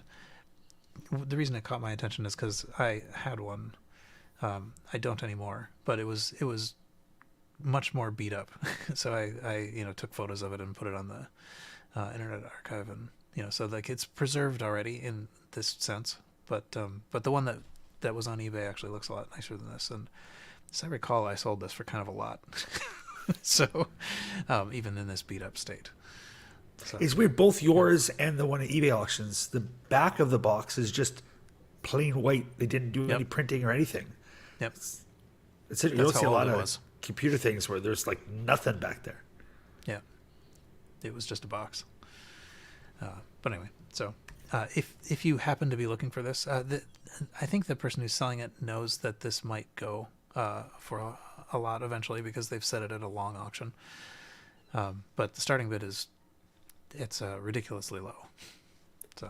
the reason it caught my attention is because I had one. I don't anymore, but it was much more beat up. So I took photos of it and put it on the Internet Archive, and so like it's preserved already in this sense. But the one that was on eBay actually looks a lot nicer than this. And as I recall, I sold this for kind of a lot. So even in this beat up state. So. It's weird. Both yours and the one at eBay auctions, the back of the box is just plain white. They didn't do any printing or anything. Yep. You don't see a lot of computer things where there's like nothing back there. Yeah. It was just a box. But anyway, so if you happen to be looking for this, I think the person who's selling it knows that this might go for a lot eventually because they've set it at a long auction. But the starting bid it's ridiculously low. So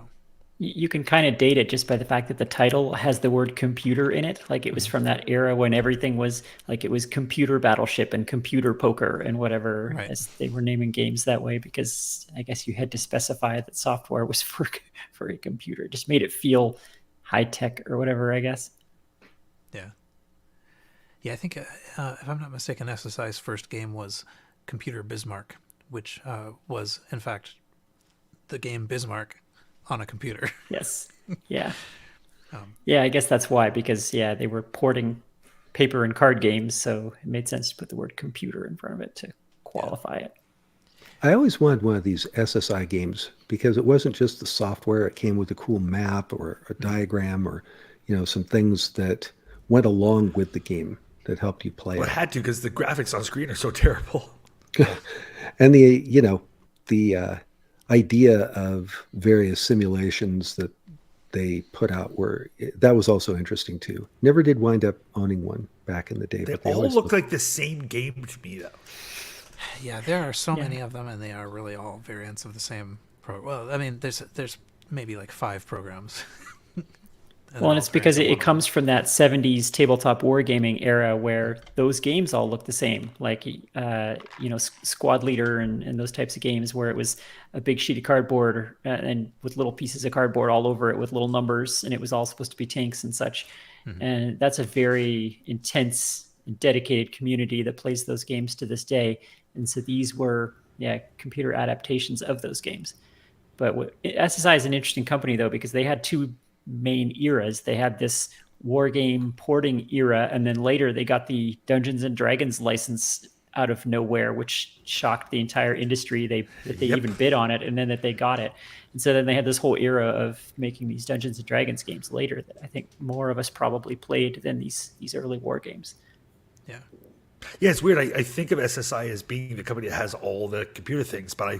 you can kind of date it just by the fact that the title has the word computer in it. Like it was from that era when everything was like it was computer battleship and computer poker and whatever, right. As they were naming games that way, because I guess you had to specify that software was for a computer. It just made it feel high tech or whatever, I guess. Yeah. Yeah, I think, if I'm not mistaken, SSI's first game was Computer Bismarck, which was, in fact, the game Bismarck on a computer. Yes. Yeah. Yeah, I guess that's why, because, they were porting paper and card games, so it made sense to put the word computer in front of it to qualify it. I always wanted one of these SSI games because it wasn't just the software. It came with a cool map or a diagram or, some things that went along with the game that helped you play Well, it. it had to because the graphics on screen are so terrible. And the idea of various simulations that they put out that was also interesting too. Never did wind up owning one back in the day. They but all look like the same game to me, though. Yeah, there are so many of them, and they are really all variants of the same program. Well, I mean, there's maybe like 5 programs. And it's because it comes from that 70s tabletop wargaming era where those games all look the same, like Squad Leader and those types of games where it was a big sheet of cardboard and with little pieces of cardboard all over it with little numbers, and it was all supposed to be tanks and such. Mm-hmm. And that's a very intense, dedicated community that plays those games to this day. And so these were computer adaptations of those games. But SSI is an interesting company though, because they had 2 main eras. They had this war game porting era, and then later they got the Dungeons and Dragons license out of nowhere, which shocked the entire industry. They even bid on it, and then that they got it. And so then they had this whole era of making these Dungeons and Dragons games later that I think more of us probably played than these early war games. Yeah. Yeah, it's weird. I think of SSI as being the company that has all the computer things, but I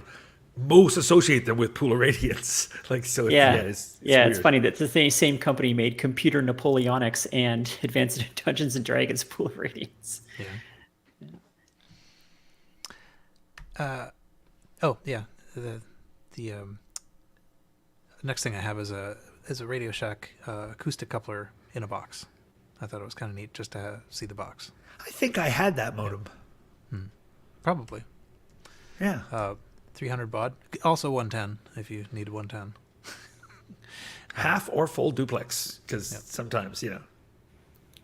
most associate them with Pool of Radiance. It's funny that the same company made Computer Napoleonics and Advanced Dungeons and Dragons Pool of Radiance. Yeah. The next thing I have is a Radio Shack acoustic coupler in a box. I thought it was kind of neat just to see the box. I think I had that modem. Probably. Yeah. 300 baud. Also 110 if you need 110. Half or full duplex, because sometimes, You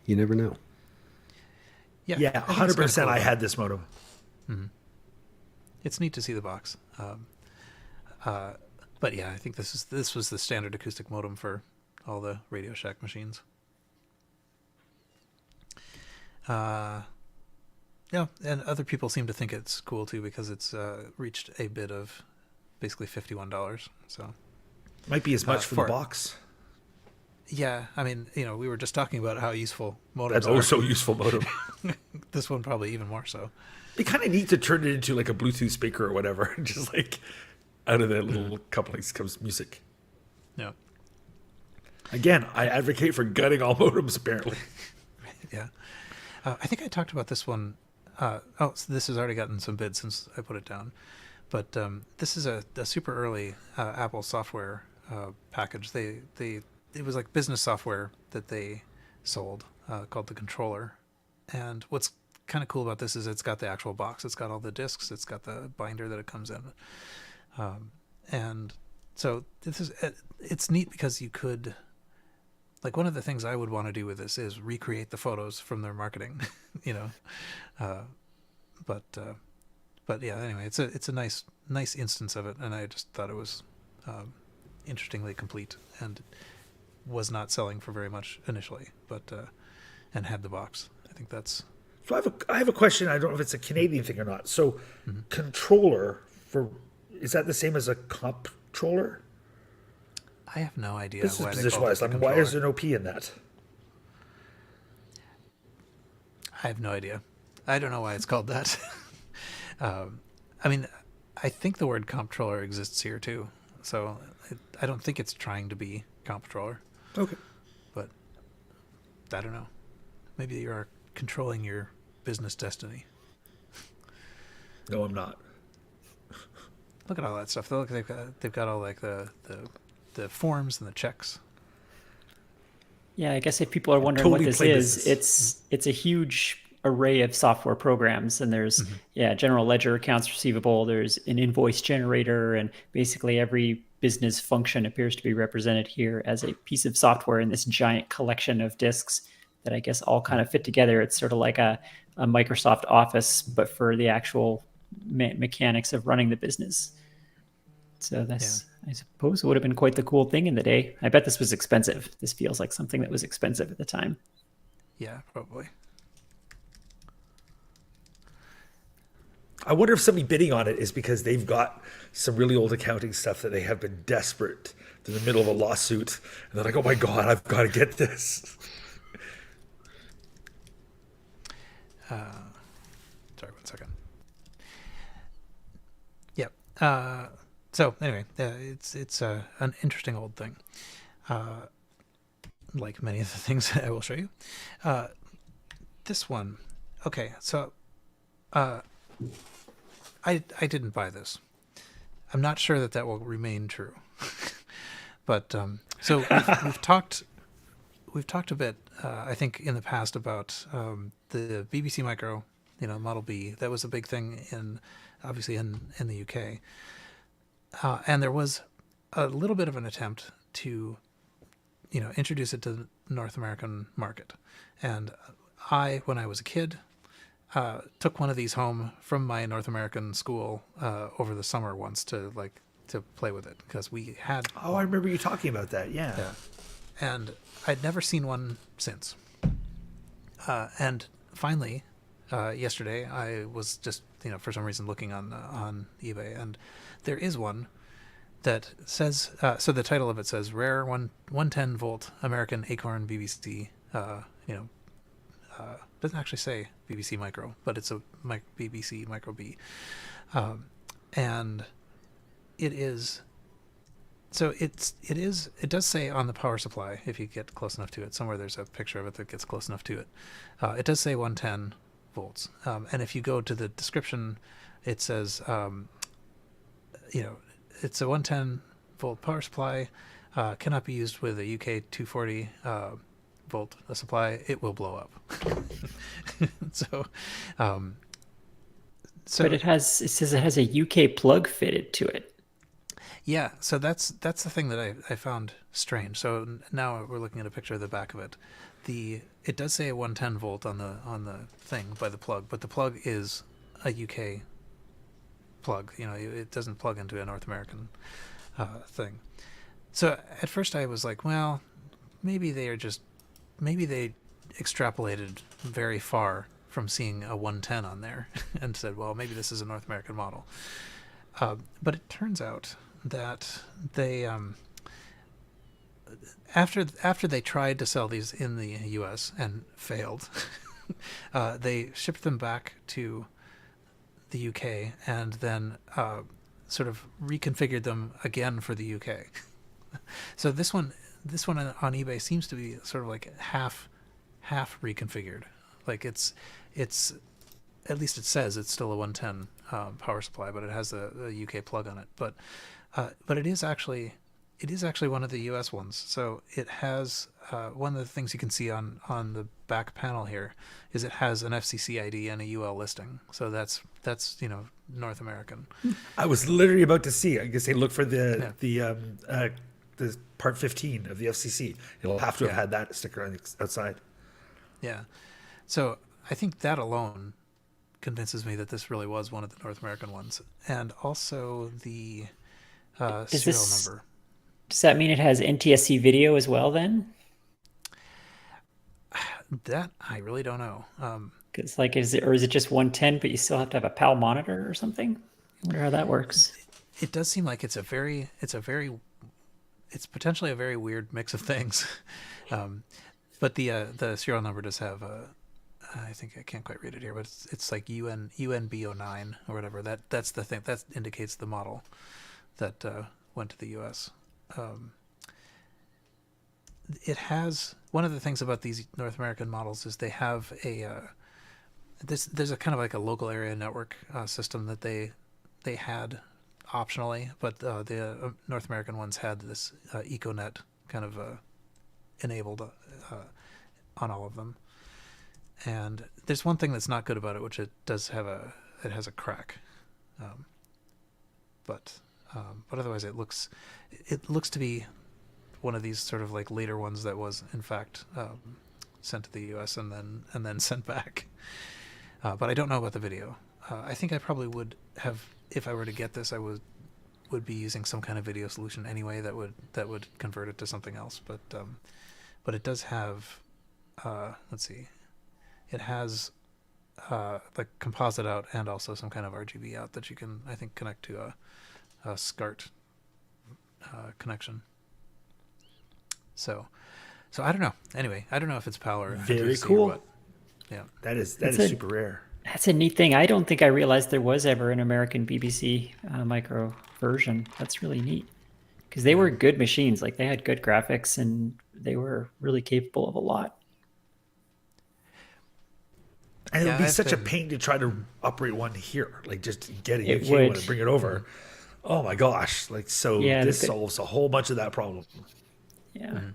never know. Yeah, 100% I had this modem. Mm-hmm. It's neat to see the box. But yeah, I think this was the standard acoustic modem for all the Radio Shack machines. Yeah, and other people seem to think it's cool too because it's reached a bid of basically $51. So might be as much for the box. Yeah, I mean, we were just talking about how useful modems are. That's also a useful modem. This one probably even more so. They kind of need to turn it into like a Bluetooth speaker or whatever. Just like out of that little couplings comes music. Yeah. Again, I advocate for gutting all modems, apparently. Yeah. I think I talked about this one. So this has already gotten some bids since I put it down. But this is a super early Apple software package. It was like business software that they sold called the Controller. And what's kind of cool about this is it's got the actual box. It's got all the discs. It's got the binder that it comes in, and so it's neat because you could, like, one of the things I would want to do with this is recreate the photos from their marketing, but yeah. Anyway, it's a nice instance of it, and I just thought it was interestingly complete and was not selling for very much initially, but and had the box. I think that's. So I have a question. I don't know if it's a Canadian thing or not. So, controller is that the same as a comptroller? I have no idea. This is why position-wise. Like, why is there no P in that? I have no idea. I don't know why it's called that. I mean, I think the word comptroller exists here too, so I don't think it's trying to be comptroller. Okay. But I don't know. Maybe you are controlling your business destiny. No, I'm not. Look at all that stuff. Look, they've got all like the forms and the checks. Yeah, I guess if people are wondering Totally what this play is, business. it's a huge array of software programs, and there's general ledger, accounts receivable, there's an invoice generator, and basically every business function appears to be represented here as a piece of software in this giant collection of disks that I guess all kind of fit together. It's sort of like a Microsoft Office, but for the actual mechanics of running the business. So that's, I suppose, it would have been quite the cool thing in the day. I bet this was expensive. This feels like something that was expensive at the time. Yeah, probably. I wonder if somebody bidding on it is because they've got some really old accounting stuff that they have been desperate. They're in the middle of a lawsuit, and they're like, "Oh my God, I've got to get this." Sorry, 1 second. Yep. So anyway, it's an interesting old thing. Like many of the things I will show you. This one, okay. So, I didn't buy this. I'm not sure that will remain true. But so we've talked a bit, I think, in the past about the BBC Micro, Model B. That was a big thing obviously in the UK, and there was a little bit of an attempt to, introduce it to the North American market. And when I was a kid, took one of these home from my North American school over the summer once to play with it, because we had. Oh, I remember you talking about that. Yeah. And I'd never seen one since. And finally, yesterday, I was just for some reason looking on eBay, and there is one that says. So the title of it says "Rare 110 volt American Acorn BBC." Doesn't actually say BBC Micro, but it's a BBC Micro B, and it is. So it does say on the power supply, if you get close enough to it, somewhere there's a picture of it that gets close enough to it. It does say 110 volts, and if you go to the description, it says, it's a 110 volt power supply, cannot be used with a UK 240 volt supply. It will blow up. So but it says it has a UK plug fitted to it. Yeah, so that's the thing that I found strange. So now we're looking at a picture of the back of it. It does say a 110 volt on the thing by the plug, but the plug is a UK plug. It doesn't plug into a North American thing. So at first I was like, well, maybe they extrapolated very far from seeing a 110 on there and said, well, maybe this is a North American model. But it turns out that they after they tried to sell these in the US and failed, they shipped them back to the UK and then sort of reconfigured them again for the UK. So this one on eBay seems to be sort of like half reconfigured. Like it's at least it says it's still a 110 power supply, but it has a UK plug on it. But it is actually, it is actually one of the US ones. So it has one of the things you can see on the back panel here is it has an FCC ID and a UL listing. So that's North American. I was literally about to see. I guess they look for the part 15 of the FCC. It'll have to have had that sticker on the outside. Yeah. So I think that alone convinces me that this really was one of the North American ones, and also the serial number. Does that mean it has NTSC video as well then? That I really don't know. Because is it just 110, but you still have to have a PAL monitor or something? I wonder how that works. It does seem like it's potentially a very weird mix of things. But the serial number does have I think I can't quite read it here, but it's like UNB09 or whatever. That's the thing that indicates the model that went to the U.S. It has one of the things about these North American models is they have there's a kind of like a local area network system that they had optionally, but the North American ones had this EcoNet kind of enabled on all of them. And there's one thing that's not good about it, which it has a crack, but otherwise it looks to be one of these sort of like later ones that was in fact sent to the U.S. and then sent back. But I don't know about the video. I think I probably would have, if I were to get this, I would be using some kind of video solution anyway that would convert it to something else. But it does have let's see. It has like composite out and also some kind of RGB out that you can, I think, connect to a SCART connection. So I don't know. Anyway, I don't know if it's PAL or very NTSC cool. or what. Yeah, that is super rare. That's a neat thing. I don't think I realized there was ever an American BBC micro version. That's really neat because they were good machines. Like they had good graphics and they were really capable of a lot. And it would be such a pain to try to operate one here, like just get a UK one and bring it over. Oh my gosh! Like this solves a whole bunch of that problem. Yeah. Mm-hmm.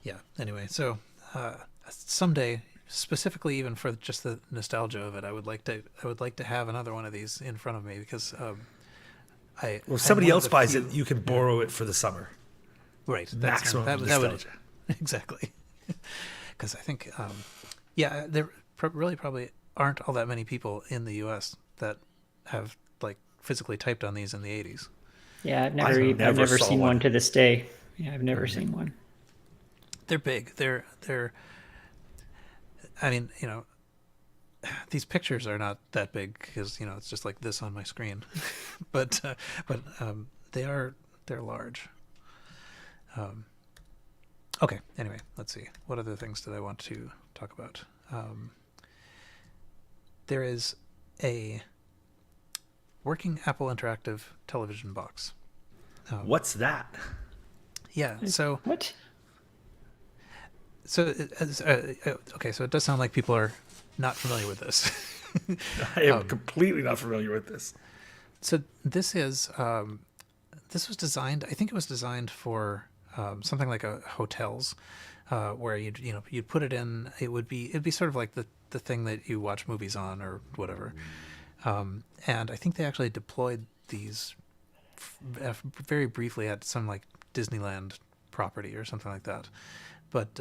Yeah. Anyway, so someday, specifically even for just the nostalgia of it, I would like to have another one of these in front of me because if somebody else buys it, you can borrow it for the summer. Right. Maximum nostalgia. Exactly. Because I think, there really probably aren't all that many people in the U.S. that have like physically typed on these in the 80s. Yeah, I've never seen one to this day. Yeah, I've never seen one. They're big. They're. I mean, these pictures are not that big because it's just like this on my screen, but they're large. Okay, anyway, let's see. What other things did I want to talk about? There is a working Apple Interactive television box. What's that? Yeah, so... What? So, okay, so it does sound like people are not familiar with this. I am completely not familiar with this. So this is... this was designed... I think it was designed for... something like a hotels, where you'd put it in. It'd be sort of like the thing that you watch movies on or whatever. And I think they actually deployed these very briefly at some like Disneyland property or something like that. But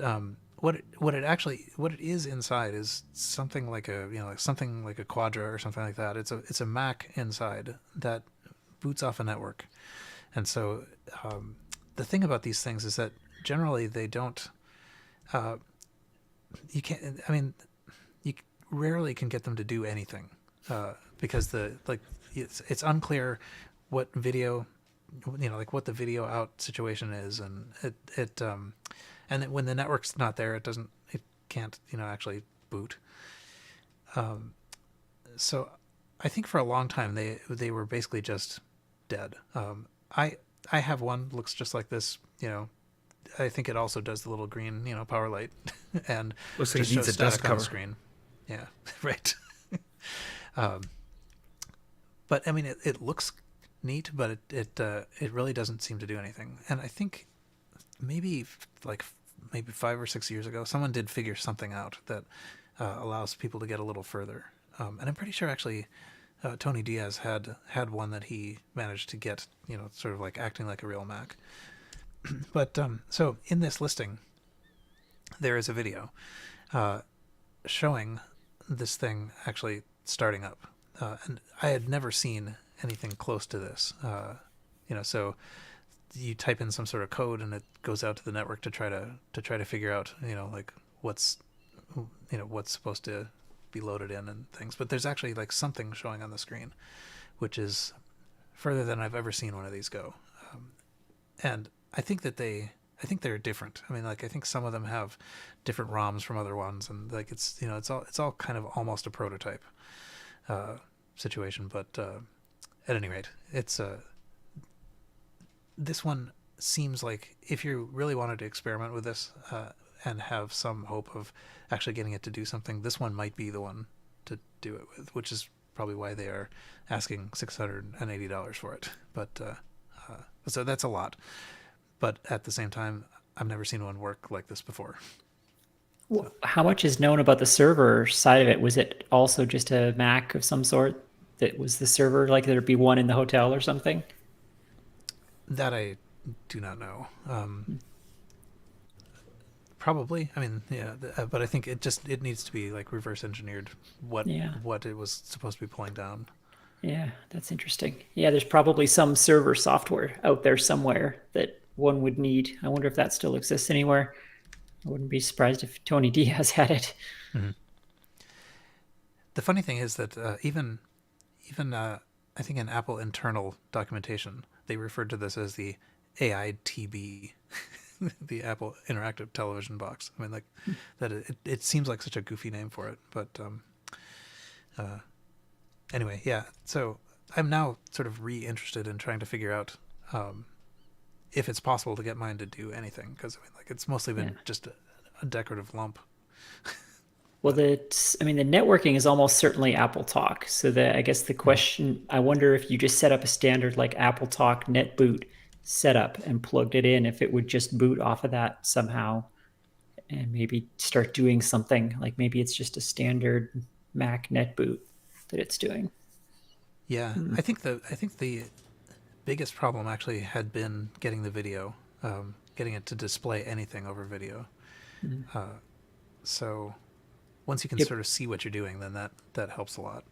what it is inside is something like something like a Quadra or something like that. It's a Mac inside that boots off a network, and so. The thing about these things is that generally they don't. You can't. I mean, you rarely can get them to do anything because it's unclear what video, like what the video out situation is, and and when the network's not there, it can't actually boot. So, I think for a long time they were basically just dead. I have one looks just like this, I think it also does the little green, power light and looks like it needs a dust cover screen. Yeah, right. But I mean, it looks neat, but it really doesn't seem to do anything. And I think maybe maybe 5 or 6 years ago, someone did figure something out that allows people to get a little further. And I'm pretty sure actually Tony Diaz had one that he managed to get, sort of like acting like a real Mac. But so in this listing, there is a video showing this thing actually starting up, and I had never seen anything close to this. So you type in some sort of code, and it goes out to the network to try to figure out, like what's supposed to be loaded in and things. But there's actually like something showing on the screen, which is further than I've ever seen one of these go. And I think they're different. I mean, like, I think some of them have different ROMs from other ones, and like it's all kind of almost a prototype situation. But at any rate, it's this one seems like if you really wanted to experiment with this and have some hope of actually getting it to do something, this one might be the one to do it with, which is probably why they are asking $680 for it. But so that's a lot. But at the same time, I've never seen one work like this before. Well, how much is known about the server side of it? Was it also just a Mac of some sort that was the server? Like there'd be one in the hotel or something? That I do not know. Probably. I mean, yeah, but I think it needs to be like reverse engineered what it was supposed to be pulling down. Yeah, that's interesting. Yeah, there's probably some server software out there somewhere that one would need. I wonder if that still exists anywhere. I wouldn't be surprised if Tony Diaz had it. Mm-hmm. The funny thing is that even I think in Apple internal documentation, they referred to this as the AITB, the Apple Interactive Television Box. I mean, like that. It seems like such a goofy name for it, but anyway, yeah. So I'm now sort of re-interested in trying to figure out if it's possible to get mine to do anything, because I mean, like it's mostly been just a decorative lump. Well, the networking is almost certainly Apple Talk. So I guess the question, I wonder if you just set up a standard like Apple Talk NetBoot setup and plugged it in, if it would just boot off of that somehow and maybe start doing something like maybe it's just a standard Mac NetBoot that it's doing. Yeah, I think the biggest problem actually had been getting the video, getting it to display anything over video. So once you can sort of see what you're doing, then that helps a lot.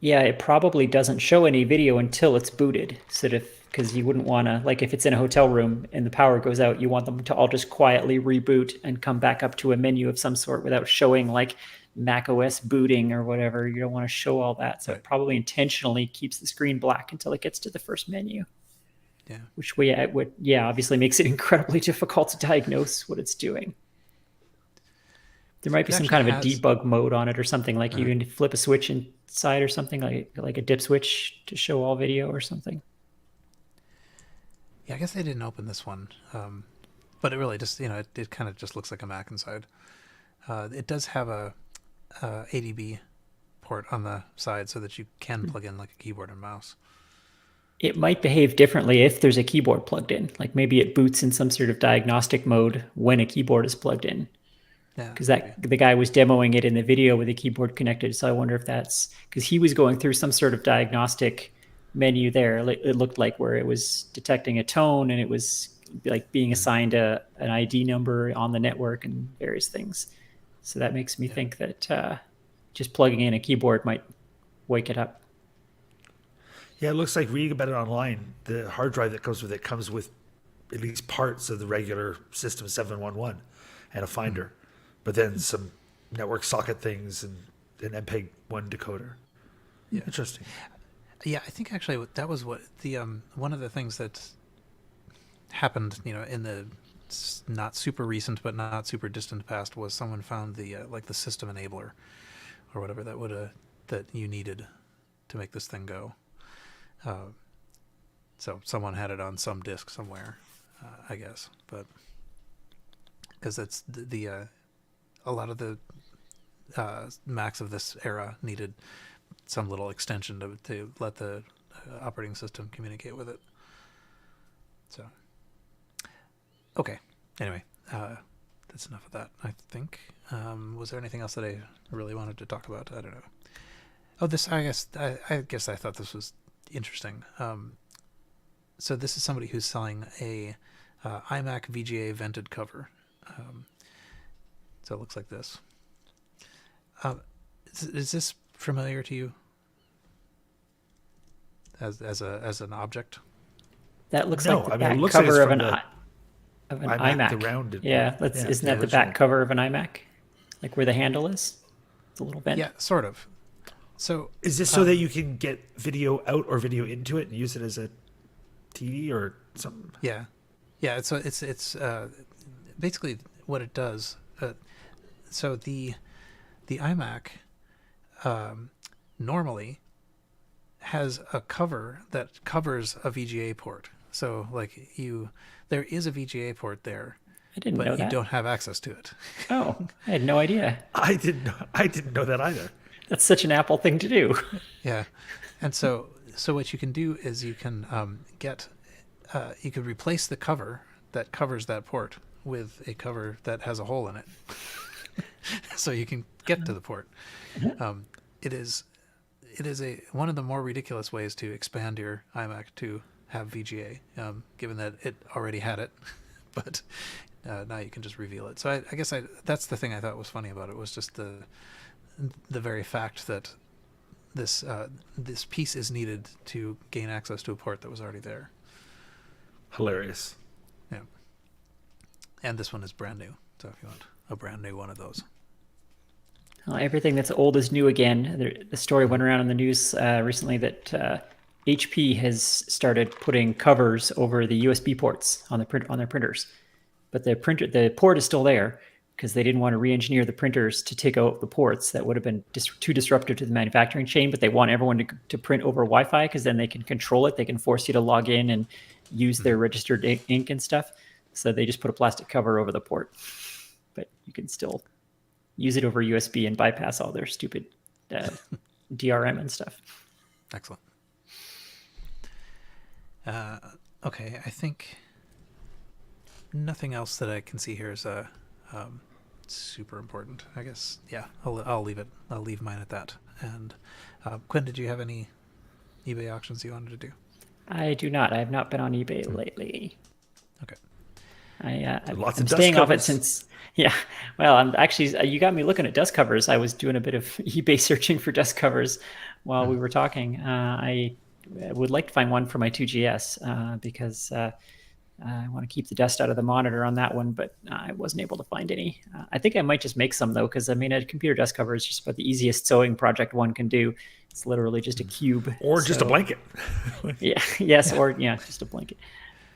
Yeah, it probably doesn't show any video until it's booted, sort of, because you wouldn't want to, like if it's in a hotel room and the power goes out, you want them to all just quietly reboot and come back up to a menu of some sort without showing like Mac OS booting or whatever. You don't want to show all that. So It probably intentionally keeps the screen black until it gets to the first menu. Yeah. Which obviously makes it incredibly difficult to diagnose what it's doing. There might be some kind of a debug mode on it or something, like you can flip a switch inside or something, like a dip switch to show all video or something. Yeah, I guess they didn't open this one, but it really just it kind of just looks like a Mac inside. It does have a ADB port on the side so that you can plug in like a keyboard and mouse. It might behave differently if there's a keyboard plugged in. Like maybe it boots in some sort of diagnostic mode when a keyboard is plugged in. Yeah, because the guy was demoing it in the video with the keyboard connected. So I wonder if that's because he was going through some sort of diagnostic menu there. It looked like where it was detecting a tone and it was like being assigned an ID number on the network and various things. So that makes me think that just plugging in a keyboard might wake it up. Yeah, it looks like reading about it online. The hard drive that comes with it comes with at least parts of the regular System 711 and a Finder, but then some network socket things and an MPEG-1 decoder. Yeah, interesting. Yeah, I think actually that was what the one of the things that happened, in the not super recent but not super distant past was someone found the like the system enabler or whatever that you needed to make this thing go. So someone had it on some disk somewhere, I guess, but because that's the a lot of the Macs of this era needed some little extension to let the operating system communicate with it. So, okay. Anyway, that's enough of that, I think. Was there anything else that I really wanted to talk about? I don't know. Oh, this, I guess I thought this was interesting. So this is somebody who's selling a iMac VGA vented cover. So it looks like this. Is this familiar to you as an object? That looks No, like the I mean, it back looks like cover it's of from an the iMac. the rounded Yeah, one. isn't the that the back original. cover of an iMac? Like where the handle is? The little vent? Yeah, sort of. So Is this so that you can get video out or video into it and use it as a TV or something? yeah. So it's basically what it does. So the iMac normally has a cover that covers a VGA port. So like there is a VGA port there, I didn't but know you that. don't have access to it. Oh, I had no idea. I didn't know that either. That's such an Apple thing to do. Yeah, and so what you can do is you can you could replace the cover that covers that port with a cover that has a hole in it, so you can get to the port. It is one of the more ridiculous ways to expand your iMac to have VGA, given that it already had it, but now you can just reveal it. So I guess that's the thing I thought was funny about it, was just the very fact that this piece is needed to gain access to a port that was already there. Hilarious. Yeah. And this one is brand new. So if you want a brand new one of those. Well, everything that's old is new again. The story went around in the news recently that HP has started putting covers over the USB ports on their printers, but the port is still there because they didn't want to re-engineer the printers to take out the ports. That would have been too disruptive to the manufacturing chain. But they want everyone to print over Wi-Fi because then they can control it. They can force you to log in and use their registered ink and stuff. So they just put a plastic cover over the port, but you can still use it over USB and bypass all their stupid DRM and stuff. Excellent. Okay, I think nothing else that I can see here is super important. I guess, yeah, I'll leave it. I'll leave mine at that. And Quinn, did you have any eBay auctions you wanted to do? I do not. I have not been on eBay lately. Okay. I'm staying off it since. Yeah. Well, I'm actually. You got me looking at dust covers. I was doing a bit of eBay searching for dust covers while we were talking. I would like to find one for my 2GS because I want to keep the dust out of the monitor on that one, but I wasn't able to find any. I think I might just make some though, because I mean, a computer dust cover is just about the easiest sewing project one can do. It's literally just a cube Or just a blanket. Yeah. Yes. Yeah. Or just a blanket.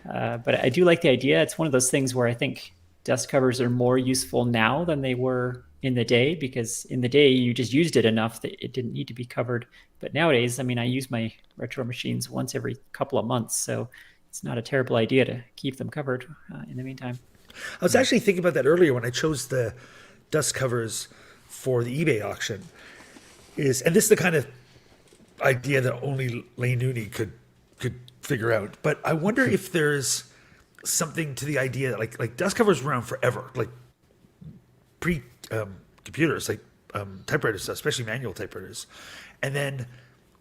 But I do like the idea. It's one of those things where I think dust covers are more useful now than they were in the day, because in the day you just used it enough that it didn't need to be covered. But nowadays, I mean, I use my retro machines once every couple of months, so it's not a terrible idea to keep them covered in the meantime. I was actually thinking about that earlier when I chose the dust covers for the eBay auction. And this is the kind of idea that only Lane Nooney could figure out. But I wonder if there's something to the idea that like dust covers were around forever, like pre computers, like typewriters, especially manual typewriters, and then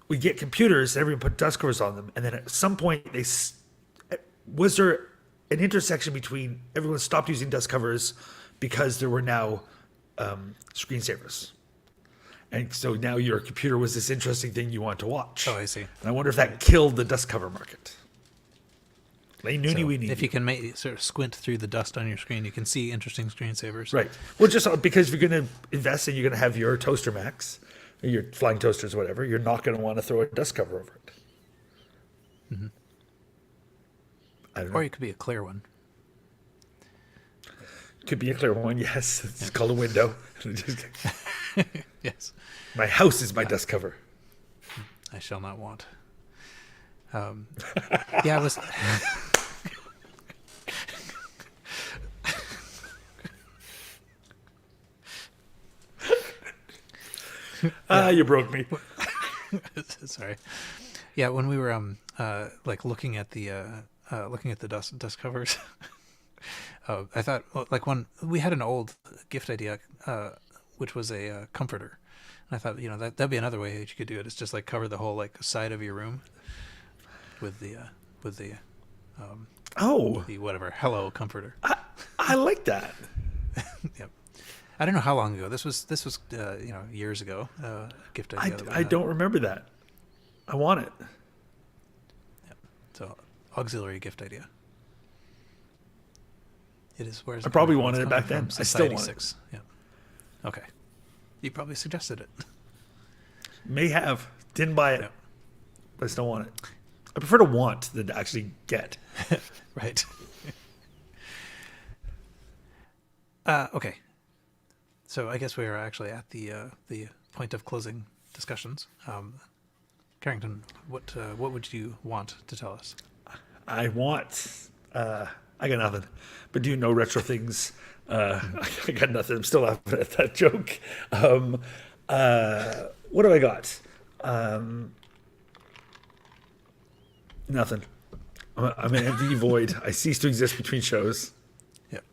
we get computers and everyone put dust covers on them, and then at some point was there an intersection between everyone stopped using dust covers because there were now screensavers. And so now your computer was this interesting thing you want to watch. Oh, I see. And I wonder if that killed the dust cover market. Lane Nooney, we need. If you can sort of squint through the dust on your screen, you can see interesting screensavers. Right. Well, just because if you're going to invest and you're going to have your Toaster Max, or your Flying Toasters, whatever, you're not going to want to throw a dust cover over it. Mm-hmm. I don't know. Or it could be a clear one. Could be a clear one, yes. It's called a window. Yes. My house is my dust cover. I shall not want. Yeah, I was. You broke me. Sorry. Yeah, when we were like looking at the dust covers, I thought like one we had an old gift idea, which was a comforter, and I thought that'd be another way that you could do it. It's just like cover the whole like side of your room with the Oh, the whatever hello comforter. I like that. Yep. I don't know how long ago this was. This was years ago. Gift idea. I don't remember that. I want it. Yep. So auxiliary gift idea. It is. Where's I probably wanted it back then. I still want it. Yeah. Okay. You probably suggested it. May have. Didn't buy it. Yeah. But I still want it. I prefer to want than to actually get. Right. Okay. So I guess we are actually at the point of closing discussions. Carrington, what would you want to tell us? I want. I got nothing. But do you know retro things? I got nothing. I'm still laughing at that joke. What do I got? Nothing. I'm an empty void. I cease to exist between shows. Yep.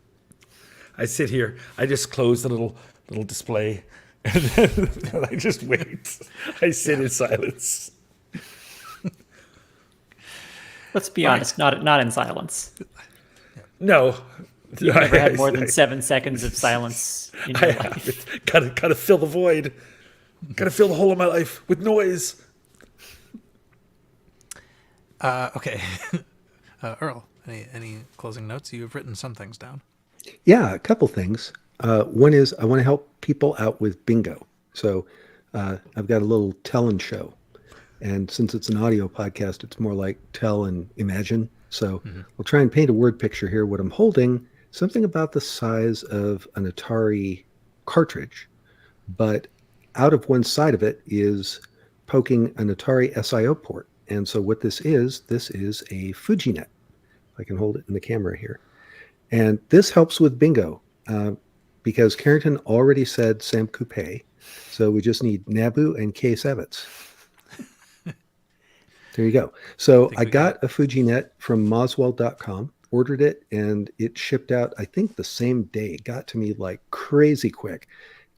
I sit here. I just close the little display, and then I just wait. I sit in silence. Let's be honest, not in silence. No. You've never had more than 7 seconds of silence in your life. Gotta fill the void. Gotta fill the hole in my life with noise. Okay. Earl, any closing notes? You've written some things down. Yeah, a couple things. One is I want to help people out with bingo. So I've got a little tell and show. And since it's an audio podcast, it's more like tell and imagine. So we'll try and paint a word picture here. What I'm holding, something about the size of an Atari cartridge, but out of one side of it is poking an Atari SIO port. And so what this is a FujiNet. I can hold it in the camera here. And this helps with bingo because Carrington already said Sam Coupe. So we just need Nabu and K. Savitz. There you go. So I got a FujiNet from Moswell.com, ordered it, and it shipped out, I think, the same day. It got to me like crazy quick.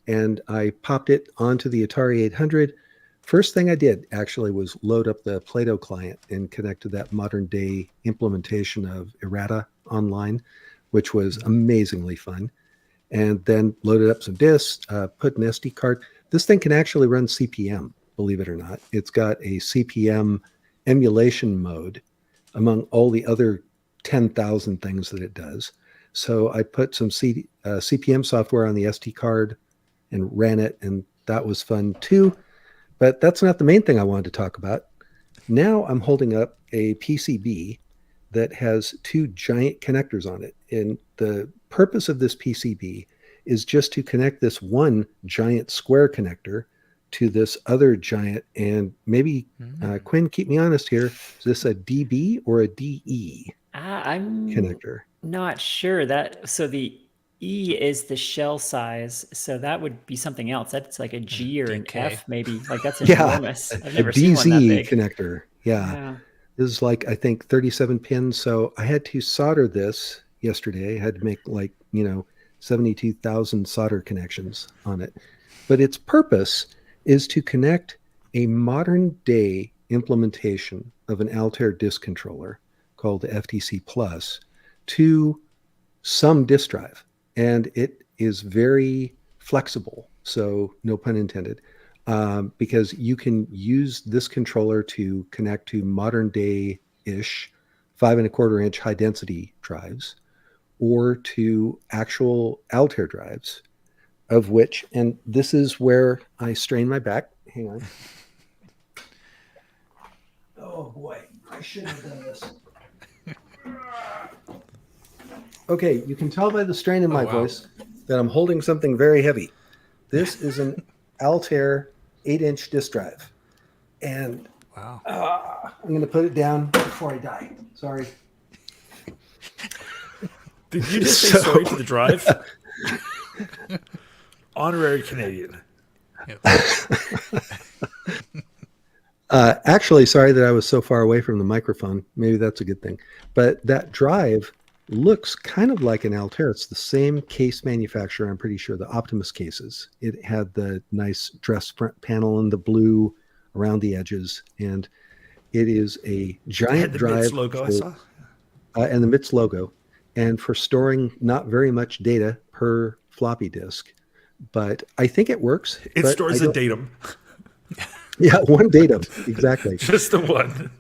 And I popped it onto the Atari 800. First thing I did actually was load up the Plato client and connect to that modern day implementation of Errata online, which was amazingly fun. And then loaded up some disks, put an SD card. This thing can actually run CPM, believe it or not. It's got a CPM emulation mode among all the other 10,000 things that it does. So I put some CPM software on the SD card and ran it, and that was fun too. But that's not the main thing I wanted to talk about. Now I'm holding up a PCB that has 2 giant connectors on it. And the purpose of this PCB is just to connect this one giant square connector to this other giant. And maybe, Quinn, keep me honest here. Is this a DB or a DE I'm connector? not sure. So the E is the shell size, so that would be something else. That's like a G or an DK. F, maybe. Like that's Yeah, enormous. I've A never seen one that BZ big. connector. Yeah. This is like, I think, 37 pins. So I had to solder this yesterday. I had to make 72,000 solder connections on it. But its purpose is to connect a modern day implementation of an Altair disk controller called the FTC Plus to some disk drive. And it is very flexible. So no pun intended. Because you can use this controller to connect to modern day-ish 5¼ inch high density drives or to actual Altair drives, of which, and this is where I strain my back. Hang on. Oh boy, I shouldn't have done this. Okay, you can tell by the strain in my voice that I'm holding something very heavy. This is an Altair 8-inch disk drive. And Wow. I'm going to put it down before I die. Sorry. Did you just say sorry to the drive? Honorary Canadian. Yep. Actually, sorry that I was so far away from the microphone. Maybe that's a good thing. But that drive looks kind of like an Altair. It's the same case manufacturer. I'm pretty sure the Optimus cases. It had the nice dress front panel and the blue around the edges, and it is a It giant had the drive MITS logo I saw. and the MITS logo, and for storing not very much data per floppy disk. But I think it works. It but stores a datum. Yeah, one datum exactly. Just the one.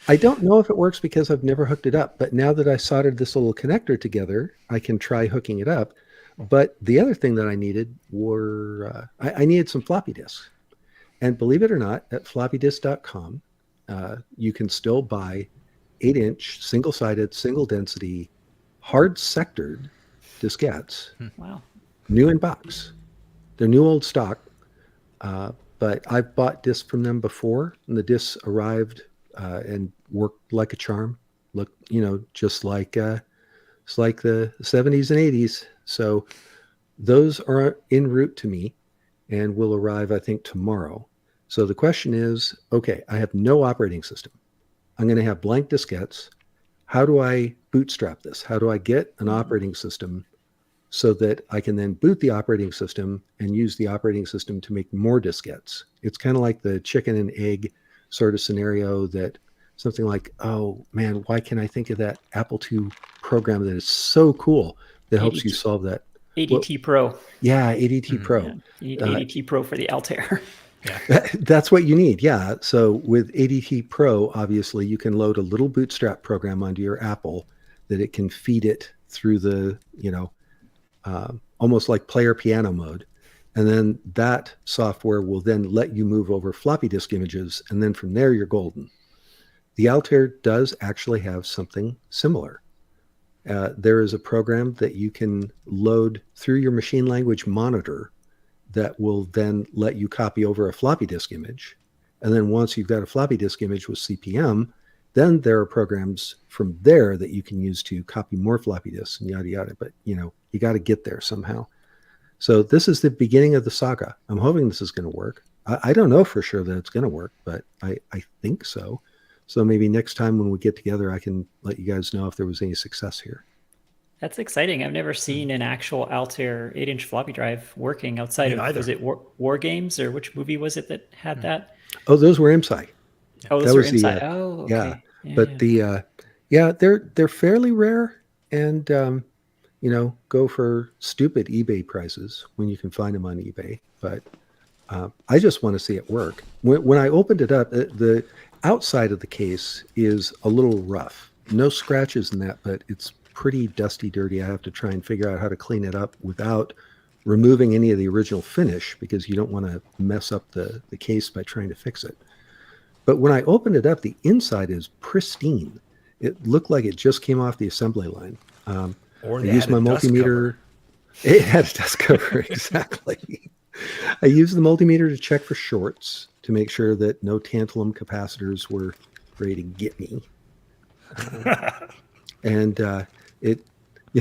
I don't know if it works because I've never hooked it up, but now that I soldered this little connector together, I can try hooking it up. But the other thing that I needed were, I needed some floppy disks. And believe it or not, at floppydisk.com, you can still buy 8-inch, single-sided, single-density, hard-sectored diskettes, Wow. new in box. They're new old stock, but I've bought discs from them before, and the discs arrived and worked like a charm. Looked, just like it's like the 70s and 80s. So those are en route to me and will arrive, I think, tomorrow. So the question is, okay, I have no operating system. I'm going to have blank diskettes. How do I bootstrap this? How do I get an operating system so that I can then boot the operating system and use the operating system to make more diskettes? It's kind of like the chicken and egg sort of scenario, that something like, oh man, why can't I think of that Apple II program that is so cool that helps you solve that? ADT Pro. Yeah, ADT Pro. Yeah, you need ADT Pro for the Altair. That's what you need. Yeah. So with ADT Pro, obviously you can load a little bootstrap program onto your Apple that it can feed it through the, almost like player piano mode. And then that software will then let you move over floppy disk images. And then from there, you're golden. The Altair does actually have something similar. There is a program that you can load through your machine language monitor that will then let you copy over a floppy disk image. And then once you've got a floppy disk image with CPM, then there are programs from there that you can use to copy more floppy disks and yada, yada. But, you got to get there somehow. So this is the beginning of the saga. I'm hoping this is going to work. I don't know for sure that it's going to work, but I think so. So maybe next time when we get together, I can let you guys know if there was any success here. That's exciting. I've never seen an actual Altair 8-inch floppy drive working outside of, was it War Games, or which movie was it that had that? Oh, those were IMSI. Oh, those were IMSI. Oh, okay. Yeah. But they're fairly rare, and go for stupid eBay prices when you can find them on eBay. But I just want to see it work. When I opened it up, the outside of the case is a little rough. No scratches in that, but it's pretty dusty, dirty. I have to try and figure out how to clean it up without removing any of the original finish, because you don't want to mess up the case by trying to fix it. But when I opened it up, the inside is pristine. It looked like it just came off the assembly line. Or I used my multimeter. It had a dust cover, exactly. I used the multimeter to check for shorts to make sure that no tantalum capacitors were ready to get me. And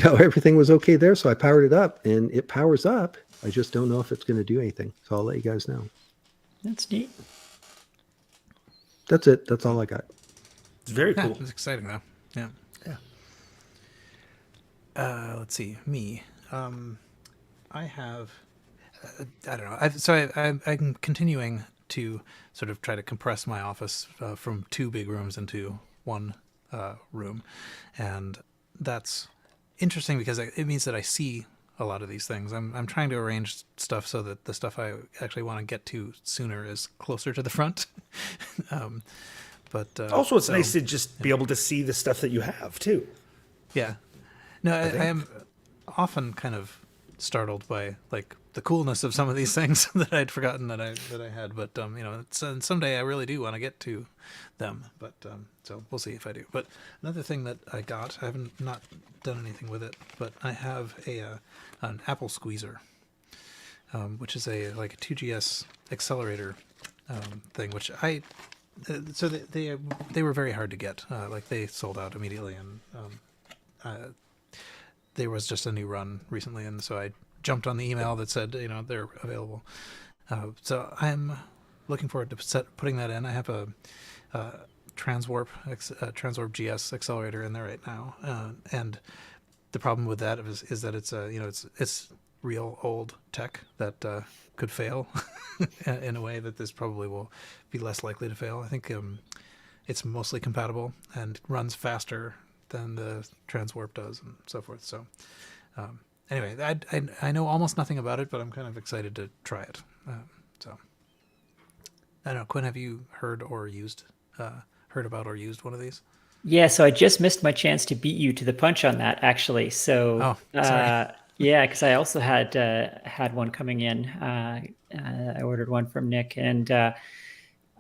everything was okay there. So I powered it up, and it powers up. I just don't know if it's going to do anything. So I'll let you guys know. That's neat. That's it. That's all I got. It's very cool. It's exciting though. Yeah. Let's see. Me. I have. I don't know. I'm continuing to sort of try to compress my office from 2 big rooms into 1 room, and that's interesting because it means that I see a lot of these things. I'm trying to arrange stuff so that the stuff I actually want to get to sooner is closer to the front. But also, it's nice to just be able to see the stuff that you have too. Yeah. No, I am often kind of startled by like the coolness of some of these things that I'd forgotten that I had. But someday I really do want to get to them. But so we'll see if I do. But another thing that I got, I haven't not done anything with it, but I have an Apple Squeezer, which is a 2GS accelerator thing, which so they were very hard to get. They sold out immediately, and there was just a new run recently, and so I jumped on the email that said they're available. So I'm looking forward to putting that in. I have a Transwarp GS accelerator in there right now, and the problem with that is that it's it's real old tech that could fail in a way that this probably will be less likely to fail. I think it's mostly compatible and runs faster than the Transwarp does and so forth. So anyway, I know almost nothing about it, but I'm kind of excited to try it. So I don't know, Quinn, have you heard about or used one of these? Yeah, so I just missed my chance to beat you to the punch on that, actually. So, sorry. yeah, because I also had one coming in. I ordered one from Nick, and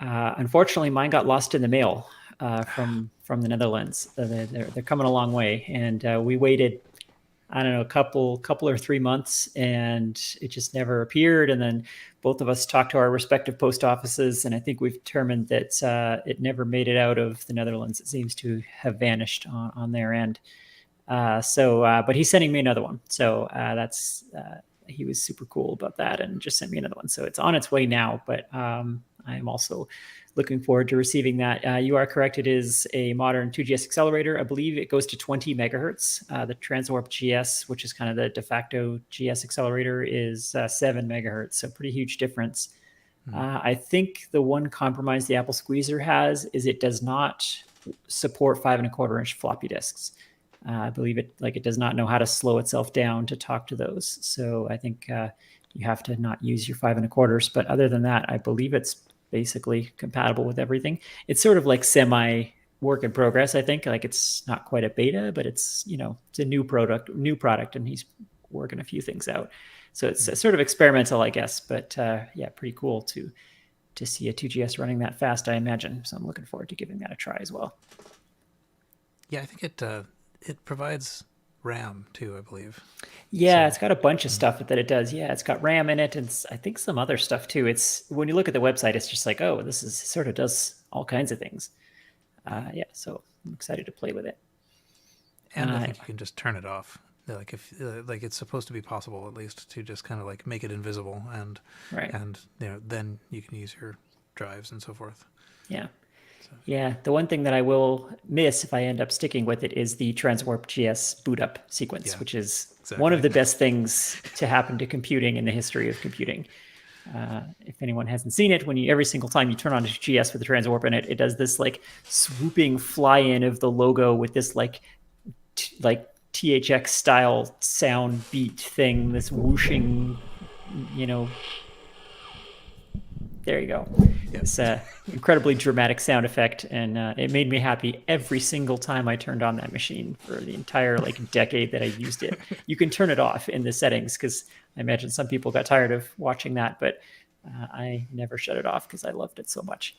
unfortunately, mine got lost in the mail from the Netherlands. They're coming a long way, and we waited, I don't know, a couple or 3 months, and it just never appeared. And then both of us talked to our respective post offices, and I think we've determined that it never made it out of the Netherlands. It seems to have vanished on their end. But he's sending me another one. So he was super cool about that and just sent me another one. So it's on its way now, but I'm also looking forward to receiving that. You are correct. It is a modern 2GS accelerator. I believe it goes to 20 megahertz. The Transwarp GS, which is kind of the de facto GS accelerator, is 7 megahertz. So pretty huge difference. I think the one compromise the Apple Squeezer has is it does not support 5.25-inch floppy disks. I believe it does not know how to slow itself down to talk to those. So I think you have to not use your 5.25. But other than that, I believe it's basically compatible with everything. It's sort of like semi work in progress. I think like it's not quite a beta, but it's it's a new product, and he's working a few things out. So it's sort of experimental, I guess. But yeah, pretty cool to see a 2GS running that fast, I imagine. So I'm looking forward to giving that a try as well. Yeah, I think it provides RAM too, I believe. Yeah, it's got a bunch of stuff that it does. Yeah, it's got RAM in it, and I think some other stuff too. It's when you look at the website, it's just like, oh, this is sort of does all kinds of things. Yeah, so I'm excited to play with it. And I think you can just turn it off. Like if like it's supposed to be possible at least to just kind of like make it invisible, and then you can use your drives and so forth. Yeah. Yeah, the one thing that I will miss if I end up sticking with it is the Transwarp GS boot up sequence, which is one of the best things to happen to computing in the history of computing. If anyone hasn't seen it, every single time you turn on GS with the Transwarp in it, it does this like swooping fly-in of the logo with this like THX style sound beat thing, this whooshing, there you go. Yep. It's an incredibly dramatic sound effect, and it made me happy every single time I turned on that machine for the entire decade that I used it. You can turn it off in the settings because I imagine some people got tired of watching that, but I never shut it off because I loved it so much.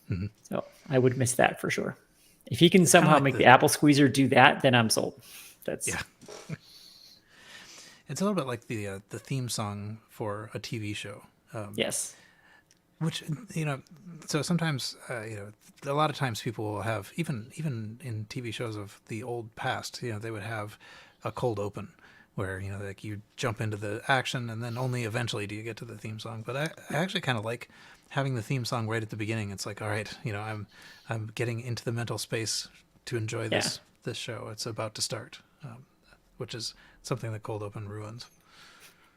Mm-hmm. So I would miss that for sure. If he can somehow make the Apple Squeezer do that, then I'm sold. It's a little bit like the theme song for a TV show. Yes. Which, so sometimes, a lot of times people will have, even in TV shows of the old past, they would have a cold open where, like you jump into the action and then only eventually do you get to the theme song. But I actually kind of like having the theme song right at the beginning. It's like, all right, I'm getting into the mental space to enjoy this show. It's about to start, which is something that cold open ruins.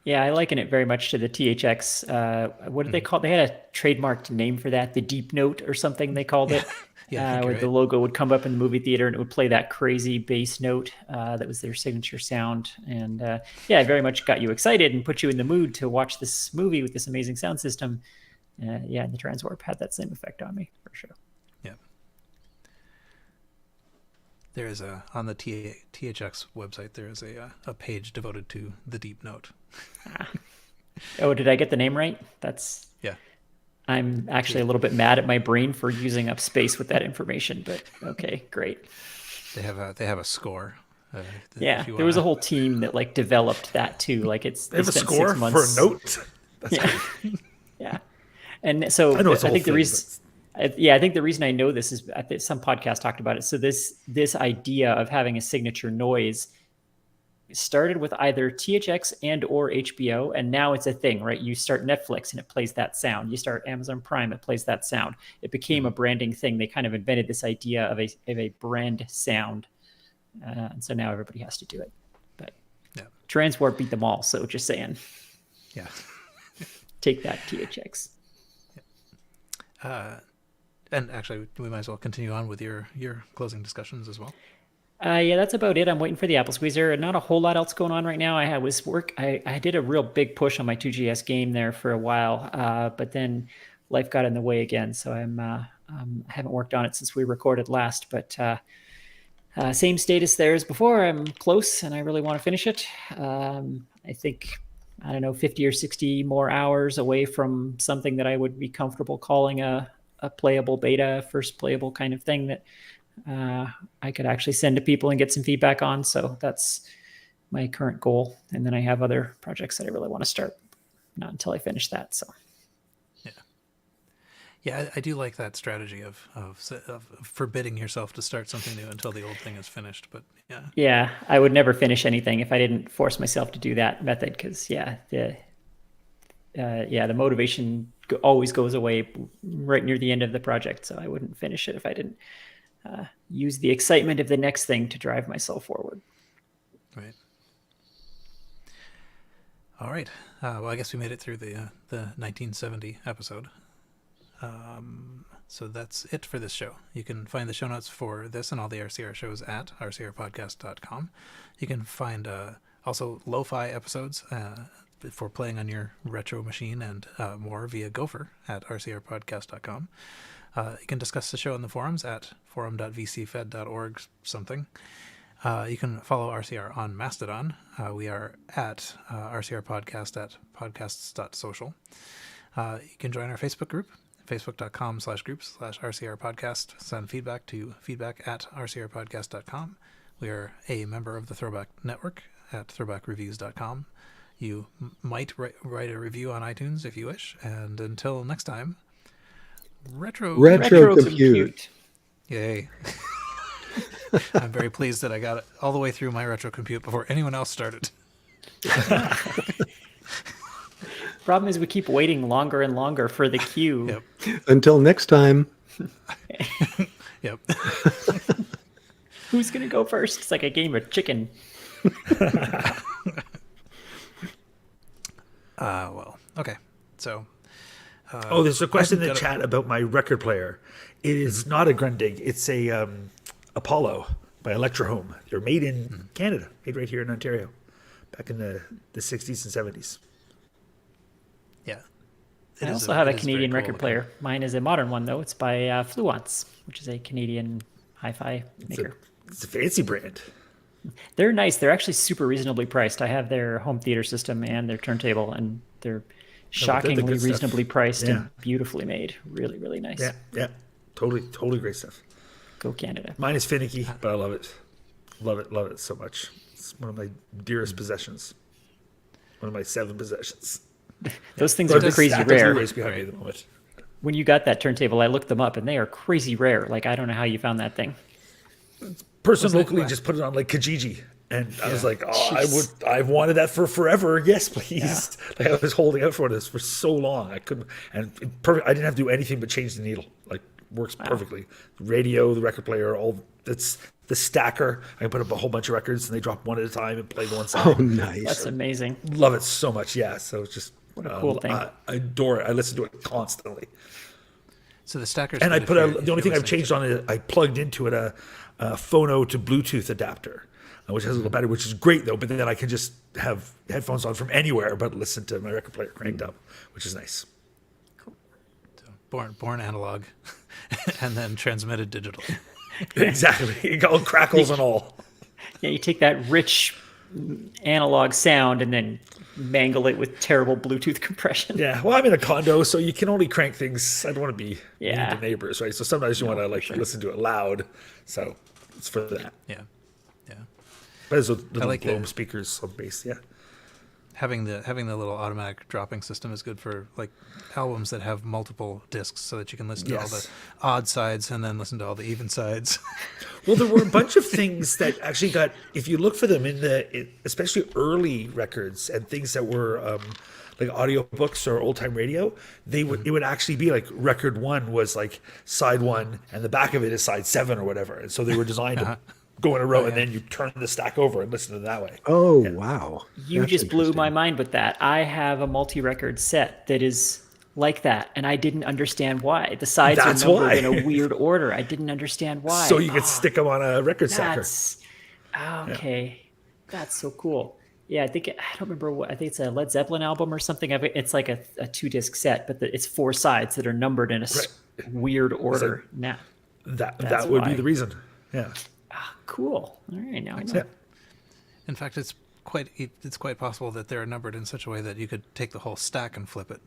Yeah, I liken it very much to the THX. What did they call it? They had a trademarked name for that, the Deep Note or something they called it, where the logo would come up in the movie theater and it would play that crazy bass note that was their signature sound. And it very much got you excited and put you in the mood to watch this movie with this amazing sound system. And the Transwarp had that same effect on me, for sure. Yeah. There is on the THX website, there is a page devoted to the Deep Note. Oh, did I get the name right? Yeah. I'm actually a little bit mad at my brain for using up space with that information, but okay, great. They have a score. There was a whole team that developed that too. They have a score for a note. Yeah. And so I think the reason. I think the reason I know this is some podcast talked about it. So this idea of having a signature noise started with either THX and or HBO, and now it's a thing, right? You start Netflix and it plays that sound. You start Amazon Prime, it plays that sound. It became a branding thing. They kind of invented this idea of a brand sound, and so now everybody has to do it. But Transwarp beat them all. So just saying, take that THX. And actually, we might as well continue on with your closing discussions as well. Yeah, that's about it. I'm waiting for the Apple Squeezer. Not a whole lot else going on right now. I did a real big push on my 2GS game there for a while, but then life got in the way again. So I haven't worked on it since we recorded last. But same status there as before. I'm close, and I really want to finish it. I think 50 or 60 more hours away from something that I would be comfortable calling a playable beta, first playable kind of thing that I could actually send to people and get some feedback on. So that's my current goal. And then I have other projects that I really want to start, not until I finish that. So yeah, I do like that strategy of forbidding yourself to start something new until the old thing is finished. But yeah, I would never finish anything if I didn't force myself to do that method, because the motivation always goes away right near the end of the project. So I wouldn't finish it if I didn't use the excitement of the next thing to drive myself forward. Right. All right. Well, I guess we made it through the 1970 episode. So that's it for this show. You can find the show notes for this and all the RCR shows at rcrpodcast.com. You can find also lo-fi episodes for playing on your retro machine and more via Gopher at rcrpodcast.com. You can discuss the show in the forums at forum.vcfed.org something. You can follow RCR on Mastodon. We are at RCR Podcast at podcasts.social. You can join our Facebook group, facebook.com/groups/RCR Podcast. Send feedback to feedback@rcrpodcast.com. We are a member of the Throwback Network at throwbackreviews.com. You might write a review on iTunes if you wish. And until next time, Retrocompute. Yay. I'm very pleased that I got it all the way through my Retrocompute before anyone else started. Problem is we keep waiting longer and longer for the queue. Yep. Until next time. Yep. Who's going to go first? It's like a game of chicken. Well, okay. So... there's a question in the chat about my record player. It is not a Grundig. It's a Apollo by Electrohome. They're made in Canada, made right here in Ontario, back in the 60s and 70s. Yeah. I also have a Canadian record player. Mine is a modern one, though. It's by Fluence, which is a Canadian hi-fi maker. It's a fancy brand. They're nice. They're actually super reasonably priced. I have their home theater system and their turntable, and they're shockingly reasonably priced and beautifully made. Really, really nice. Yeah. Totally great stuff. Go Canada. Mine is finicky, but I love it. Love it so much. It's one of my dearest possessions. One of my 7 possessions. Those things are crazy rare. Behind me at the moment. When you got that turntable, I looked them up, and they are crazy rare. Like, I don't know how you found that thing. Person locally just put it on like Kijiji. And I was like, I've wanted that for forever. Yes, please. Yeah. Like I was holding out for this for so long. I couldn't, and I didn't have to do anything but change the needle. Like works perfectly. The radio, the record player, all that's the stacker. I can put up a whole bunch of records and they drop one at a time and play one side. Oh, nice. That's amazing. Love it so much. Yeah. So it's just, what a cool thing. I adore it. I listen to it constantly. So the stackers. And I put the only thing I've changed on it, I plugged into it a phono to Bluetooth adapter, which has a little battery, which is great though. But then I can just have headphones on from anywhere, but listen to my record player cranked up, which is nice. Cool. So born analog, and then transmitted digitally. Exactly, all crackles and all. Yeah, you take that rich analog sound and then mangle it with terrible Bluetooth compression. Yeah, well, I'm in a condo, so you can only crank things. I don't want to be mean to neighbors, right? So sometimes you want to listen to it loud. So it's for that. Yeah. But there's little like blown speakers on bass. Yeah. having the little automatic dropping system is good for like albums that have multiple discs, so that you can listen to all the odd sides and then listen to all the even sides. Well, there were a bunch of things that actually got, if you look for them especially early records and things that were like audiobooks or old time radio, it would actually be like record 1 was like side 1 and the back of it is side 7 or whatever. And so they were designed to go in a row and then you turn the stack over and listen to it that way. Oh, wow. You That's just blew interesting. my mind with that. I have a multi-record set that is like that, and I didn't understand why. The sides That's are numbered why. in a weird order. I didn't understand why. So you could stick them on a record stacker. That's okay. That's so cool. Yeah, I don't remember what. I think it's a Led Zeppelin album or something. It's like a 2-disc set, but it's 4 sides that are numbered in a weird order. Now That would be the reason. Yeah. Cool. All right, now I know. Yeah. In fact, it's quite possible that they're numbered in such a way that you could take the whole stack and flip it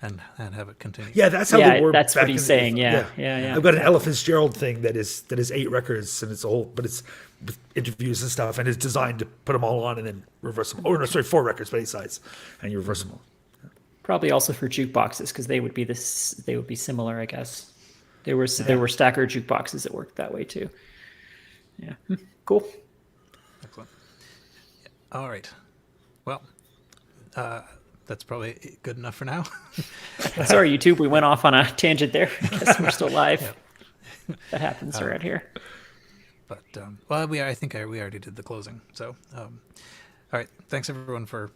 and have it continue. Yeah, that's how Yeah, they were. that's back what he's in saying. Yeah. I've got an Ella Fitzgerald thing that is 8 records and it's but it's with interviews and stuff, and it's designed to put them all on and then reverse them. Oh no, sorry, 4 records, but 8 sides, and you reverse them all. Probably also for jukeboxes, because they would be similar, I guess. There were stacker jukeboxes that worked that way too. Yeah, cool. Excellent. Yeah. All right. Well, that's probably good enough for now. Sorry, YouTube, we went off on a tangent there. I guess we're still live. That happens around here. But well, I think we already did the closing. So, all right. Thanks everyone for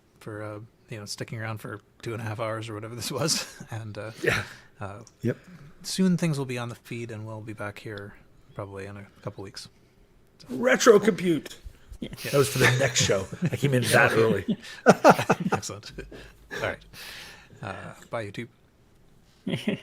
sticking around for 2.5 hours or whatever this was. And Yep. soon things will be on the feed, and we'll be back here probably in a couple weeks. Retrocompute. Yeah. That was for the next show. I came in that early. Excellent. All right. Bye, YouTube.